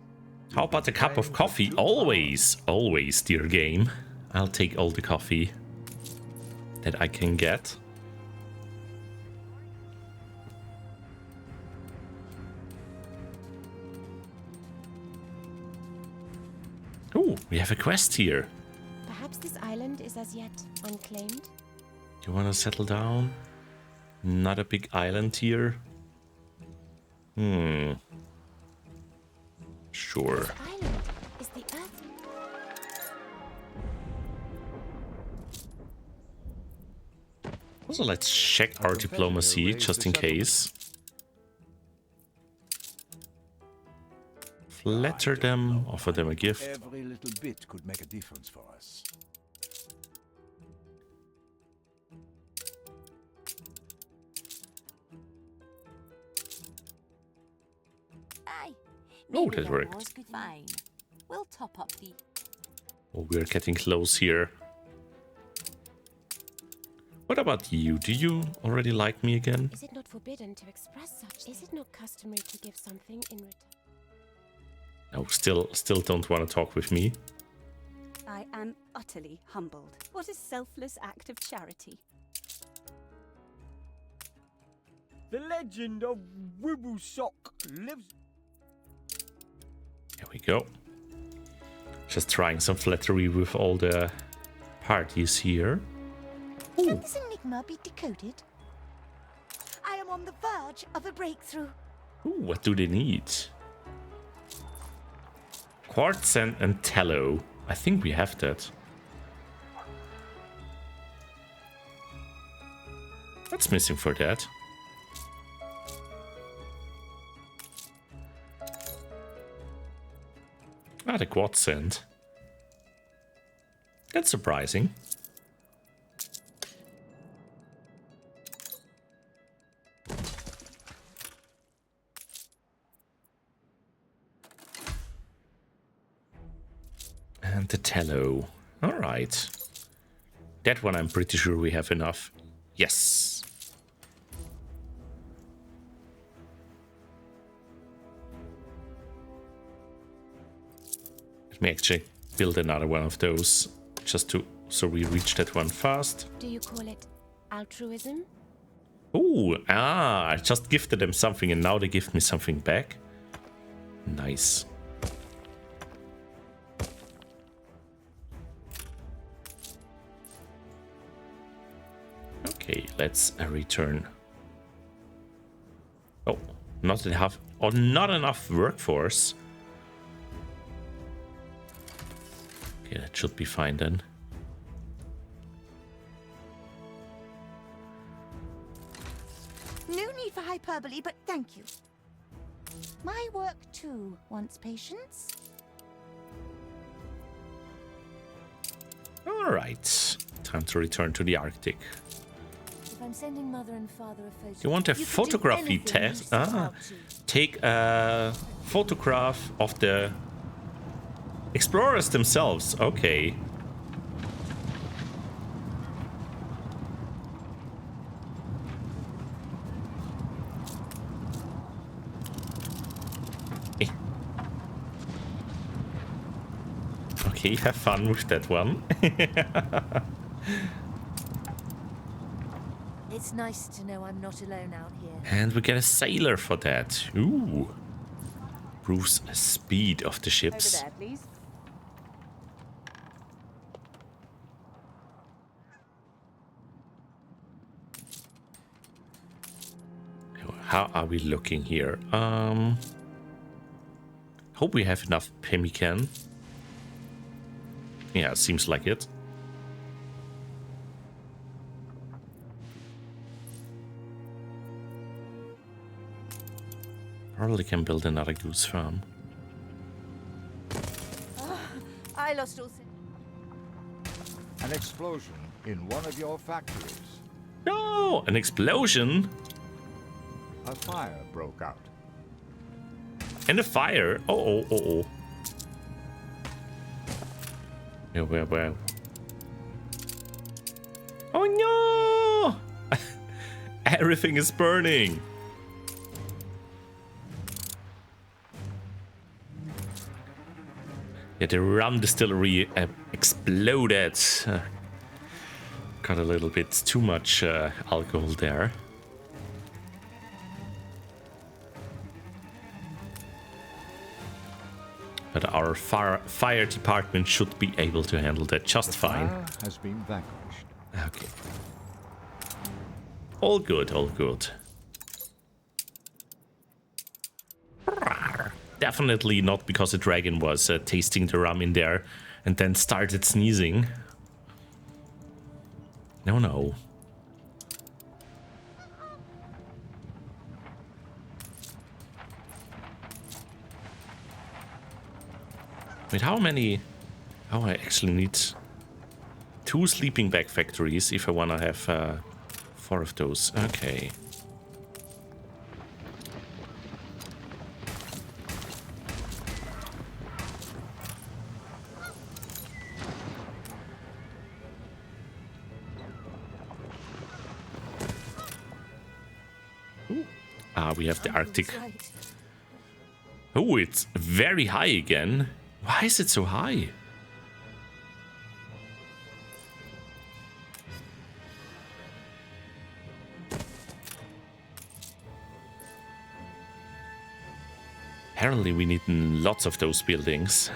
How about a cup of coffee? Always, always, dear game. I'll take all the coffee that I can get. Oh, we have a quest here. Perhaps this island is as yet unclaimed. Do you want to settle down? Not a big island here. Sure. This island is the Earth. Also, let's check our diplomacy just in case. Flatter them, offer them a gift. Every little bit could make a difference for us. Oh, that worked. Fine. We'll top up the... Oh, we're getting close here. What about you? Do you already like me again? Is it not forbidden to express such? Is it not customary to give something in return? No, still don't want to talk with me. I am utterly humbled. What a selfless act of charity. The legend of Wibblesock lives. Here we go. Just trying some flattery with all the parties here. Can this enigma be decoded? I am on the verge of a breakthrough. Ooh, what do they need? Quartz and tallow. I think we have that. What's missing for that? Ah, the quartz sand. That's surprising. And the tallow. Alright. That one I'm pretty sure we have enough. Yes. Let me actually build another one of those. Just to so we reach that one fast. Do you call it altruism? Ooh, I just gifted them something and now they give me something back. Nice. Okay, let's return. Oh, not enough workforce. Okay, that should be fine then. No need for hyperbole, but thank you. My work too wants patience. All right, time to return to the Arctic. If I'm sending mother and father a photo, You want a photography test? Take a photograph of the explorers themselves. Okay. Okay, have fun with that one. It's nice to know I'm not alone out here. And we get a sailor for that. Ooh. Proves speed of the ships. Over there, please. How are we looking here? Hope we have enough pemmican. Yeah, seems like it. Probably can build another goose farm. I lost all. An explosion in one of your factories. No, an explosion. A fire broke out. And a fire. Oh. Yeah, where? Oh no! Everything is burning. Yeah, the rum distillery exploded. Got a little bit too much alcohol there. But our fire department should be able to handle that just fine. Fire has been vanquished. Okay. All good, all good. Definitely not because the dragon was tasting the rum in there and then started sneezing. No. Wait, how many? Oh, I actually need 2 sleeping bag factories if I want to have 4 of those. Okay. We have the Arctic. Oh, it's very high again. Why is it so high? Apparently we need lots of those buildings.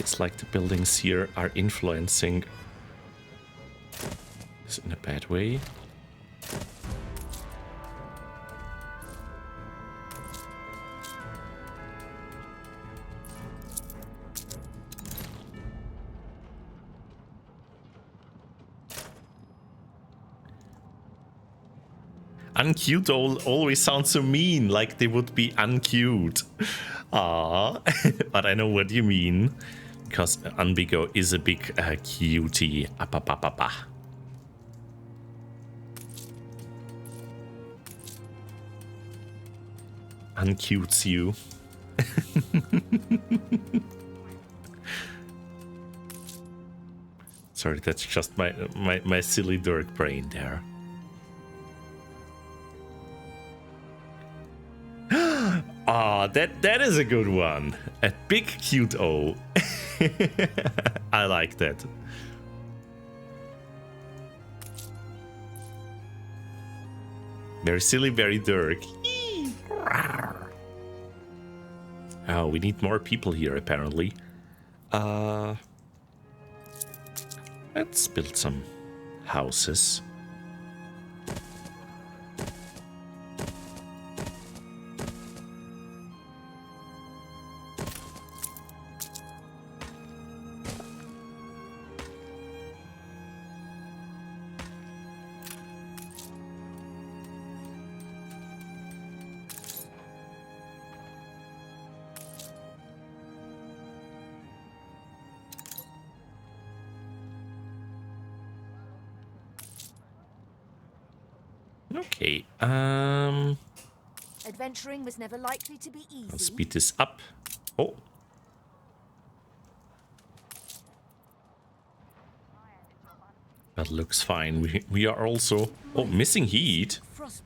Looks like the buildings here are influencing this in a bad way. Uncute always sounds so mean, like they would be uncute. Ah, but I know what you mean, because Unbigo is a big cutie. Uncutes you. Sorry, that's just my silly Dirk brain there. Ah, that is a good one. A big cute O. I like that. Very silly, very Dirk. Oh, we need more people here apparently. Let's build some houses. Okay, adventuring was never likely to be easy. I'll speed this up. Oh. That looks fine. We are also... Oh, missing heat?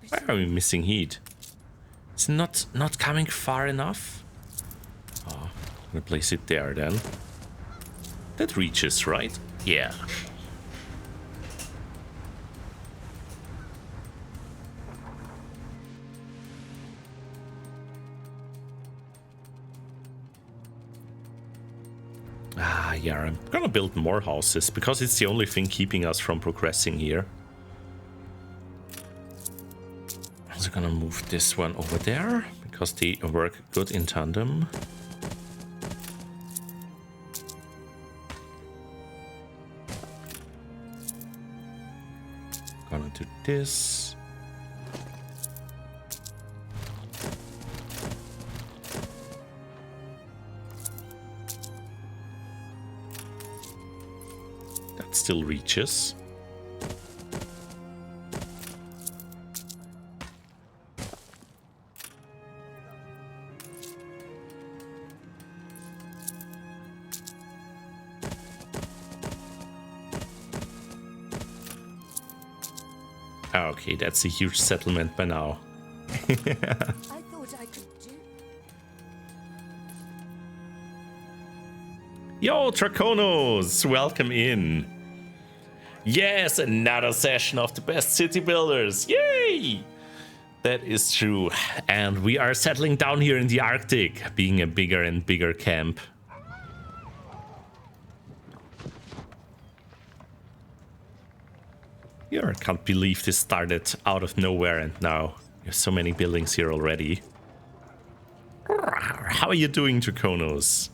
Why are we missing heat? It's not coming far enough? Oh, I'm gonna place it there then. That reaches, right? Yeah. Ah, yeah, I'm gonna build more houses because it's the only thing keeping us from progressing here. I'm also gonna move this one over there because they work good in tandem. Gonna do this. Still reaches. Okay, that's a huge settlement by now. I thought I could do. Yo, Draconos! Welcome in. Yes, another session of the best city builders. Yay! That is true. And we are settling down here in the Arctic, being a bigger and bigger camp. Yeah, I can't believe this started out of nowhere and now there's so many buildings here already. How are you doing, Draconos?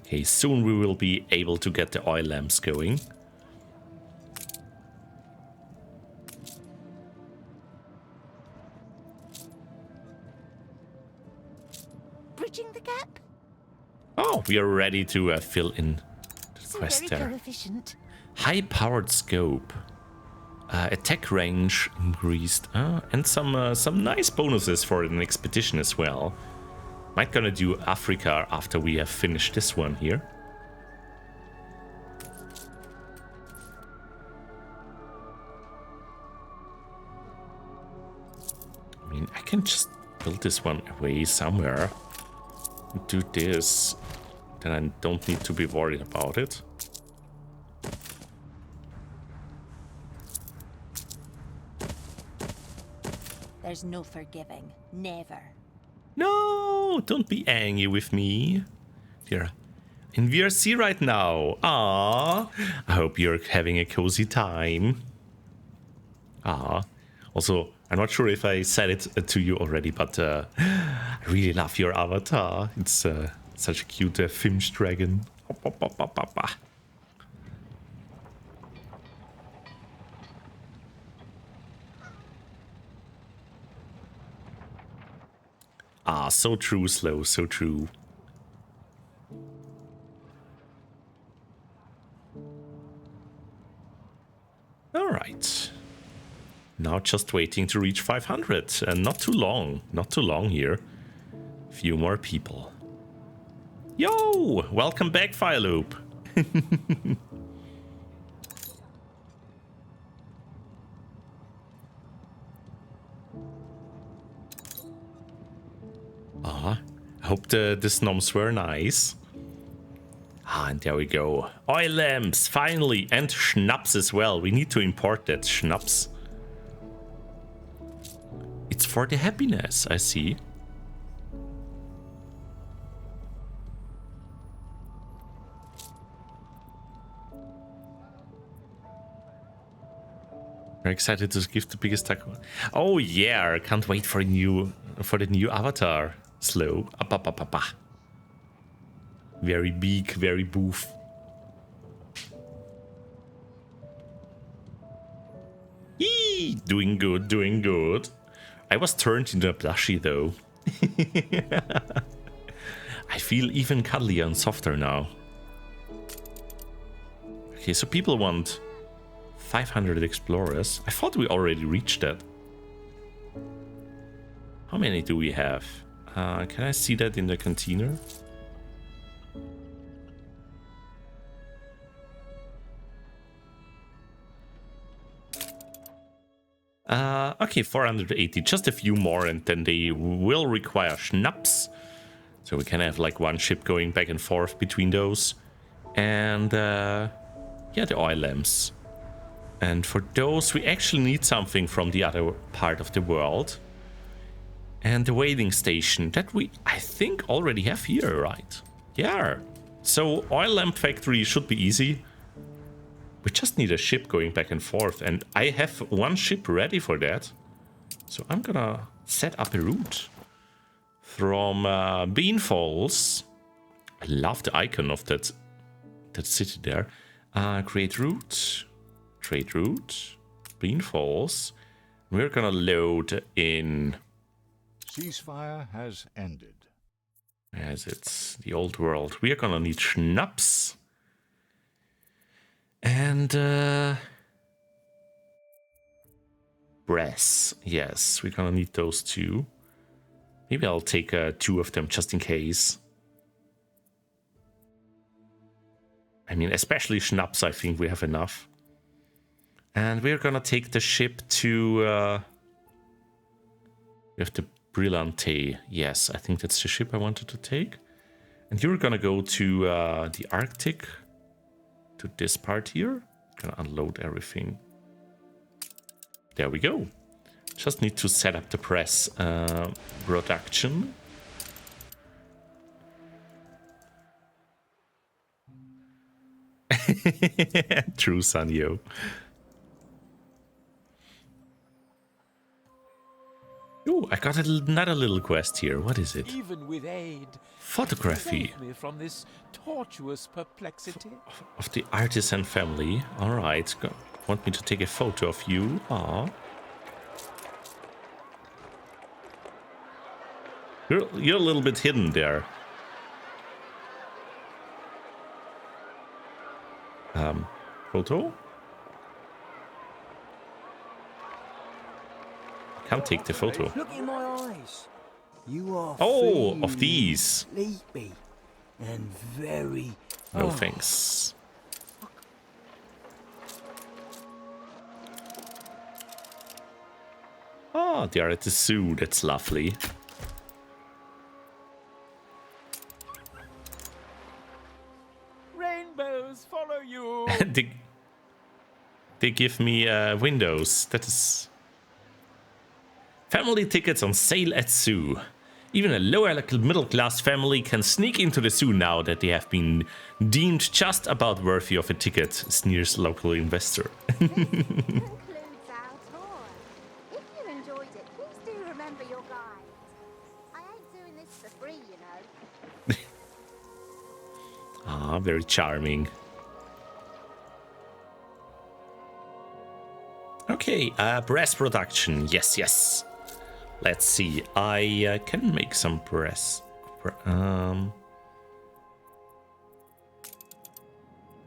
Okay, soon we will be able to get the oil lamps going. Bridging the gap? Oh, we are ready to fill in the quest there. Coefficient. High-powered scope. Attack range increased. And some nice bonuses for an expedition as well. Might gonna do Africa after we have finished this one here. I mean, I can just build this one away somewhere. Do this. Then I don't need to be worried about it. There's no forgiving. Never. No, don't be angry with me. You're in VRC right now. Ah, I hope you're having a cozy time. Ah, also, I'm not sure if I said it to you already, but I really love your avatar. It's such a cute Finch dragon. Ah, so true, Slow, so true. All right. Now just waiting to reach 500, and not too long here. Few more people. Yo, welcome back, Fireloop. I hope the snoms were nice. Ah, and there we go. Oil lamps, finally, and schnapps as well. We need to import that schnapps. It's for the happiness, I see. Very excited to give the biggest taco. Oh yeah, I can't wait for the new avatar. Slow. Very big, very boof. Yee, doing good, doing good. I was turned into a plushie though. I feel even cuddlier and softer now. Okay, so people want 500 explorers. I thought we already reached that. How many do we have? Can I see that in the container? Okay, 480, just a few more, and then they will require schnapps. So we can have like one ship going back and forth between those. And yeah, the oil lamps. And for those, we actually need something from the other part of the world. And the waiting station that we, I think, already have here, right? Yeah. So oil lamp factory should be easy. We just need a ship going back and forth, and I have one ship ready for that. So I'm gonna set up a route from Bean Falls. I love the icon of that city there. Create route, trade route, Bean Falls. We're gonna load in. Ceasefire has ended. As it's the old world. We are gonna need schnapps. And brass. Yes, we're gonna need those two. Maybe I'll take 2 of them just in case. I mean, especially schnapps, I think we have enough. And we're gonna take the ship to... we have the Brillante. Yes, I think that's the ship I wanted to take. And you're gonna go to the Arctic. To this part here. Gonna unload everything. There we go. Just need to set up the press production. True, Sanyo. Oh, I got another little quest here. What is it? Even with aid, photography. Save me from this tortuous perplexity. Of the artisan family. All right. Want me to take a photo of you? Aw. You're a little bit hidden there. Photo? Can't take the photo. Look in my eyes. You are of these. Sleepy and very. No thanks. Oh, they are at the zoo. That's lovely. Rainbows follow you. They give me windows. That is Family tickets on sale at zoo. Even a lower middle-class family can sneak into the zoo now that they have been deemed just about worthy of a ticket, sneers local investor. Concludes our tour. If you enjoyed it, please do remember your guide. I ain't doing this for free, you know. Ah, very charming. Okay, brass production. Yes, yes. Let's see. I can make some brass.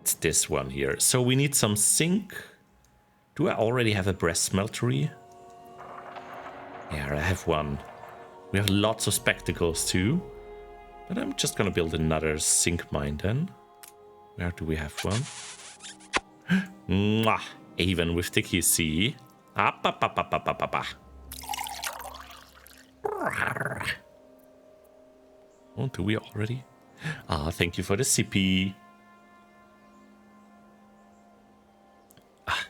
It's this one here. So we need some zinc. Do I already have a brass smeltery? Yeah, I have one. We have lots of spectacles too. But I'm just gonna build another zinc mine then. Where do we have one? Mwah! Even with the QC. Oh, do we already? Ah, thank you for the CP. Ah,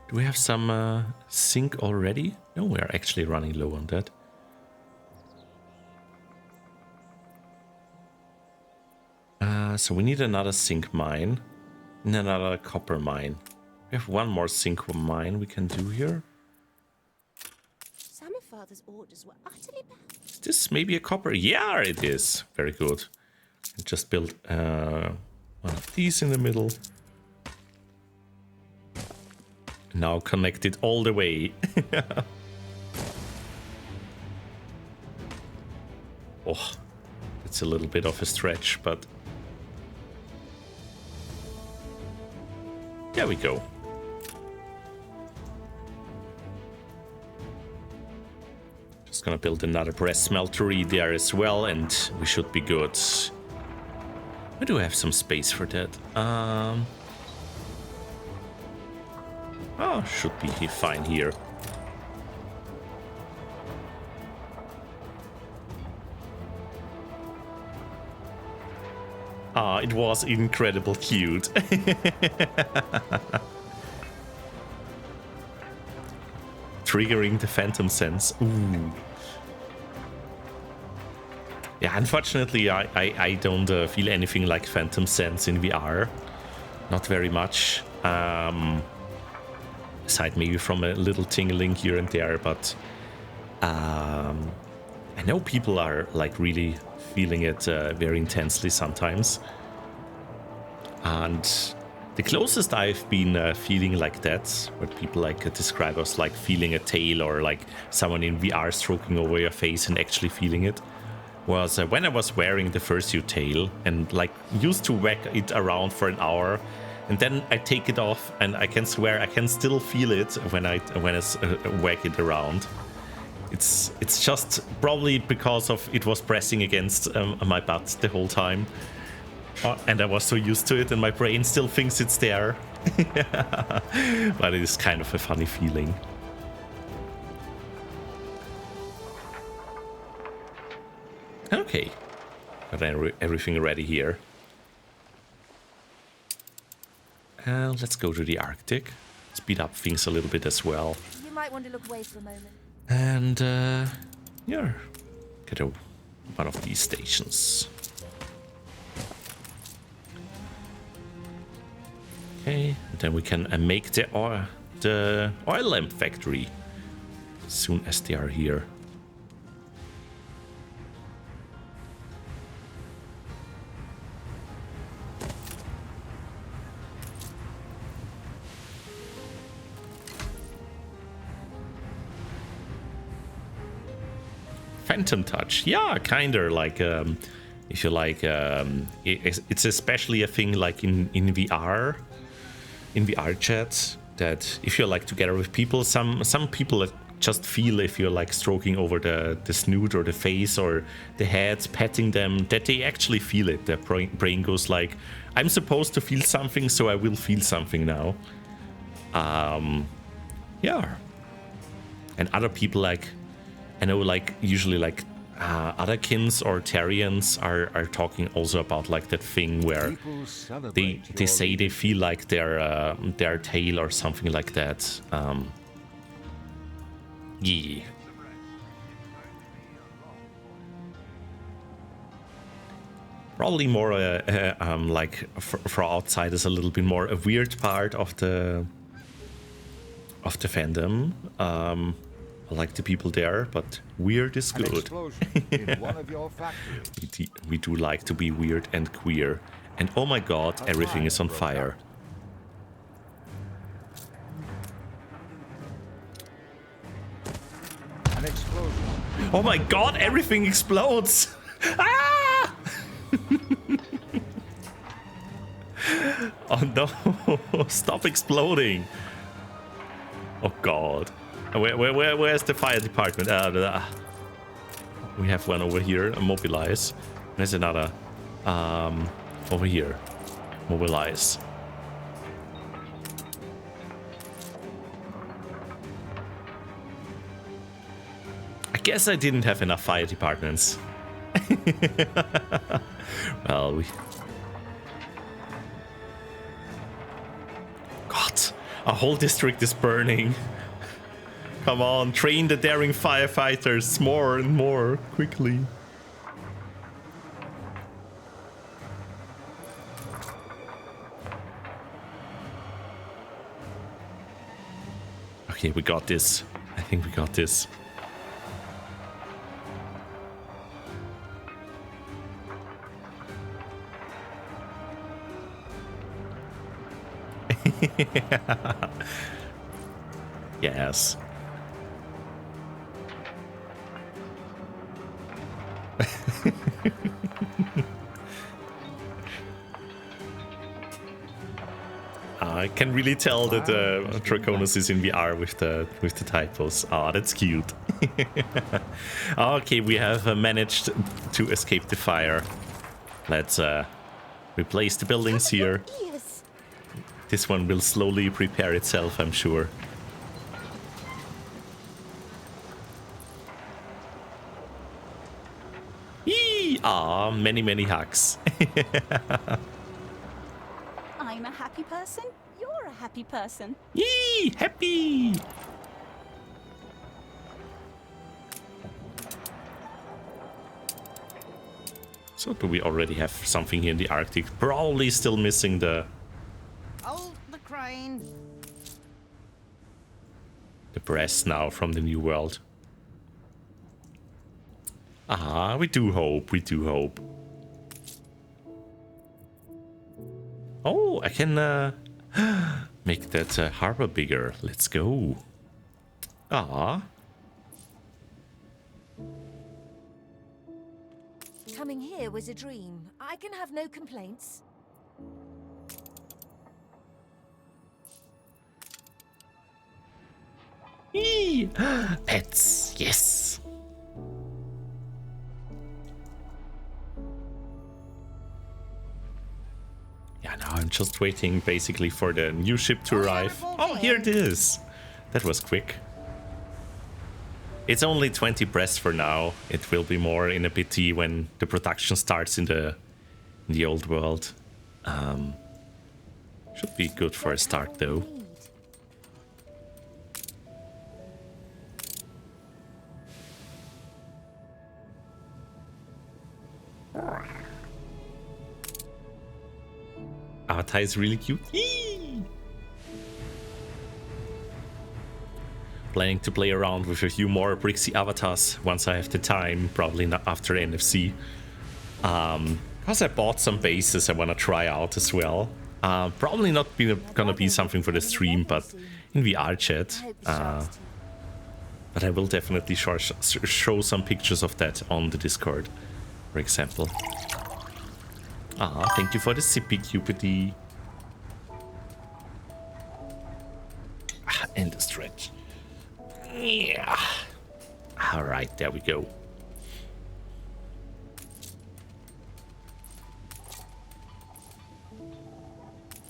do we have some zinc already? No, we are actually running low on that. So we need another zinc mine and another copper mine. We have one more zinc mine we can do here. Some of Father's orders were utterly bad. Is this maybe a copper? Yeah, it is. Very good. And just build one of these in the middle. Now connect it all the way. Oh, it's a little bit of a stretch, but there we go. Just gonna build another brass smeltery there as well, and we should be good. I do have some space for that. Oh, should be fine here. Ah, it was incredible cute. Triggering the phantom sense. Ooh. Yeah, unfortunately, I don't feel anything like phantom sense in VR. Not very much. Aside maybe from a little tingling here and there, but I know people are like really feeling it very intensely sometimes. And the closest I've been feeling like that, what people like describe as like feeling a tail or like someone in VR stroking over your face and actually feeling it, was when I was wearing the fursuit tail and like used to whack it around for an hour, and then I take it off and I can swear I can still feel it when I whack it around. It's just probably because of it was pressing against my butt the whole time. And I was so used to it and my brain still thinks it's there. But it is kind of a funny feeling. Okay, got everything ready here. Let's go to the Arctic. Speed up things a little bit as well. You might want to look away for a moment. And yeah, get one of these stations. Okay, and then we can make the oil lamp factory as soon as they are here. Phantom touch, yeah, kinda like if you like, it's especially a thing like in VR. In VR chat, that if you're like together with people, some people just feel if you're like stroking over the snoot or the face or the head, petting them, that they actually feel it. Their brain goes like, I'm supposed to feel something, so I will feel something now. Yeah. And other people, like, I know, like usually like otherkins or Tarians are talking also about like that thing where they say they feel like their tail or something like that. Yeah. Probably more like for outsiders a little bit more a weird part of the fandom. I like the people there, but weird is good. In one of your factories. We do like to be weird and queer. And oh my god, everything is on fire. An explosion. Oh my god, everything explodes! Ah! Oh no, stop exploding! Oh god. Where's the fire department? We have one over here, mobilize. There's another over here, mobilize. I guess I didn't have enough fire departments. Well, God, our whole district is burning. Come on, train the daring firefighters more and more quickly. Okay, we got this. I think we got this. Yes. I can really tell that Draconis is in VR with the typos. Ah, that's cute. Okay, we have managed to escape the fire. Let's replace the buildings here. This one will slowly prepare itself, I'm sure. Yee! Ah, many hugs. I'm a happy person. You're a happy person. Yee! Happy! So do we already have something here in the Arctic? Probably still missing the... Hold the crane. The breast now from the New World. Ah, we do hope, we do hope. Oh, I can make that harbor bigger. Let's go. Ah. Coming here was a dream. I can have no complaints. Eee! Pets, yes. Yeah, now I'm just waiting basically for the new ship to arrive. Oh, here it is. That was quick. It's only 20 breasts for now. It will be more in a bit when the production starts in the old world. Should be good for a start though. Avatar is really cute. Eee! Planning to play around with a few more Brixxy avatars once I have the time, probably not after NFC. Because I bought some bases I want to try out as well. Probably not gonna be something for the stream, but in VR chat. But I will definitely show some pictures of that on the Discord, for example. Ah, thank you for the sippy cupidity. And the stretch. Yeah. All right, there we go.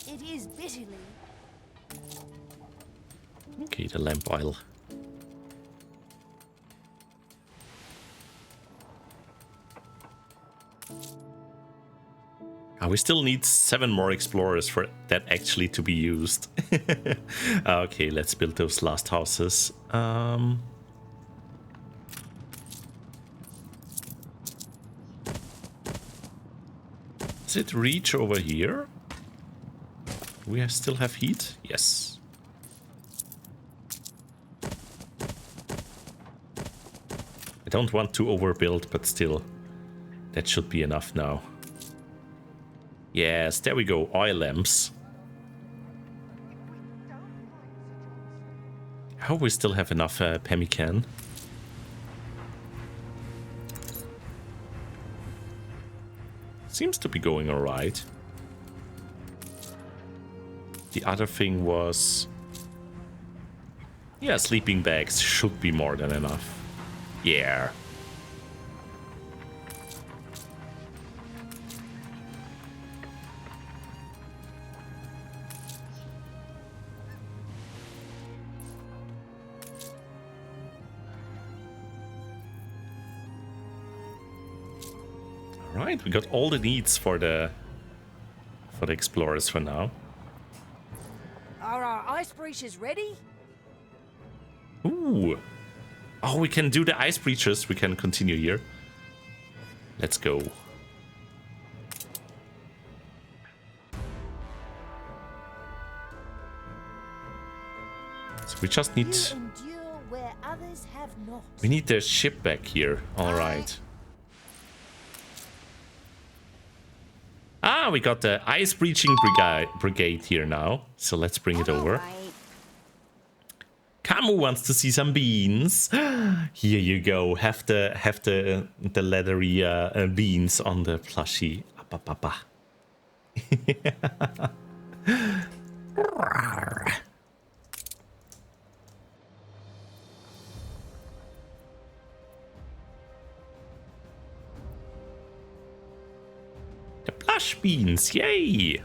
It is bitterly. Okay, the lamp oil. We still need 7 more explorers for that actually to be used. Okay, let's build those last houses. Does it reach over here? We still have heat? Yes. I don't want to overbuild, but still, that should be enough now. Yes, there we go. Oil lamps. I hope we still have enough pemmican. Seems to be going alright. The other thing was... yeah, sleeping bags should be more than enough. Yeah. Alright, we got all the needs for the explorers for now. Are our ice breaches ready? Ooh. Oh, we can do the ice breaches. We can continue here. Let's go. So we just need... where others have not. we need the ship back here. Alright. Ah, we got the ice breaching brigade here now. So let's bring it over. Camu wants to see some beans. Here you go. Have the leathery beans on the plushie. The plush beans, yay!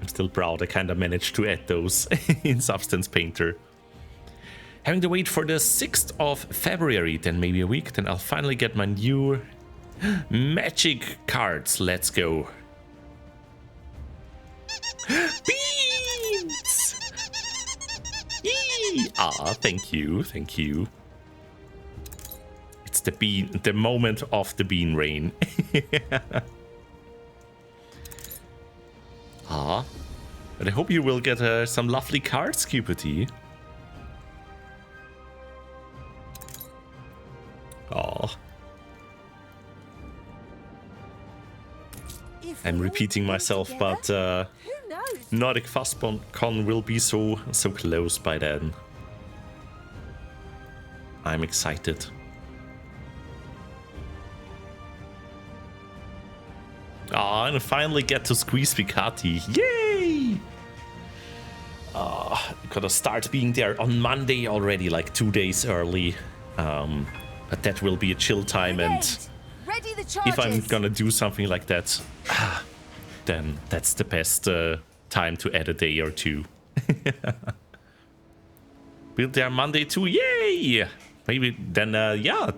I'm still proud I kind of managed to add those in Substance Painter. Having to wait for the 6th of February, then maybe a week, then I'll finally get my new magic cards. Let's go. Beans! Yee! Ah, thank you, thank you. It's the moment of the bean rain. Ah, but I hope you will get some lovely cards, Cupidity. Oh, I'm repeating myself, but Nordic FastCon will be so close by then. I'm excited. Ah, and I finally get to squeeze Picati. Yay! Gotta start being there on Monday already, like 2 days early. But that will be a chill time, and if I'm gonna do something like that, then that's the best time to add a day or two. We'll there Monday too, yay! Maybe then, yeah,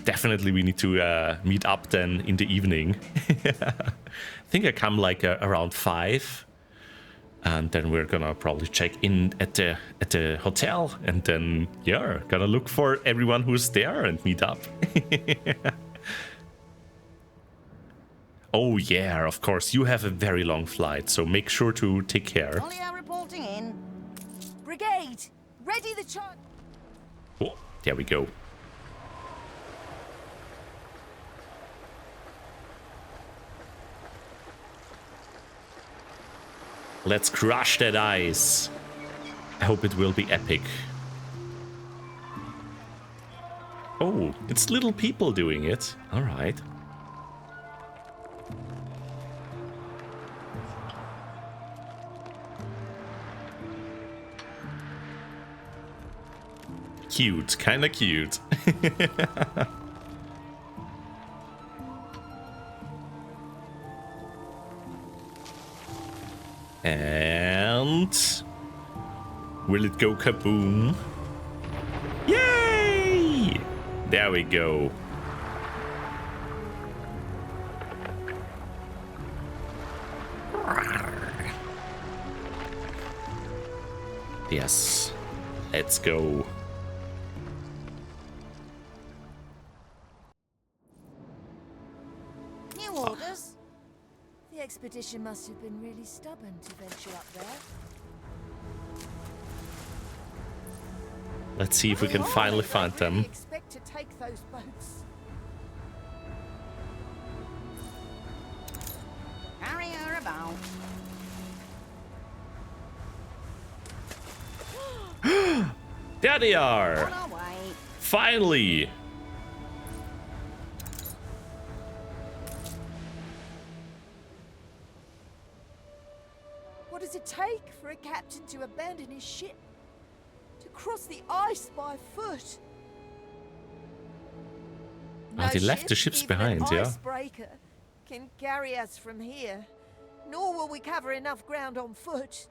definitely we need to meet up then in the evening. I think I come like around 5, and then we're gonna probably check in at the hotel, and then yeah, gonna look for everyone who's there and meet up. Oh yeah, of course, you have a very long flight, so make sure to take care. Olio reporting in. Brigade, ready the charge. Oh, there we go. Let's crush that ice. I hope it will be epic. Oh, it's little people doing it. All right. Cute, kind of cute. And will it go kaboom? Yay! There we go. Yes, let's go. New orders. guess you must have been really stubborn to venture up there. Let's see if we can finally find them. Expect to take those boats. Carry her about. There they are! On our way. Finally! What does it take for a captain to abandon his ship? To cross the ice by foot? Ah, they left the ships behind, even an yeah. icebreaker can carry us from here. Nor will we cover enough ground on foot.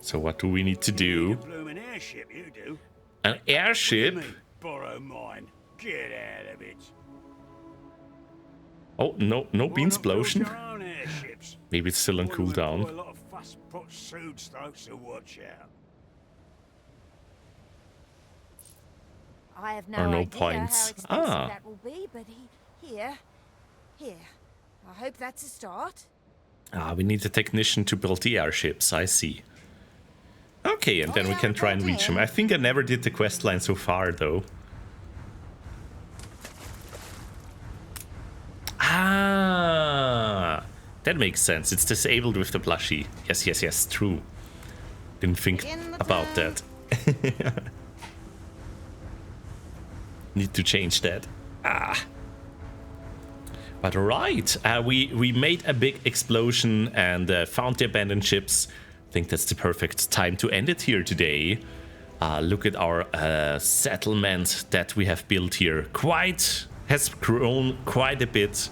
So what do we need to do? Blooming airship, you do. An airship? What do you mean, borrow mine. Get out of it. Oh, no bean explosion. Your own airships. Maybe it's still on A cooldown. lot of fuss put suits though, so watch out. I have Or no no idea points. how expensive Ah. that will be, but here. I hope that's a start. Ah, we need a technician to build the airships, I see. Okay, and then we can try and reach him. I think I never did the quest line so far, though. Ah, that makes sense. It's disabled with the plushie. Yes, true. Didn't think about that. Need to change that. Ah. But right, we made a big explosion and found the abandoned ships. I think that's the perfect time to end it here today. Look at our settlement that we have built here. Has grown quite a bit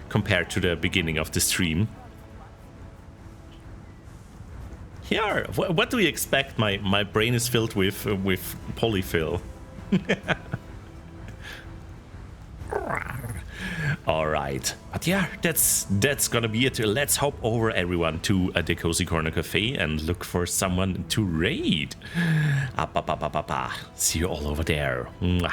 compared to the beginning of the stream. Yeah, what do we expect? My brain is filled with polyfill. All right, but yeah, that's gonna be it. Let's hop over, everyone, to the Cozy Corner Cafe and look for someone to raid. See you all over there. Mwah.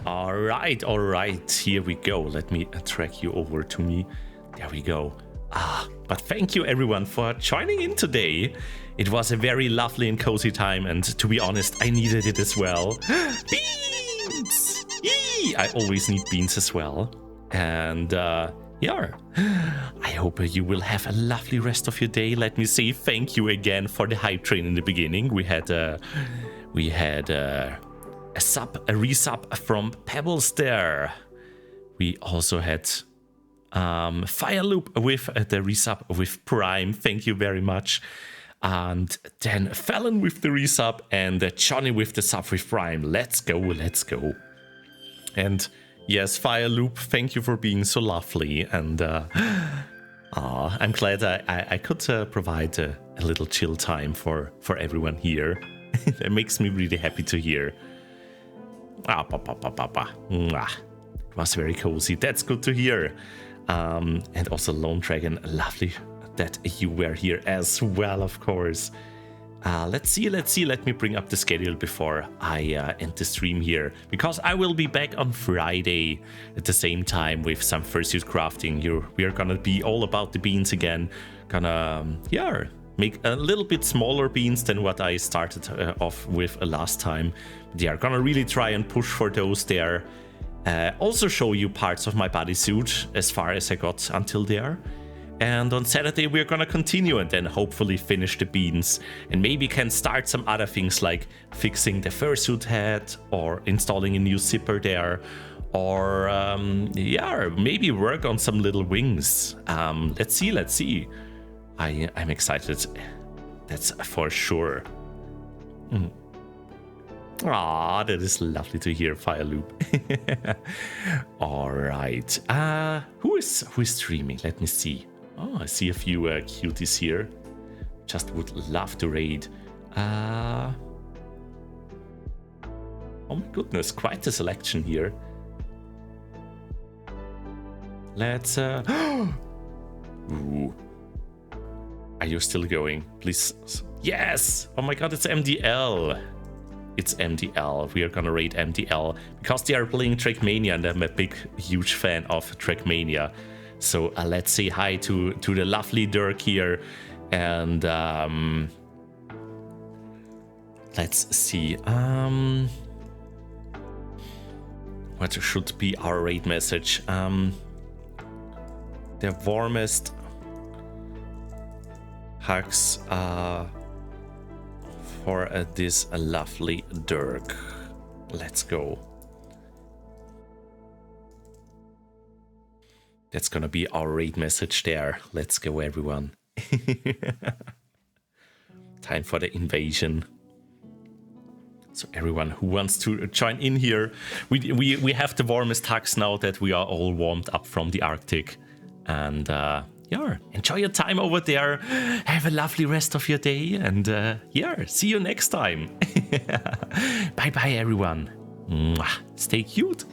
All right, here we go. Let me track you over to me. There we go. But thank you everyone for joining in today. It was a very lovely and cozy time, and to be honest, I needed it as well. Beans! Yee! I always need beans as well. And yeah, I hope you will have a lovely rest of your day. Let me say thank you again for the hype train in the beginning. We had a resub from Pebbles there. We also had Fireloop with the resub with Prime. Thank you very much. And then Fallon with the resub and Johnny with the sub with Prime. Let's go. And yes, Fireloop, thank you for being so lovely. And I'm glad I could provide a little chill time for everyone here. That makes me really happy to hear. It was very cozy. That's good to hear. And also Lone Dragon, lovely that you were here as well, of course. Let's see. Let me bring up the schedule before I end the stream here, because I will be back on Friday at the same time with some fursuit crafting. We are gonna be all about the beans again. Gonna make a little bit smaller beans than what I started off with last time. But yeah, gonna really try and push for those there. Also show you parts of my bodysuit as far as I got until there. And on Saturday we're gonna continue and then hopefully finish the beans. And maybe can start some other things like fixing the fursuit head or installing a new zipper there. Or maybe work on some little wings. Let's see. I'm excited. That's for sure. Aw, that is lovely to hear, Fireloop. All right. Who is streaming? Let me see. Oh, I see a few cuties here. Just would love to raid. Oh my goodness, quite a selection here. Let's... Ooh. Are you still going? Please. Yes! Oh my god, it's MDL. It's MDL. We are gonna raid MDL because they are playing Trackmania and I'm a big, huge fan of Trackmania. So let's say hi to the lovely Dirk here. And let's see. What should be our raid message? The warmest hugs for this lovely Dirk. Let's go. That's gonna be our raid message there. Let's go, everyone. Time for the invasion. So everyone who wants to join in here, we have the warmest hugs now that we are all warmed up from the Arctic. And yeah, enjoy your time over there. Have a lovely rest of your day. And yeah, see you next time. Bye bye, everyone. Mwah. Stay cute.